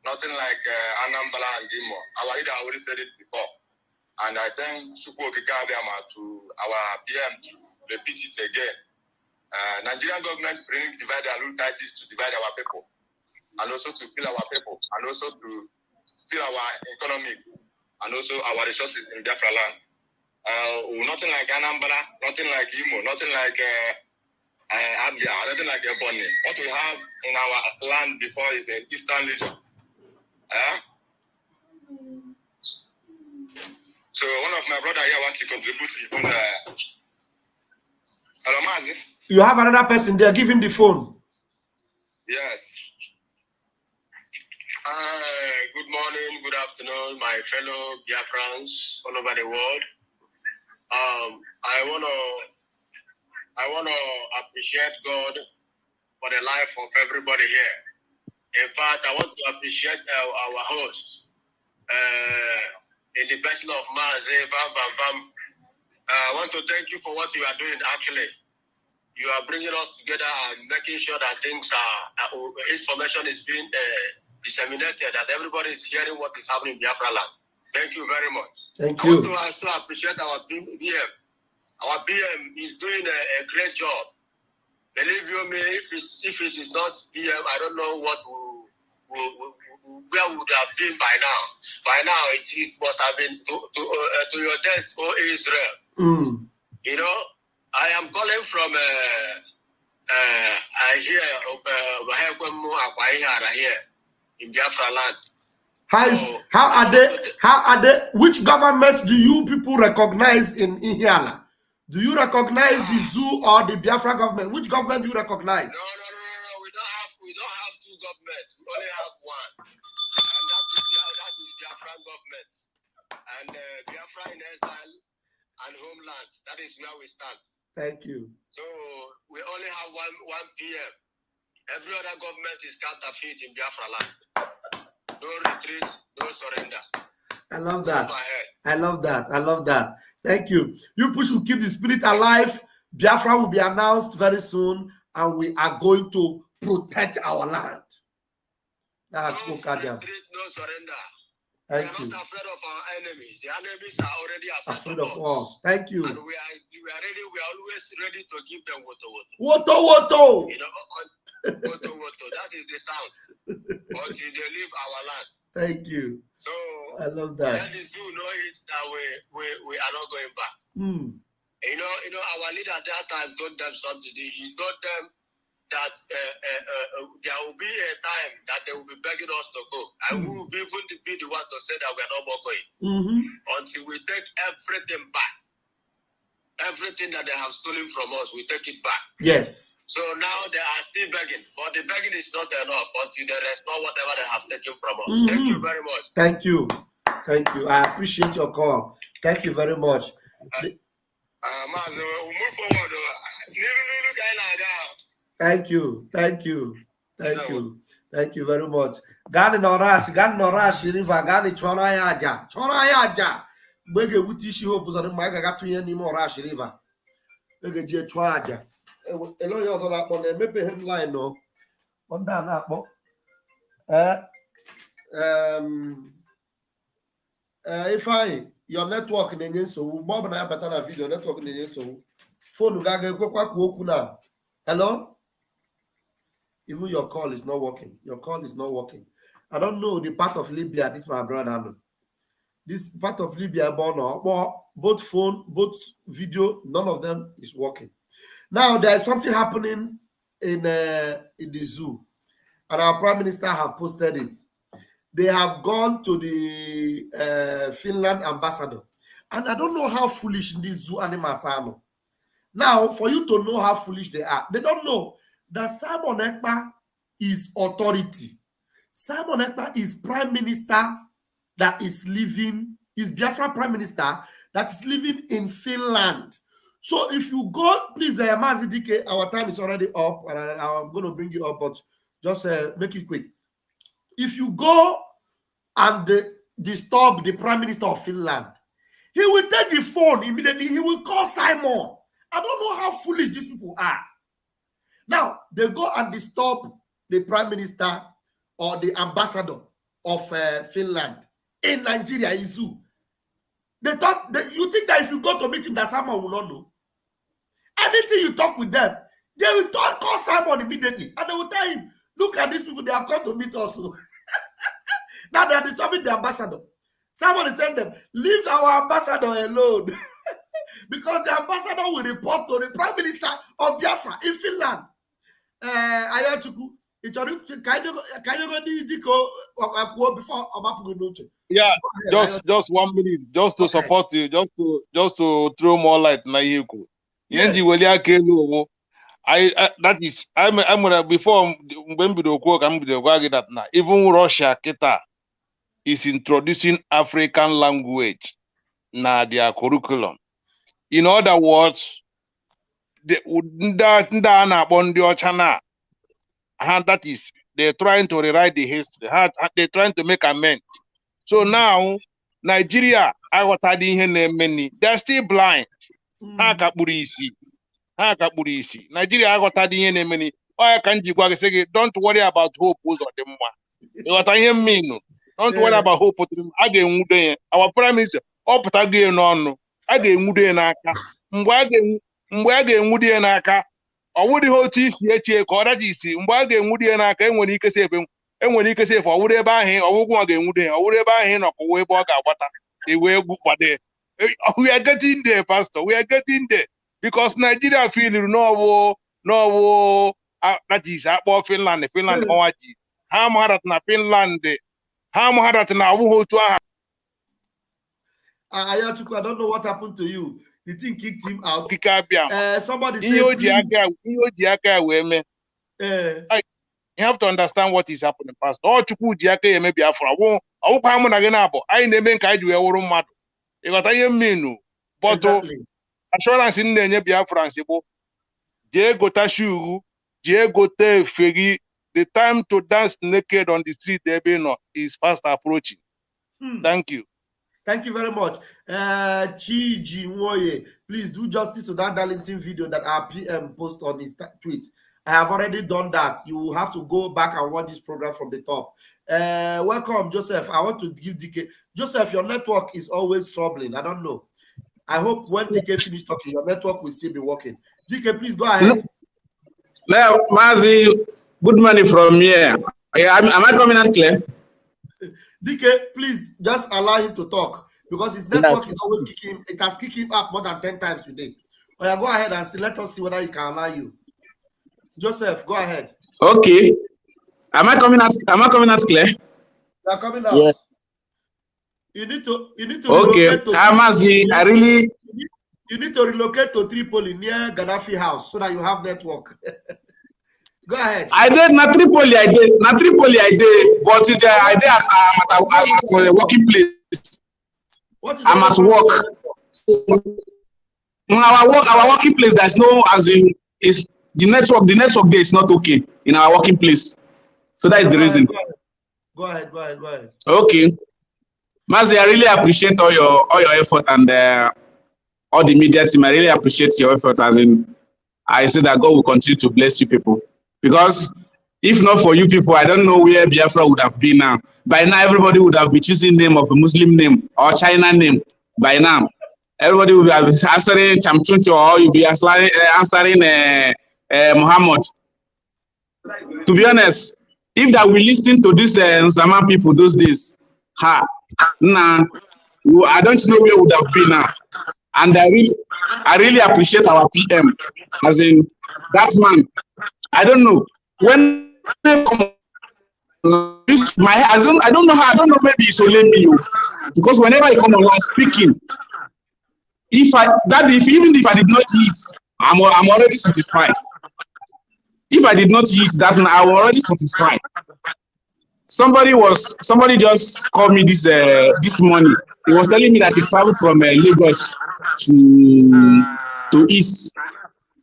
D: nothing like Anambra and Gimo. Our leader already said it before. And I thank Chukwu Okike-Abịama to our PM to repeat it again. Nigerian government bring divide and rule titles to divide our people, and also to kill our people, and also to steal our economy, and also our resources in Biafra land. Nothing like Anambra, nothing like Imo, nothing like Abia, nothing like Ebonyi. What we have in our land before is the Eastern Region. So one of my brother here wants to contribute even. Hello, man.
C: You have another person there. Give him the phone.
D: Yes.
M: Good morning, good afternoon, my fellow Biafrans all over the world. I wanna appreciate God for the life of everybody here. In fact, I want to appreciate our host, in the Bachelor of Maze, Vam Vam Vam. I want to thank you for what you are doing. Actually, you are bringing us together and making sure that things information is being disseminated, that everybody is hearing what is happening in Biafra land. Thank you very much.
C: Thank you.
M: I want to also appreciate our BM. Our BM is doing a great job. Believe you me, if it is not BM, I don't know what where would have been by now. By now, it must have been to your death, O Israel. You know, I am calling from here in Biafra land.
C: How are they? Which government do you people recognize in Ihiala? Do you recognize the zoo or the Biafra government? Which government do you recognize?
M: No. We don't have two governments. We only have one, and that is Biafra government, and Biafra in exile and homeland. That is where we stand.
C: Thank you.
M: So we only have one PM. Every other government is counterfeit in Biafra land. No retreat, no surrender.
C: I love that. I love that. I love that. Thank you. You push will keep the spirit alive. Biafra will be announced very soon, and we are going to protect our land. That's
M: no retreat, no surrender.
C: Thank
M: we are
C: you.
M: not afraid of our enemies. The enemies are already
C: Afraid of us. Thank you.
M: And we are ready. We are always ready to give them woto.
C: Woto.
M: You know, woto. That is the sound until they leave our land.
C: Thank you.
M: So
C: I love that.
M: Let the zoo know it that we are not going back. You know, our leader at that time told them something. He told them that there will be a time that they will be begging us to go, and we will even be the one to say that we are no more going until we take everything back. Everything that they have stolen from us, we take it back.
C: Yes.
M: So now they are still begging, but the begging is not enough until they restore whatever they have taken from us. Thank you very much.
C: Thank you. Thank you. I appreciate your call. Thank you very much.
M: We'll move forward.
C: Thank you. Thank you. Thank you. Thank you very much. Gani Norash River, Gani Chorayaja. Bege Wutishi Hope was on my Gatu anymore Rash River. Bege Chwaja. Elo yo so that one maybe him line no. On that mo. If your network in so Bob and I better video network in so phone gaga kwoku now. Hello? Even your call is not working. Your call is not working. I don't know the part of Libya this my brother. This part of Libya, both phone, both video, none of them is working. Now there is something happening in the zoo, and our prime minister have posted it. They have gone to the Finland ambassador, and I don't know how foolish these zoo animals are. Now, for you to know how foolish they are, they don't know that Simon Ekpa is authority. Simon Ekpa is prime minister that is living, is Biafra prime minister that is living in Finland. So if you go, please, Mazidike, our time is already up, and I'm going to bring you up, but just make it quick. If you go and disturb the prime minister of Finland, he will take the phone immediately. He will call Simon. I don't know how foolish these people are. Now, they go and disturb the prime minister or the ambassador of Finland in Nigeria, in zoo. They thought that you think that if you go to meet him, that Simon will not know. Anything you talk with them, they will call Simon immediately, and they will tell him, look at these people, they have come to meet us. Now they are disturbing the ambassador. Simon is telling them, leave our ambassador alone. Because the ambassador will report to the prime minister of Biafra in Finland.
J: Yeah, just 1 minute, just to support you, just to throw more light na yiku. Yenji weli akelu. That is I'm gonna before when bido kwuo ka mbido gwa gi that na even Russia kita is introducing African language na their curriculum. In other words, that is, they're trying to rewrite the history. They're trying to make amends. So now, Nigeria, they're still blind. Nigeria, don't worry about hope. Don't worry about hope. Our prime minister, mgbe a ga-enwudi ya n'aka ọ wụdị otu isi echie ka ọ daji isi mgbe a ga-enwudi ya n'aka enwere ike sefe ọ wụrụ ebe ahụ ọgwụgwụ ọ ga-enwude ya ọ wụrụ ebe ahụ nọkwa ebe ọ ga-agbata iwe kwade. We are getting there, Pastor. We are getting there because Nigeria feel no that is akpọ Finland ọnwa ji ha mara na Finland Ha mo hada na awu hotu aha.
C: Ayatuku, I don't know what happened to you. The thing kicked him out. Somebody said,
J: you have to understand what is happening, Pastor. Oh, Chuku Diake maybe Biafra. I won't come again. I never can do a world matter. If I mean, but assurance in the Biafra, Diego Tashu, Diego Te Fegi, the time to dance naked on the street, is fast approaching. Thank you.
C: Thank you very much. Chi Jinwoye, please do justice to that Darlington video that our PM post on his tweet. I have already done that. You will have to go back and watch this program from the top. Welcome, Joseph. I want to give DK. Joseph, your network is always troubling. I don't know. I hope when DK finishes talking, your network will still be working. DK, please go ahead.
N: No, Mazi, good morning from here. Am I coming out clear?
C: DK, please just allow him to talk because his network is always kicking. It has kicked him up more than 10 times today. Oh, yeah, go ahead and see. Let us see whether he can allow you. Joseph, go ahead.
N: Okay. Am I coming out clear?
C: You are coming out.
N: Yes.
C: You need to
N: okay.
C: Relocate to you need to relocate to Tripoli near Gaddafi house so that you have network. Go ahead.
N: I did not Tripoli. I did, but I did at a working place.
C: What is
N: I'm at work. Our working place. There's no is the network there is not okay in our working place. So that is the reason.
C: Go ahead.
N: Okay. Mazi, I really appreciate all your effort and all the media team. I really appreciate your effort. I say that God will continue to bless you people. Because if not for you people, I don't know where Biafra would have been now. By now, everybody would have been choosing name of a Muslim name or China name. By now, everybody will be answering Chamchuncho or you'll be answering Muhammad. To be honest, if that we listen to these Nzama people those days, I don't know where would have been now. And I really appreciate our PM, as in that man. I don't know when I don't know maybe it's only me because whenever I come online speaking, even if I did not eat, I'm already satisfied. If I did not eat that, I'm already satisfied. Somebody just called me this morning. He was telling me that he traveled from Lagos to East.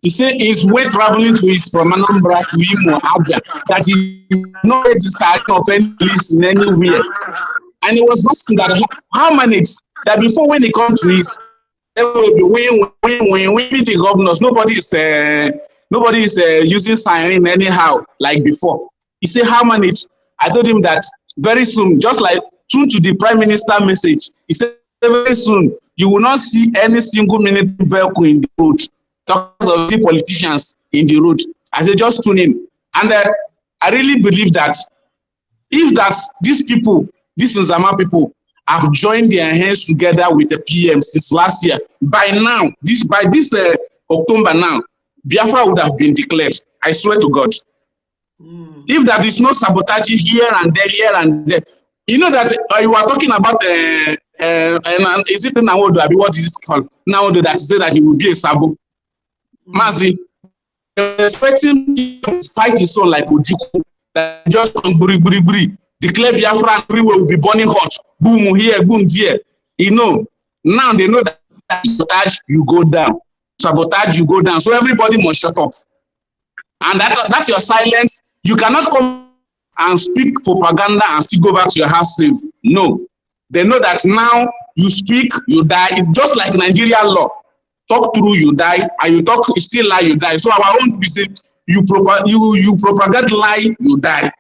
N: He said his way traveling to East from Anambra to Imo, Abia, that he not decided of any list in anywhere. And he was asking that how manage that before when he comes to East, there will be when the governors, nobody is using siren anyhow like before. He said how manage. I told him that very soon, just like true to the Prime Minister message, he said very soon you will not see any single military vehicle in the road. Talk of the politicians in the road. I said just tune in. And I really believe that if these people, these Nzama people, have joined their hands together with the PM since last year, by this October now, Biafra would have been declared. I swear to God. If there is no sabotaging here and there, you know that you are talking about is it now what is it called? Now that say that it will be a sabo. Mazi, expecting to fight his soul like Ojuku, that just come buri, declare Biafra everywhere will be burning hot. Boom here, boom there. You know, now they know that sabotage, you go down. Sabotage, you go down. So everybody must shut up. And that's your silence. You cannot come and speak propaganda and still go back to your house safe. No. They know that now you speak, you die. It's just like Nigerian law. Talk through, you die, and you talk, still lie, you die. So our own we say you propagate lie, you die.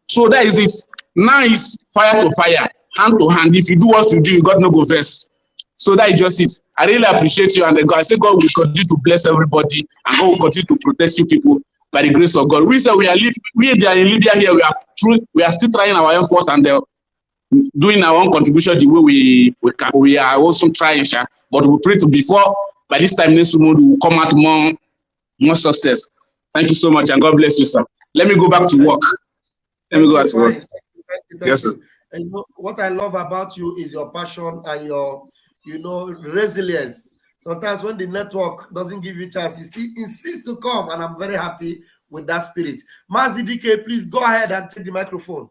N: So that is it. Now it's fire to fire, hand to hand. If you do what you do, you got no go first. So that is just it. I really appreciate you, and I say God will continue to bless everybody, and God will continue to protect you people by the grace of God. We say we are in Libya here. We are still trying our effort and doing our own contribution the way we are also trying, but we pray to before by this time next month we will come out more success. Thank you so much, and God bless you, sir. Let me go back to work. Let me go back to work.
C: Thank you.
N: Yes, sir.
C: And you know, what I love about you is your passion and your, resilience. Sometimes when the network doesn't give you chance, you still insist to come, and I'm very happy with that spirit. Mazi DK, please go ahead and take the microphone.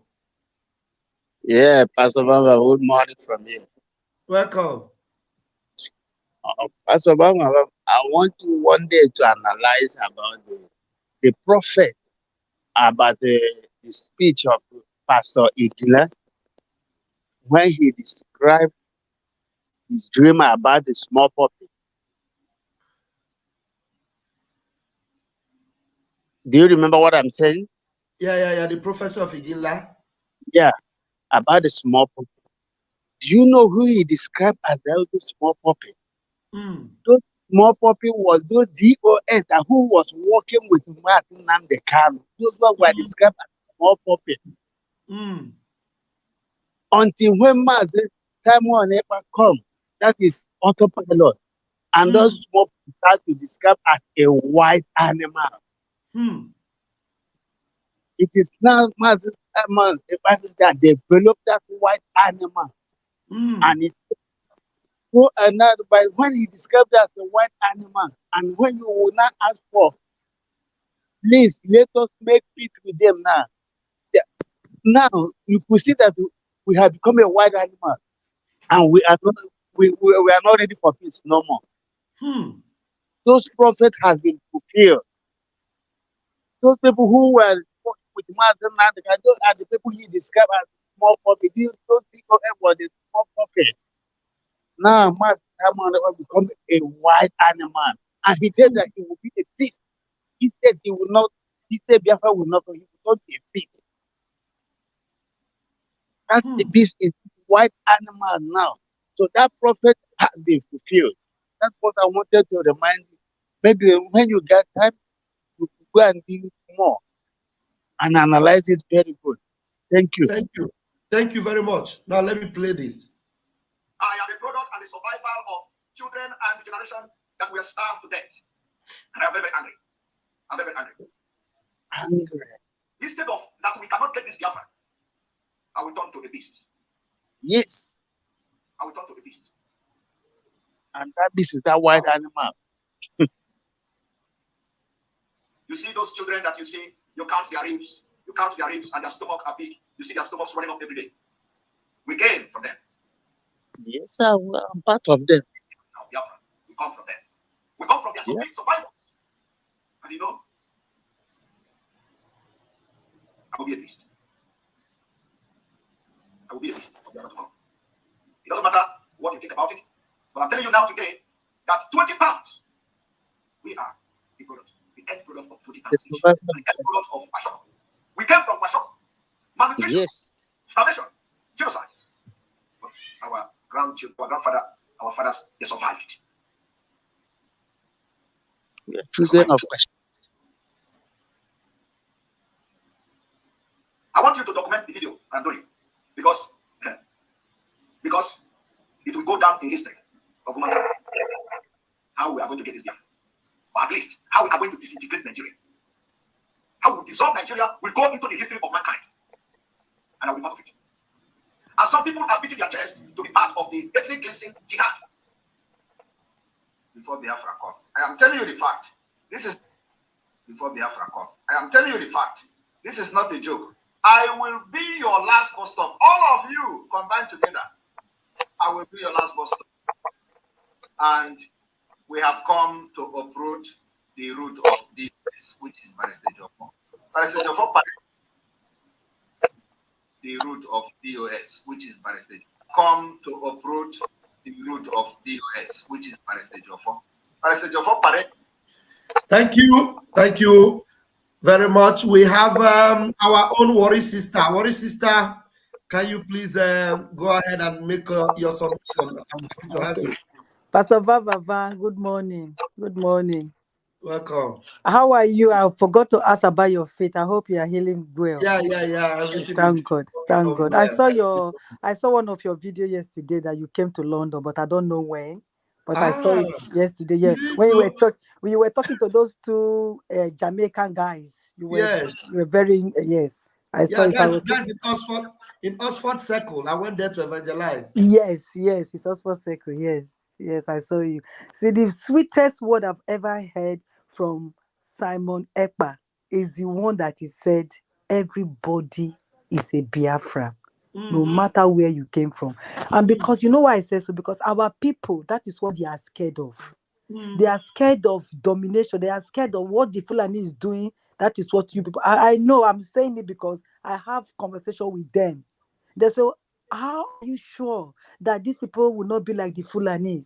O: Yeah, Pastor Vam Vam, good morning from here.
C: Welcome.
O: Pastor Vam Vam, I want you one day to analyze about the prophet, about the speech of Pastor Igila when he described his dream about the small puppy. Do you remember what I'm saying?
C: Yeah. The professor of Igila.
O: Yeah, about the small puppy. Do you know who he described as the small puppy? Those small puppy was those DOS that who was working with Martin Namdekanu. Those were described as small puppy. Until when Master Simon Ekpa come, that is autopilot, and those small people start to describe as a white animal. It is now Master Simon Ekpa that developed that white animal, and it so another. But when he described that as a white animal, and when you will not ask for, please let us make peace with them now. Now you could see that we have become a white animal, and we are not ready for peace no more. Those prophets has been fulfilled. Those people who were working with Master Nandeka, those are the people he described as small puppet. Those people were the small puppet. Now Master Simon will become a white animal, and he said that he will be a beast. He said he will not. He said Biafra will not. He will not be a beast. That's the beast is white animal now. So that prophet has been fulfilled. That's what I wanted to remind you. Maybe when you get time, you go and do more and analyze it very good. Thank you.
C: Thank you. Thank you very much. Now let me play this.
B: I am the product and the survival of children and the generation that were starved to death. And I'm very, very angry. I'm very, very angry.
O: Angry.
B: Instead of that we cannot get this Biafra, I will turn to the beast.
O: Yes.
B: I will turn to the beast.
O: And that beast is that white animal.
B: You see those children that you see, you count their ribs, and their stomach are big. You see their stomachs running up every day. We gain from them.
O: Yes, sir. I'm part of them.
B: No, Biafra. We come from them. We come from their survivors. And you know, I will be a beast. I will be a beast. It doesn't matter what you think about it. But I'm telling you now today that 20 pounds, we are the product, the end product of 20 pounds. The end product of Washok. We came from Washok. Malnutrition,
O: yes,
B: starvation, genocide. But our grandfather, our fathers, they survived it.
O: We are children of Washok.
B: I want you to document the video I'm doing because it will go down in history of humankind. How we are going to get this Biafra, or at least how we are going to disintegrate Nigeria. How we dissolve Nigeria will go into the history of mankind, and I will be part of it. And some people are beating their chest to be part of the ethnic cleansing jihad. Before Biafra come, I am telling you the fact. This is before Biafra come. I am telling you the fact. This is not a joke. I will be your last bus stop. All of you combined together. I will be your last bus stop. And we have come to uproot the root of this, which is Barrister Jofo. Barrister Jofo, the root of DOS, which is Barrister. Come to uproot the root of DOS, which is Barrister Jofo. Barrister Jofo, pare.
C: Thank you. Thank you very much. We have our own worry sister. Worry sister, can you please go ahead and make your submission? I'm happy to have you.
P: Pastor Vam Vam, good morning. Good morning.
C: Welcome.
P: How are you? I forgot to ask about your faith. I hope you are healing well.
C: Yeah.
P: Thank God. Thank God. I saw one of your videos yesterday that you came to London, but I don't know when. But I saw it yesterday. Yeah, when you were talking to those two Jamaican guys. You were very yes. I saw it.
C: That's in Oxford. In Oxford Circle, I went there to evangelize.
P: Yes, it's Oxford Circle. Yes, I saw you. See, the sweetest word I've ever heard from Simon Ekpa is the one that he said, everybody is a Biafra, no matter where you came from. And because, you know why I say so? Because our people, that is what they are scared of. They are scared of domination. They are scared of what the Fulani is doing. That is what you people... I know I'm saying it because I have conversation with them. They say, how are you sure that these people will not be like the Fulanis?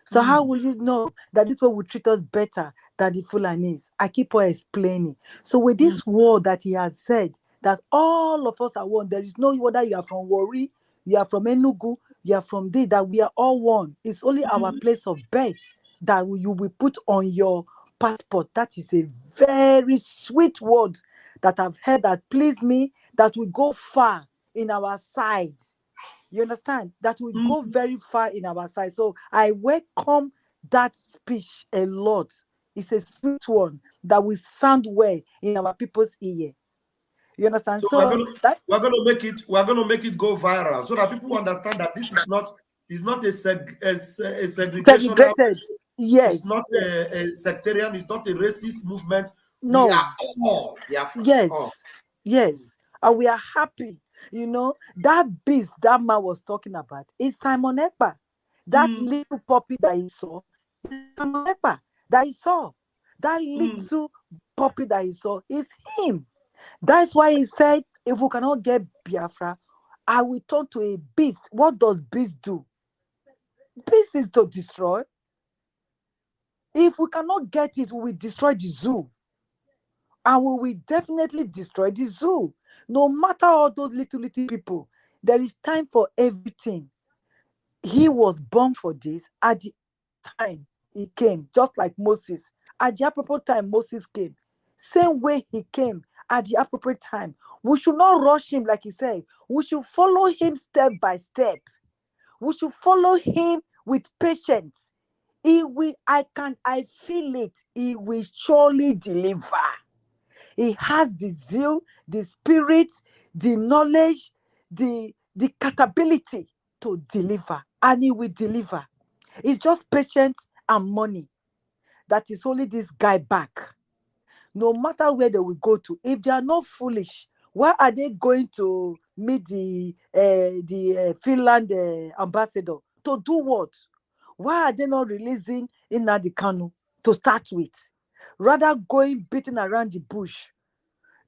P: So how will you know that this one will treat us better than the Fulanis? I keep on explaining. So with this word that he has said, that all of us are one, there is no whether you are from Wari, you are from Enugu, you are from there, that we are all one. It's only our place of birth that you will put on your passport. That is a very sweet word that I've heard that please me, that will go far in our side. You understand? That will go very far in our side. So I welcome that speech a lot. It's a sweet one that will sound well in our people's ear. You understand?
C: So we're gonna make it go viral so that people understand that this is not a segregation.
P: Yes.
C: It's not a sectarian. It's not a racist movement.
P: No.
C: We are all Biafra.
P: Yes. And we are happy. You know, that beast that man was talking about is Simon Ekpa. That little puppy that he saw is Simon Ekpa that he saw. That little puppy that he saw is him. That's why he said, if we cannot get Biafra, I will turn to a beast. What does beast do? Beast is to destroy. If we cannot get it, we will destroy the zoo. And we will definitely destroy the zoo. No matter all those little people, there is time for everything. He was born for this. At the time he came, just like Moses. At the appropriate time, Moses came. Same way he came at the appropriate time. We should not rush him, like he said. We should follow him step by step. We should follow him with patience. I feel it. He will surely deliver. He has the zeal, the spirit, the knowledge, the capability to deliver, and he will deliver. It's just patience and money that is holding this guy back. No matter where they will go to, if they are not foolish, why are they going to meet the Finland ambassador to do what? Why are they not releasing Nnamdi Kanu to start with? Rather going beating around the bush.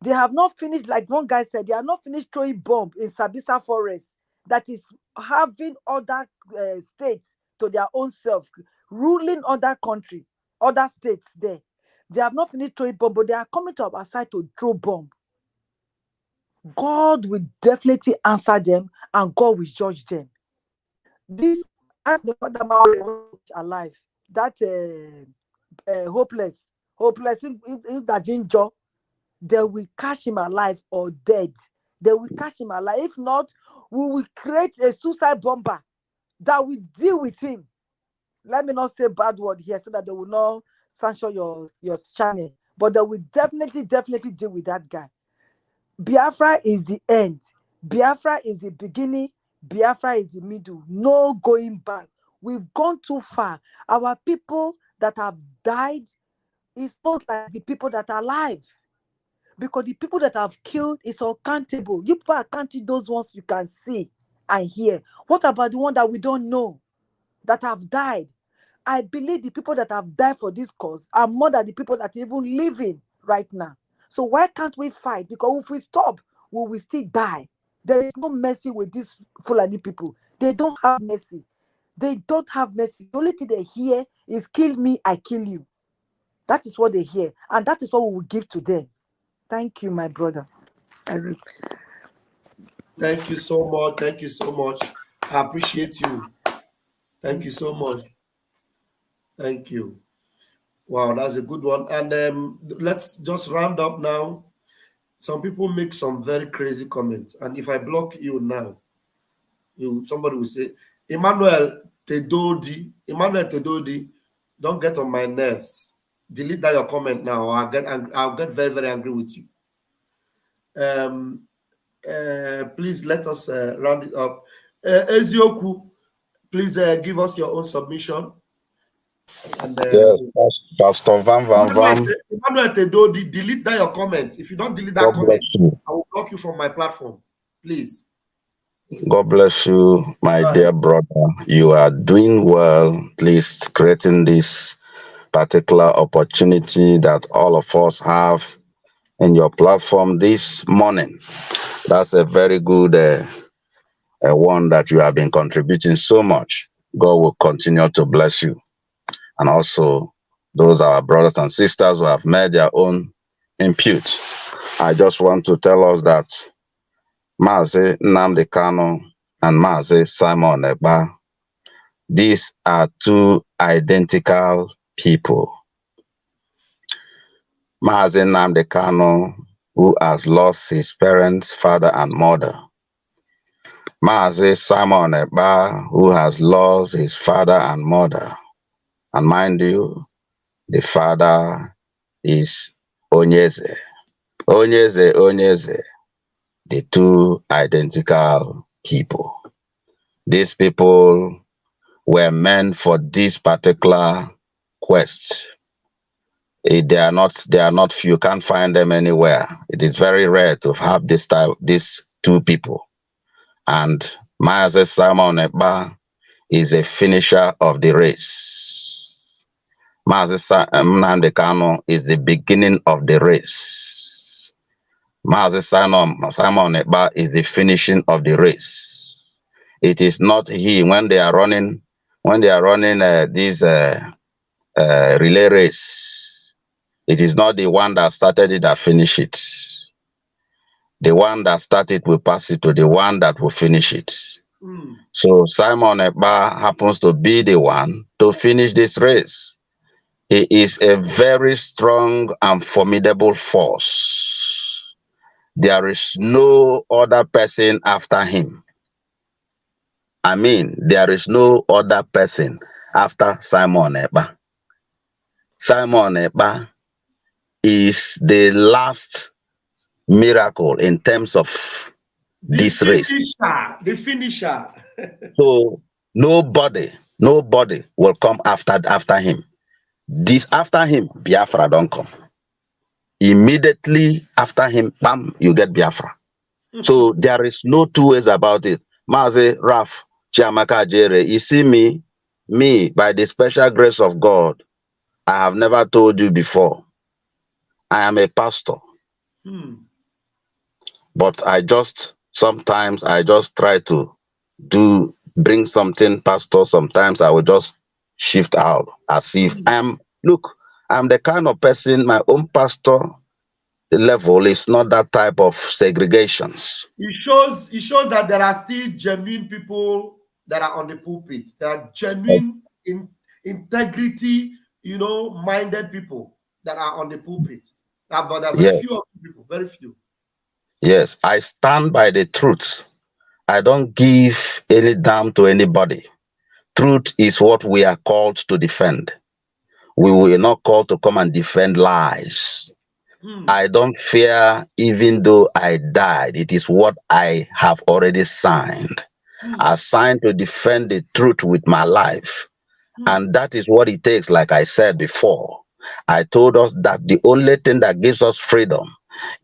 P: They have not finished, like one guy said, they are not finished throwing bomb in Sabisa Forest that is having other states to their own self, ruling other country, other states there. They have not finished throwing bomb, but they are coming to our side to throw bomb. God will definitely answer them and God will judge them. This and the other man alive, that hopeless is that ginger. They will catch him alive or dead. They will catch him alive. If not, we will create a suicide bomber that will deal with him. Let me not say bad word here so that they will not sanction your channel. But they will definitely deal with that guy. Biafra is the end. Biafra is the beginning. Biafra is the middle. No going back. We've gone too far. Our people that have died is not like the people that are alive. Because the people that have killed is uncountable. You people are counting those ones you can see and hear. What about the one that we don't know that have died? I believe the people that have died for this cause are more than the people that are even living right now. So why can't we fight? Because if we stop, we will still die. There is no mercy with these Fulani people. They don't have mercy. They don't have mercy. The only thing they hear is kill me, I kill you. That is what they hear. And that is what we will give to them. Thank you, my brother.
C: Thank you so much. Thank you so much. I appreciate you. Thank you so much. Thank you. Wow, that's a good one. And let's just round up now. Some people make some very crazy comments. And if I block you now, somebody will say, Emmanuel Tedodi, don't get on my nerves. Delete that your comment now, or I'll get very, very angry with you. please let us round it up. Ezioku, please give us your own submission. And
L: Yes, Pastor Vam Vam Vam.
C: Emmanuel Tedo, delete that your comment. If you don't delete that
L: God
C: comment,
L: bless you.
C: I will block you from my platform. Please.
L: God bless you, my dear brother. You are doing well. Please creating this particular opportunity that all of us have in your platform this morning. That's a very good one that you have been contributing so much. God will continue to bless you. And also those are our brothers and sisters who have made their own input. I just want to tell us that Mazi Nnamdi Kanu and Mazi Simon Ekpa, these are two identical people. Mazi Nnamdi Kanu, who has lost his parents, father and mother. Mazi Simon Ekpa, who has lost his father and mother. And mind you, the father is Onyeze. Onyeze, the two identical people. These people were meant for this particular quest. They are not few. You can't find them anywhere. It is very rare to have these two people. And Mazi Simon Ekpa is a finisher of the race. Mazi Nnamdi Kanu is the beginning of the race. Mazi Simon Ekpa is the finishing of the race. It is not he when they are running this relay race. It is not the one that started it that finish it. The one that started will pass it to the one that will finish it. So Simon Ekpa happens to be the one to finish this race. He is a very strong and formidable force. There is no other person after him. I mean, there is no other person after Simon Ekpa. Simon Ekpa is the last miracle in terms of this race.
C: The finisher.
L: So nobody will come after him. After him, Biafra don't come. Immediately after him, bam, you get Biafra. So there is no two ways about it. Mazi, Raf, Chiamaka, Jere, you see me, by the special grace of God, I have never told you before. I am a pastor. But sometimes I just try to bring something, pastor. Sometimes I will just shift out as if I'm the kind of person, my own pastor level is not that type of segregations.
C: It shows that there are still genuine people that are on the pulpit. There are genuine integrity, minded people that are on the pulpit. But there are very few people, very few.
L: Yes, I stand by the truth. I don't give any damn to anybody. Truth is what we are called to defend. We were not called to come and defend lies. I don't fear even though I died. It is what I have already signed. I signed to defend the truth with my life. And that is what it takes, like I said before. I told us that the only thing that gives us freedom,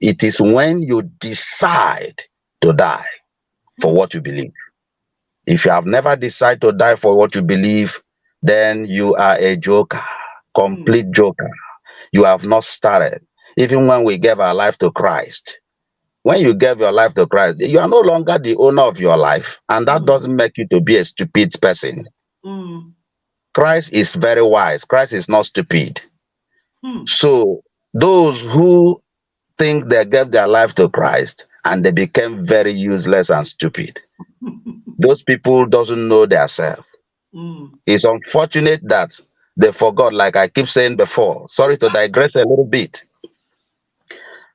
L: it is when you decide to die for what you believe. If you have never decided to die for what you believe, then you are a joker, complete joker. You have not started. Even when we gave our life to Christ, when you gave your life to Christ, you are no longer the owner of your life, and that doesn't make you to be a stupid person. Christ is very wise. Christ is not stupid. So those who think they gave their life to Christ and they became very useless and stupid, those people doesn't know themselves. It's unfortunate that they forgot, like I keep saying before. Sorry to digress a little bit.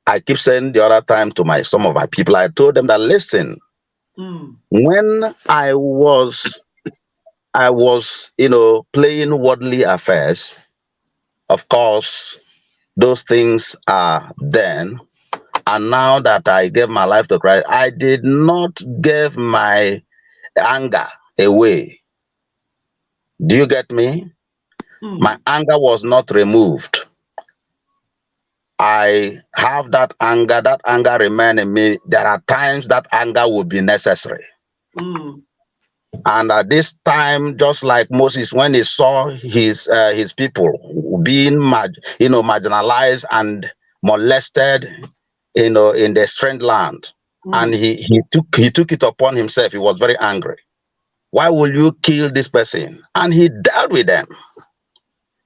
L: I keep saying the other time to some of my people, I told them that, listen, when I was playing worldly affairs, of course, those things are then. And now that I gave my life to Christ, I did not give my anger away. Do you get me? My anger was not removed. I have that anger remains in me. There are times that anger will be necessary. And at this time, just like Moses, when he saw his people being marginalized and molested, in the strange land, and he took it upon himself. He was very angry. Why will you kill this person? And he dealt with them.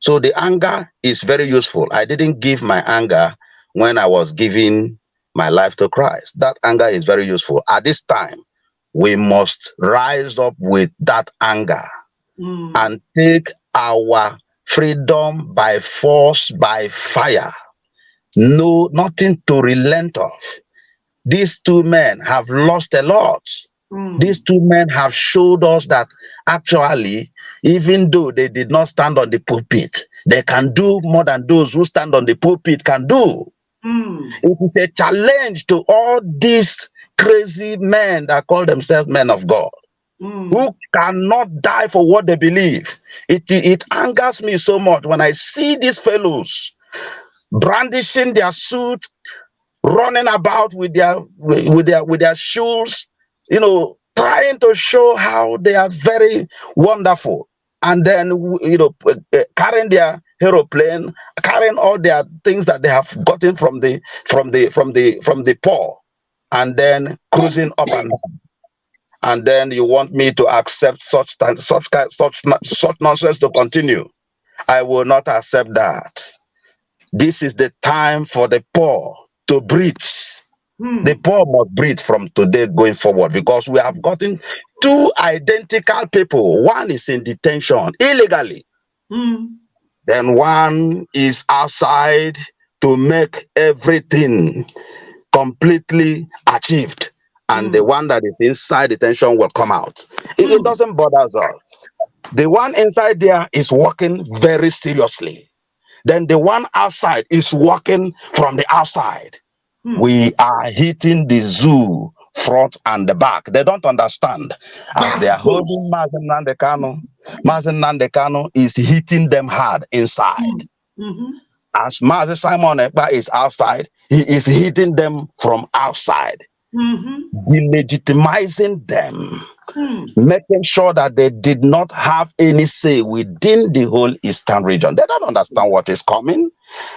L: So the anger is very useful. I didn't give my anger when I was giving my life to Christ. That anger is very useful. At this time, we must rise up with that anger and take our freedom by force, by fire. No, nothing to relent of. These two men have lost a lot. These two men have showed us that actually, even though they did not stand on the pulpit, they can do more than those who stand on the pulpit can do. It is a challenge to all these crazy men that call themselves men of God, who cannot die for what they believe. It angers me so much when I see these fellows brandishing their suit, running about with their shoes, trying to show how they are very wonderful, and then carrying their aeroplane, carrying all their things that they have gotten from the poor, and then cruising up and down. And then you want me to accept such nonsense to continue? I will not accept that. This is the time for the poor to breathe. The poor must breathe from today going forward, because we have gotten two identical people. One is in detention illegally. Then one is outside to make everything completely achieved. And the one that is inside detention will come out. It doesn't bother us. The one inside there is working very seriously. Then the one outside is working from the outside. We are hitting the zoo front and the back. They don't understand. As they are holding Mazen Nandekano is hitting them hard inside. As Mazen Simon Ekpa is outside, he is hitting them from outside, delegitimizing them, making sure that they did not have any say within the whole Eastern region. They don't understand what is coming.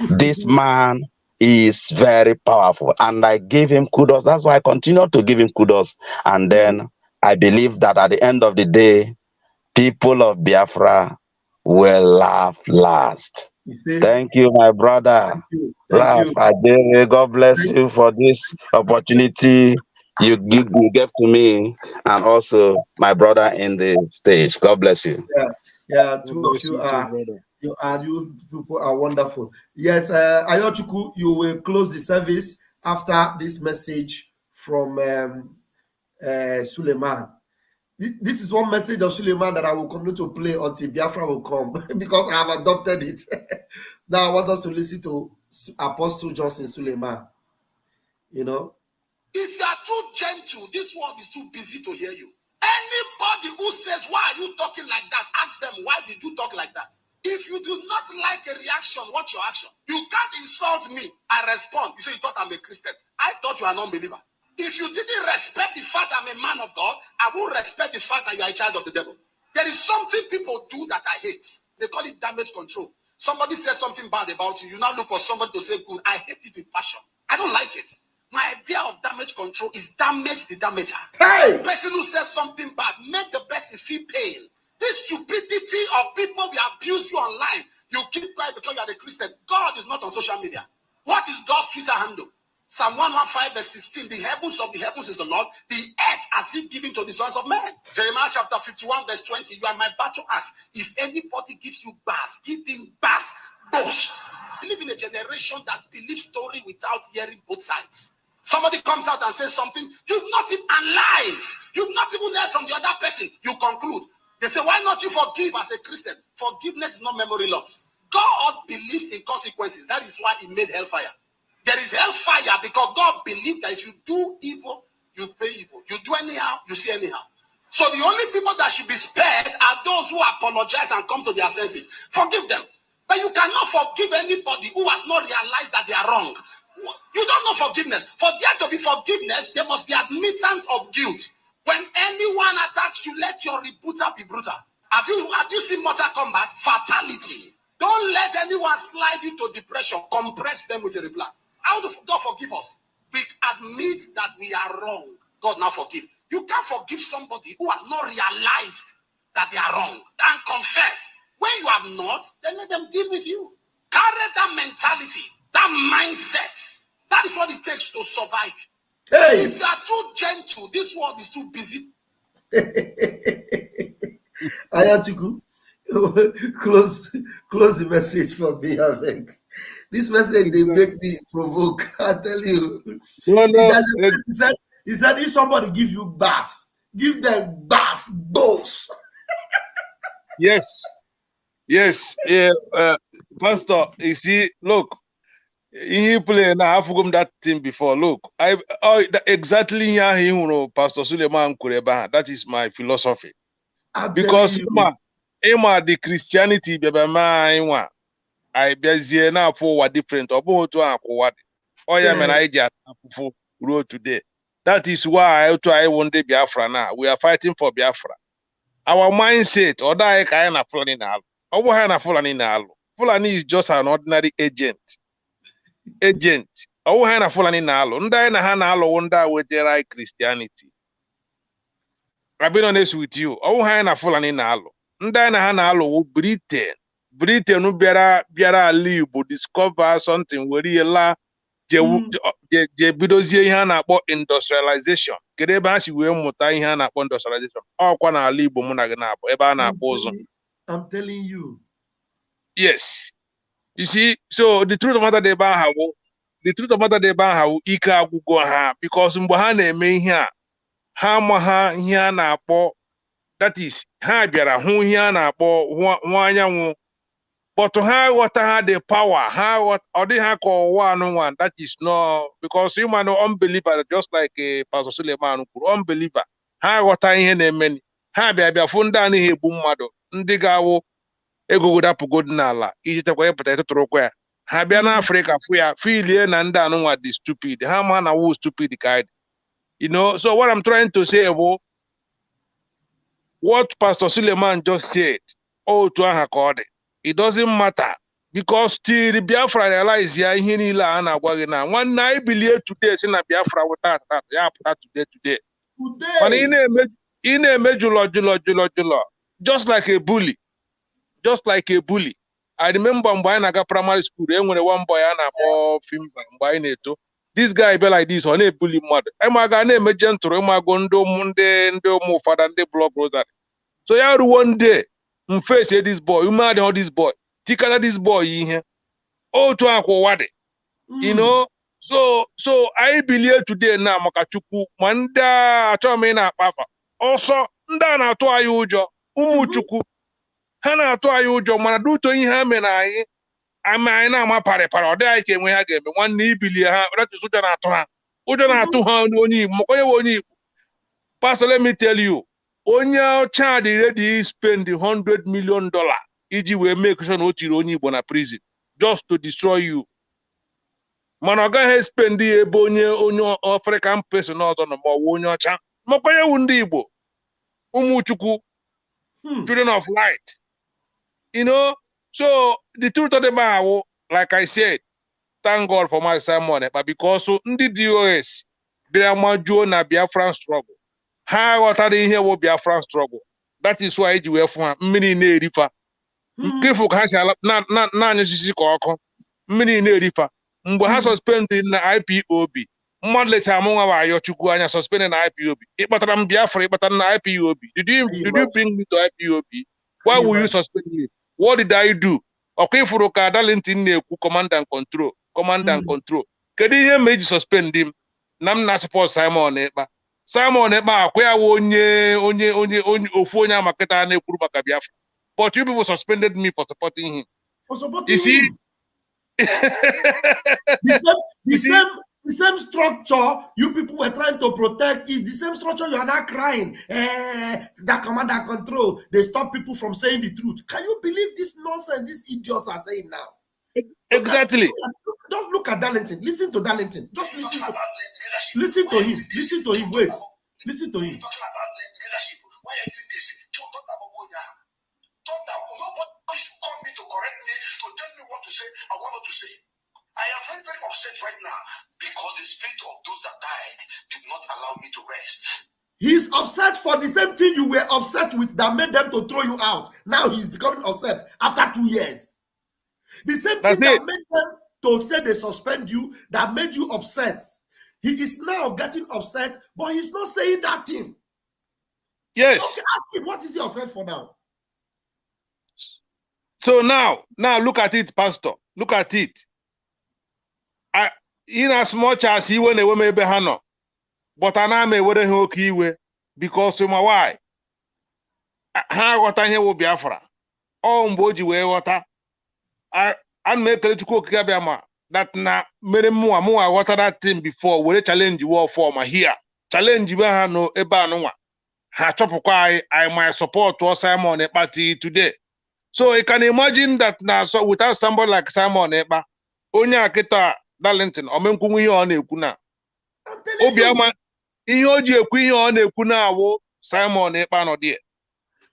L: This man is very powerful, and I give him kudos. That's why I continue to give him kudos. And then I believe that at the end of the day, people of Biafra will laugh last. Thank you, my brother.
C: Thank you.
L: Adere, God bless you for this opportunity you gave to me, and also my brother in the stage. God bless you.
C: Yeah, two of you people are wonderful. Yes, Ayochuku, you will close the service after this message from Suleiman. This is one message of Suleiman that I will continue to play until Biafra will come, because I have adopted it. Now I want us to listen to Apostle Johnson Suleiman.
F: If you are too gentle, this world is too busy to hear you. Anybody who says, why are you talking like that? Ask them, why did you talk like that? If you do not like a reaction, what's your action? You can't insult me. I respond. You say you thought I'm a Christian. I thought you are a non-believer. If you didn't respect the fact I'm a man of God, I will respect the fact that you are a child of the devil. There is something people do that I hate. They call it damage control. Somebody says something bad about you. You now look for somebody to say good. I hate it with passion. I don't like it. My idea of damage control is damage the damager. The person who says something bad, make the person feel pain. This stupidity of people will abuse you online. You keep quiet because you are a Christian. God is not on social media. What is God's Twitter handle? Psalm 115 verse 16. The heavens of the heavens is the Lord. The earth as if given to the sons of men. Jeremiah chapter 51 verse 20. You are my battle axe. If anybody gives you bass, give him bass. Bush. We live in a generation that believes story without hearing both sides. Somebody comes out and says something, you've not even analyzed. You've not even heard from the other person. You conclude. They say, why not you forgive as a Christian? Forgiveness is not memory loss. God believes in consequences. That is why he made hellfire. There is hellfire because God believed that if you do evil, you pay evil. You do anyhow, you see anyhow. So the only people that should be spared are those who apologize and come to their senses. Forgive them. But you cannot forgive anybody who has not realized that they are wrong. You don't know forgiveness. For there to be forgiveness, there must be admittance of guilt. When anyone attacks you, let your rebuttal be brutal. Have you seen Mortal Kombat? Fatality. Don't let anyone slide you to depression. Compress them with a reply. How does God forgive us? We admit that we are wrong. God now forgive. You can't forgive somebody who has not realized that they are wrong and confess. When you have not, then let them deal with you. Carry that mentality, that mindset. That is what it takes to survive. Hey. If you are too gentle, this world is too busy.
C: Ayatuku, close the message for me, I beg. This message, they make me provoke. I tell you.
J: No.
C: He said, if somebody give you bass, give them bass, dose.
J: Yes. Yeah, Pastor, you see, look, he play now. I've forgotten that thing before. Look, exactly here, Pastor Suleiman Kureba. That is my philosophy. Because the Christianity, I be now for different. Road today. That is why I want the Biafra now. We are fighting for Biafra. Our mindset, or that kind of Fulani is just an ordinary agent. Fulani with their right Christianity. I've been honest with you. Fulani Britain no biara libo discover something where bidozie ihe a na-akpọ industrialization. Kedu ebe ha si wee mụta ihe a na-akpọ industrialization? Ọkwa na ala Igbo mụ na gị na-abụ ebe a na-akpọ ụzọ.
C: I'm telling you.
J: Yes. You see, so the truth of matter ebe ahụ ike agwụgo ha, because mgbe ha na-eme ihe a, ha ma ha ihe a na-akpọ, that is, ha bịara hụ ihe a na-akpọ nwa anyanwụ. But ha ghọta the power, ọ dị ha ka one, that is no, because you man unbeliever, just like Pastor Suleiman, unbeliever. Ha ghọta ihe na-eme, ha bịa fụ ndị a na egbu mmadụ, ndị ga-awụ ego dapụgodi n'ala iji tekwa ịpụta ịtụtụrụkwa ya. Ha bịa n'Africa fụ ya, filie na ndị anụnwa dị stupid. Ha ma na wụ stupid kind. You know, so what I'm trying to say about what Pastor Suleiman just said, to aha ka ọ dị. It doesn't matter, because till the Biafra realize ya ihe niile a na-agwa gị na nwanne anyị bilie today si na Biafra weta ya pụta today. Mana ị na-eme jụlọ just like a bully. I remember mgbe anyị na-aga primary school, enwere one boy a na-akpọ Fimba mgbe anyị na-eto. This guy be like this, ọ na-ebuli mmadụ. Ịmaga na-eme gentụrụ ịmago ndị ụmụ ụfọdụ ndị block rosary. So ya ruo one day, face this boy, mad all this boy, tikala this boy ihe. To akwụwadị. You know, so I believe today na maka Chukwu, ma ndị achọrọ m ị na-akpa afa. Also, ndị a na-atụ anyị ụjọ, ụmụ Chukwu, ha na-atụ anyị ụjọ, mana duto ihe ha mere anyị, anyị na-ama parịparị, ọ dị anyị ka enwe ha ga-eme, nwanne ibilie ha, ụjọ na-atụ ha. Ụjọ na-atụ ha onye Igbo, maka onye nwe onye Igbo. Pastor, let me tell you, onye ọcha dị ready spend $100 million iji wee make sure na o tiri onye Igbo na prison just to destroy you. Mana ọ gaghị spend ya ebe onye African person ọzọ nọ ma ọ wụ onye ọcha. Maka onye wu ndị Igbo, ụmụ Chukwu, children of light. You know, so the truth of the matter, like I said, thank God for my sermon, but because ndị DOS bịara majuo na Biafran struggle. Ha ghọtara ihe bụ Biafran struggle. That is why eji wee fụ ha mmiri na-erifa. Nkịfụ ka ha si na-anya osisi ka ọkụ. Mmiri na-erifa. Mgbe ha suspended na IPOB, mmadụ lecha amụ nwa ayọ Chukwu anya suspended na IPOB. Ịkpatara m Biafra, ịkpatara na IPOB. Did you bring me to IPOB? Why will you suspend me? What did I do? Ọkwa ifuru ka Darlington na-ekwu command and control. Kedu ihe ma eji suspend him? Na m na support Simon Ekpa. Simon Ekpa akwa ya onye ofu onye amaketa na-ekwuru maka Biafra. But you people suspended me for supporting him.
C: You see, The same structure you people were trying to protect is the same structure you are now crying. That command and control, they stop people from saying the truth. Can you believe this nonsense these idiots are saying now?
J: Exactly.
C: Don't look at Darlington. Listen to Darlington. Just listen to him. Listen to him. Wait. Listen to him.
F: Talking about leadership. Why are you doing this? Nobody should call me to correct me, to tell me what to say and what not to say. I am very, very upset right now because the spirit of those that died did not allow me to rest.
C: He's upset for the same thing you were upset with that made them to throw you out. Now he's becoming upset after 2 years. The same thing that made them to say they suspend you, that made you upset. He is now getting upset, but he's not saying that thing.
J: Yes.
C: Okay, ask him, what is he upset for now?
J: So now look at it, Pastor. Look at it. In as much as he went away, maybe Hano, but I may wear a kiwi because of my why. How what I hear will be Biafra. Oh, Mboji way water. I make a little cook Gabiama that na many more water that thing before we challenge you all for my here. Challenge you no eba no one. Ha chop I might support to Simon Ekpa today. So you can imagine that now, so without somebody like Simon Ekpa, Onya Kita Darlington, Omenku ihe ọ na-ekwu na. Obiama ihe o ji ekwu ihe ọ na-ekwu na awo Simon Ekpa nọ there.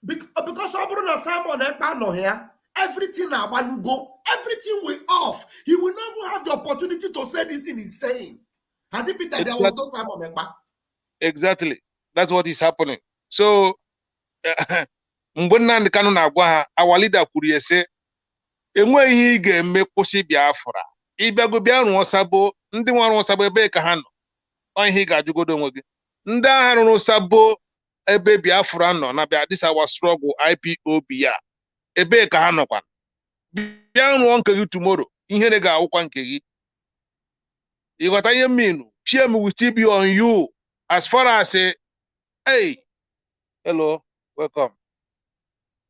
C: Because Simon Ekpa nọ here, everything go, everything will off. He will never have the opportunity to say this in his saying. Had it been that there was no Simon Ekpa?
J: Exactly. That's what is happening. So mgbe Nnamdi Kanu na-agwa ha awalida kwuru ya sị enweghị ihe ị ga-eme kwụsị Biafra ịbịago bịa rụọ Sabo ndị nwa rụọ Sabo ebe ka ha nọ ọ ihe ị ga-ajụgodo onwe gị ndị agha rụrụ Sabo ebe Biafra nọ na bịa this our struggle IPOB ya ebe ka ha nọkwa bịa rụọ nke gị tomorrow ihere ga-awụkwa nke gị ịghọta ihe mminu PM will still be on you as far as hey hello welcome.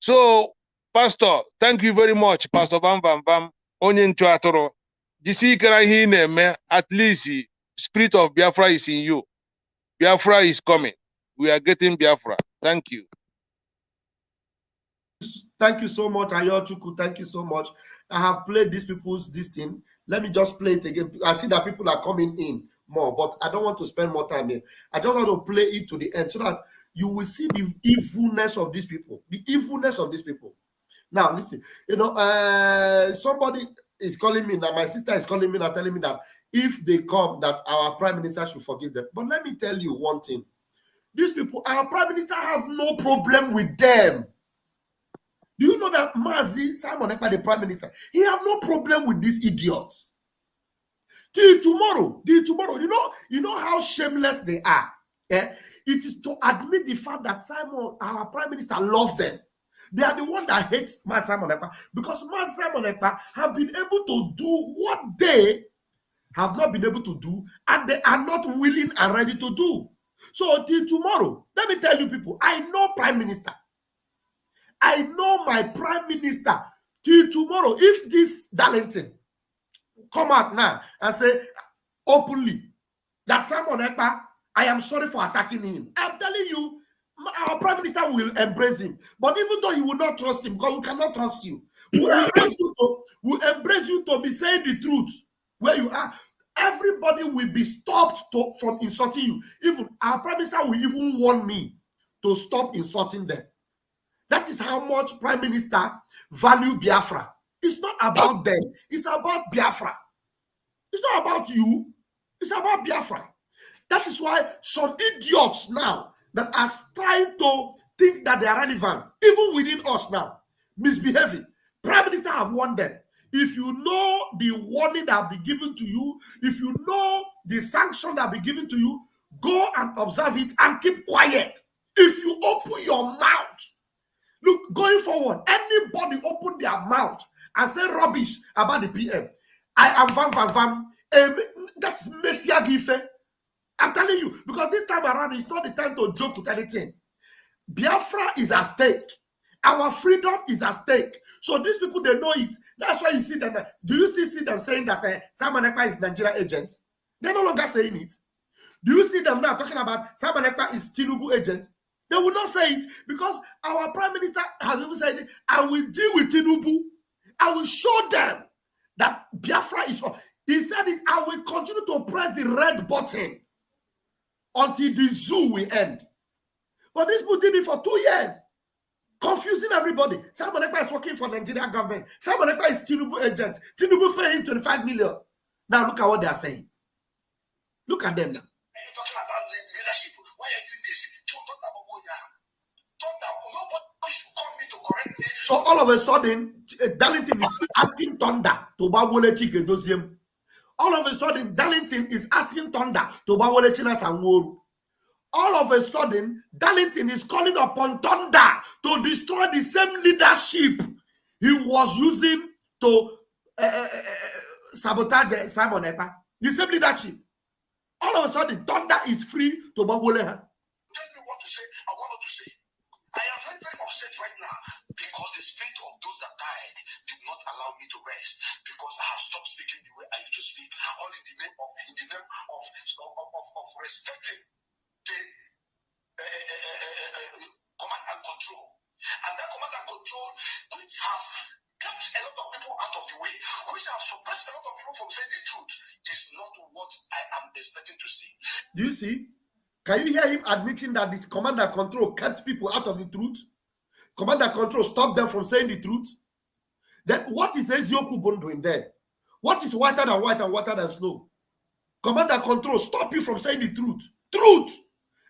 J: So, Pastor, thank you very much, Pastor Vam Vam Vam. Onye nchu atụrụ. Jisi ikere ihe na-eme, at least spirit of Biafra is in you. Biafra is coming. We are getting Biafra. Thank you.
C: Thank you so much, Ayochuku. Thank you so much. I have played these people's this thing. Let me just play it again. I see that people are coming in more, but I don't want to spend more time here. I just want to play it to the end so that you will see the evilness of these people. The evilness of these people. Now, listen. Somebody is calling me now. My sister is calling me now, telling me that if they come, that our prime minister should forgive them. But let me tell you one thing. These people, our prime minister has no problem with them. Do you know that Mazi Simon Ekpa, the prime minister, he have no problem with these idiots? Till tomorrow, you know how shameless they are. Eh? It is to admit the fact that Simon, our prime minister, loves them. They are the one that hates Simon Ekpa because Simon Ekpa have been able to do what they have not been able to do, and they are not willing and ready to do. So till tomorrow, let me tell you people, I know prime minister. I know my prime minister. Till tomorrow, if this Darlington come out now and say openly that Simon Ekpa, I am sorry for attacking him. I'm telling you, our prime minister will embrace him. But even though he will not trust him, because we cannot trust you, we embrace you to be saying the truth where you are. Everybody will be stopped from insulting you. Even our prime minister will even warn me to stop insulting them. That is how much prime minister value Biafra. It's not about them. It's about Biafra. It's not about you. It's about Biafra. That is why some idiots now that are trying to think that they are relevant, even within us now, misbehaving. Prime Minister have warned them. If you know the warning that will be given to you, if you know the sanction that will be given to you, go and observe it and keep quiet. If you open your mouth, look, going forward, anybody open their mouth and say rubbish about the PM, I am Vam Vam Vam. That's Messiah Gife. I'm telling you, because this time around, it's not the time to joke with anything. Biafra is at stake. Our freedom is at stake. So these people, they know it. That's why you see them. Do you still see them saying that Simon Ekpa is Nigeria agent? They're no longer saying it. Do you see them now talking about Simon Ekpa is Tinubu agent? They will not say it because our prime minister has even said it. I will deal with Tinubu. I will show them that Biafra is. He said it. I will continue to press the red button until the zoo will end. But these people did it for 2 years, confusing everybody. Simon Ekpa is working for the Nigerian government. Simon Ekpa is Tinubu agent. Tinubu pay him 25 million. Now look at what they are saying. Look at them now.
F: You're talking about leadership. Why are you doing this?
C: So all of a sudden, Darlington is asking Thunder to Bawole Chike Doziem. All of a sudden, Darlington is asking Thunder to Bawole China Sanworu. All of a sudden, Darlington is calling upon Thunder to destroy the same leadership he was using to sabotage Simon Ekpa. The same leadership. All of a sudden, Thunder is free to Bawole her.
F: Tell me what to say. I want to say. I am very, very upset right now because the spirit of those that died did not allow me to rest because I have stopped speaking the way I used to speak, all in the name of respecting the command and control. And that command and control, which have kept a lot of people out of the way, which have suppressed a lot of people from saying the truth, is not what I am expecting to see.
C: Do you see? Can you hear him admitting that this command and control kept people out of the truth? Command and control stopped them from saying the truth? Then what is Ezioku Bond doing then? What is whiter than white and whiter than snow? Command and control stop you from saying the truth. Truth!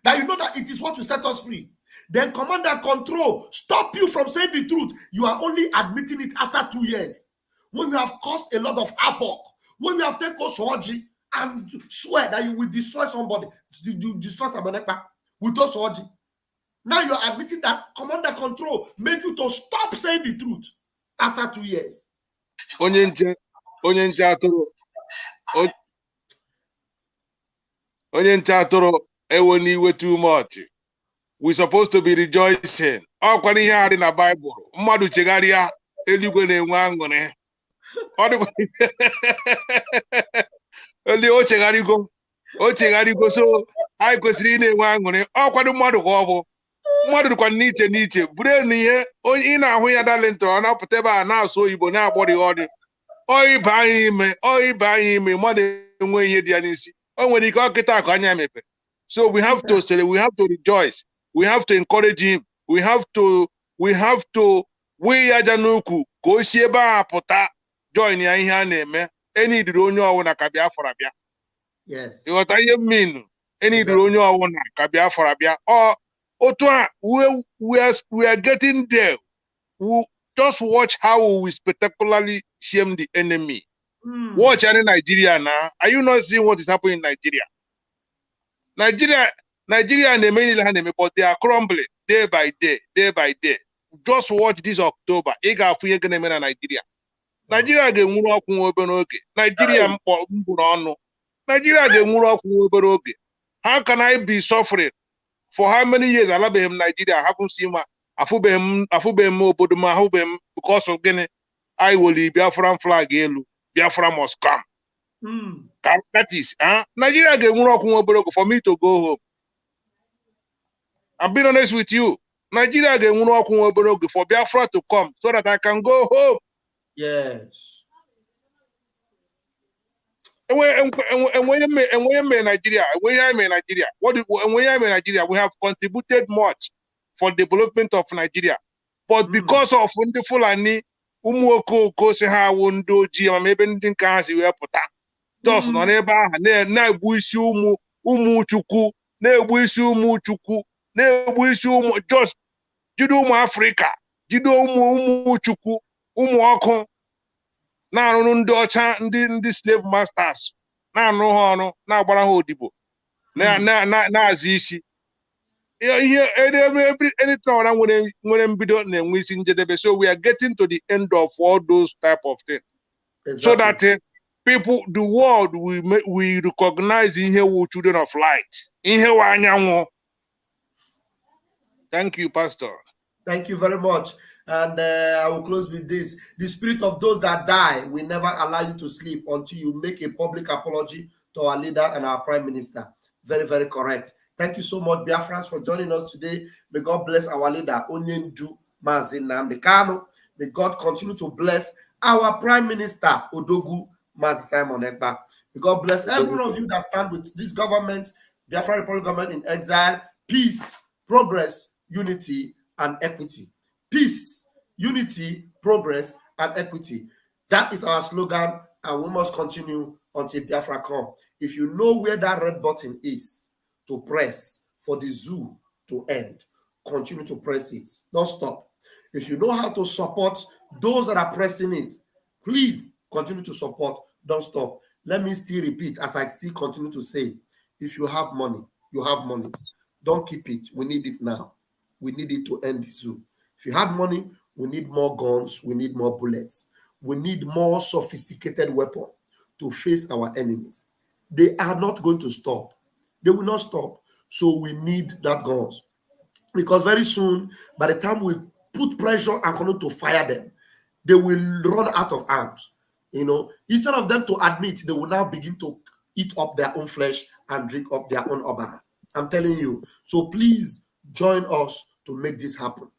C: Now you know that it is what will set us free. Then command and control stop you from saying the truth. You are only admitting it after 2 years. When you have caused a lot of havoc. When you have taken Osoji and swear that you will destroy somebody, you destroy Simon Ekpa with those Osoji. Now you are admitting that command and control made you to stop saying the truth after 2 years.
J: Onye nche atụrụ ewe n'iwe too much. We supposed to be rejoicing. Ọkwa n'ihe a dị na Bible. Mmadụ chegharịa eluigwe na-enwe aṅụrị. Ọ dịkwa Eli o chegharịgo so anyị kwesịrị ị na-enwe aṅụrị. Ọkwado mmadụ ka ọ bụ. Mmadụ dịkwa n'iche buru na ihe ị na-ahụ ya Darlington ọ na-apụta ebe a na-asụ oyibo na-agbọrị ọdị. Ọyịba anyị ime mmadụ enwe ihe dị ya n'isi. O nwere ike ọkịta akụ anya mepere. So we have to say, we have to rejoice. We have to encourage him. We have to we ya januku ka o si ebe a pụta join ya ihe a na-eme. Eni dịrị onye ọwụna ka Biafra bịa.
C: Yes.
J: Ịghọta ihe mean? Eni dịrị onye ọwụna ka Biafra bịa. Otu a we are getting there. We just watch how we spectacularly shame the enemy. Watch any Nigeria now. Are you not seeing what is happening in Nigeria? Nigeria and the main land, but they are crumbling day by day. Just watch this October. Nigeria. Nigeria get more Nigeria get how can I be suffering for how many years? I love him Nigeria. I haven't seen my because of Guinea. I will leave Biafran flag. Biafra must come. That is, Nigeria get more for me to go home. I'm being honest with you. Nigeria get more for Biafra to come so that I can go home.
C: Yes.
J: And when I'm in Nigeria, we have contributed much for development of Nigeria. But because of the Fulani, Umuoko se ha wondo ji ma ebe ndị nke ha si wee pụta. Just nọ n'ebe ahụ na-egbu isi ụmụ Chukwu, na-egbu isi ụmụ Chukwu, na-egbu isi ụmụ just jide ụmụ Afrịka, jide ụmụ Chukwu, ụmụ ọkụ, na-arụrụ ndị ọcha ndị slave masters, na-arụ ha ọrụ, na-agbara ha odibo, na-azụ isi. Anything nwere mbido na-enwe isi njedebe. So we are getting to the end of all those type of things. Exactly. So that people, the world, we recognize in here we children of light. In here we anyanwụ. Thank you, Pastor.
C: Thank you very much. And I will close with this. The spirit of those that die will never allow you to sleep until you make a public apology to our leader and our prime minister. Very, very correct. Thank you so much, Biafrans, for joining us today. May God bless our leader, Onyendu Mazin Nnamdi Kanu. May God continue to bless our prime minister, Odogu Mazi Simon Ekpa. May God bless every one of you that stand with this government, Biafra Republic government in exile. Peace, progress, unity, and equity. Peace, unity, progress, and equity. That is our slogan, and we must continue until Biafra come. If you know where that red button is to press for the zoo to end, continue to press it. Don't stop. If you know how to support those that are pressing it, please continue to support. Don't stop. Let me still repeat, as I still continue to say, if you have money, you have money. Don't keep it. We need it now. We need it to end the zoo. If you have money, we need more guns. We need more bullets. We need more sophisticated weapons to face our enemies. They are not going to stop. They will not stop. So we need that guns. Because very soon, by the time we put pressure and continue to fire them, they will run out of arms. You know, instead of them to admit, they will now begin to eat up their own flesh and drink up their own obara. I'm telling you. So please join us to make this happen.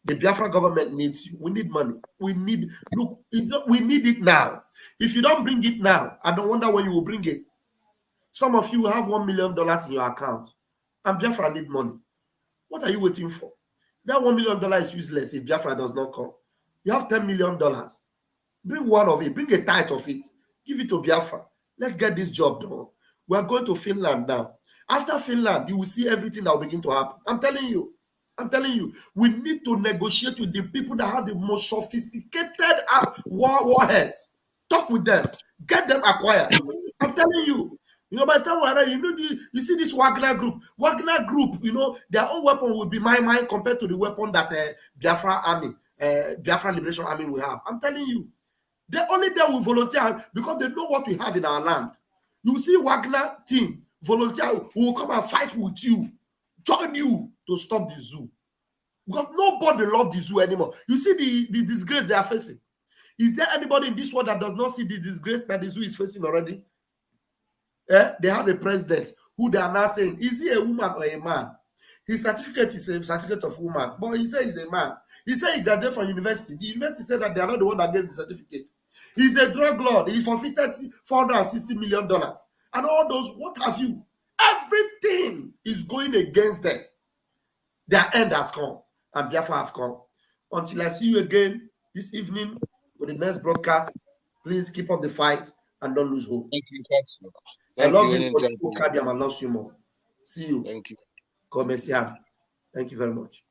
C: The Biafra government needs you. We need money. We need, look, we need it now. If you don't bring it now, I don't wonder when you will bring it. Some of you have $1 million in your account, and Biafra need money. What are you waiting for? That $1 million is useless if Biafra does not come. You have $10 million. Bring one of it. Bring a tithe of it. Give it to Biafra. Let's get this job done. We are going to Finland now. After Finland, you will see everything that will begin to happen. I'm telling you. I'm telling you. We need to negotiate with the people that have the most sophisticated warheads. Talk with them. Get them acquired. I'm telling you. You know, by the time we're ready, you see this Wagner group. Wagner group, you know, their own weapon will be my compared to the weapon that Biafra Army, Biafra Liberation Army will have. I'm telling you. They only there will volunteer because they know what we have in our land. You see Wagner team volunteer who will come and fight with you, join you to stop the zoo. Because nobody loves the zoo anymore. You see the disgrace they are facing. Is there anybody in this world that does not see the disgrace that the zoo is facing already? They have a president who they are now saying, is he a woman or a man? His certificate is a certificate of woman, but he says he's a man. He said he graduated from university. The university said that they are not the one that gave the certificate. He's a drug lord. He forfeited $460 million. And all those, what have you? Everything is going against them. Their end has come, and Biafra has come. Until I see you again this evening with the next broadcast, please keep up the fight and don't lose hope.
J: Thank you, Pastor.
C: I love you, but I love you more. See you.
J: Thank you.
C: Commercial. Thank you very much.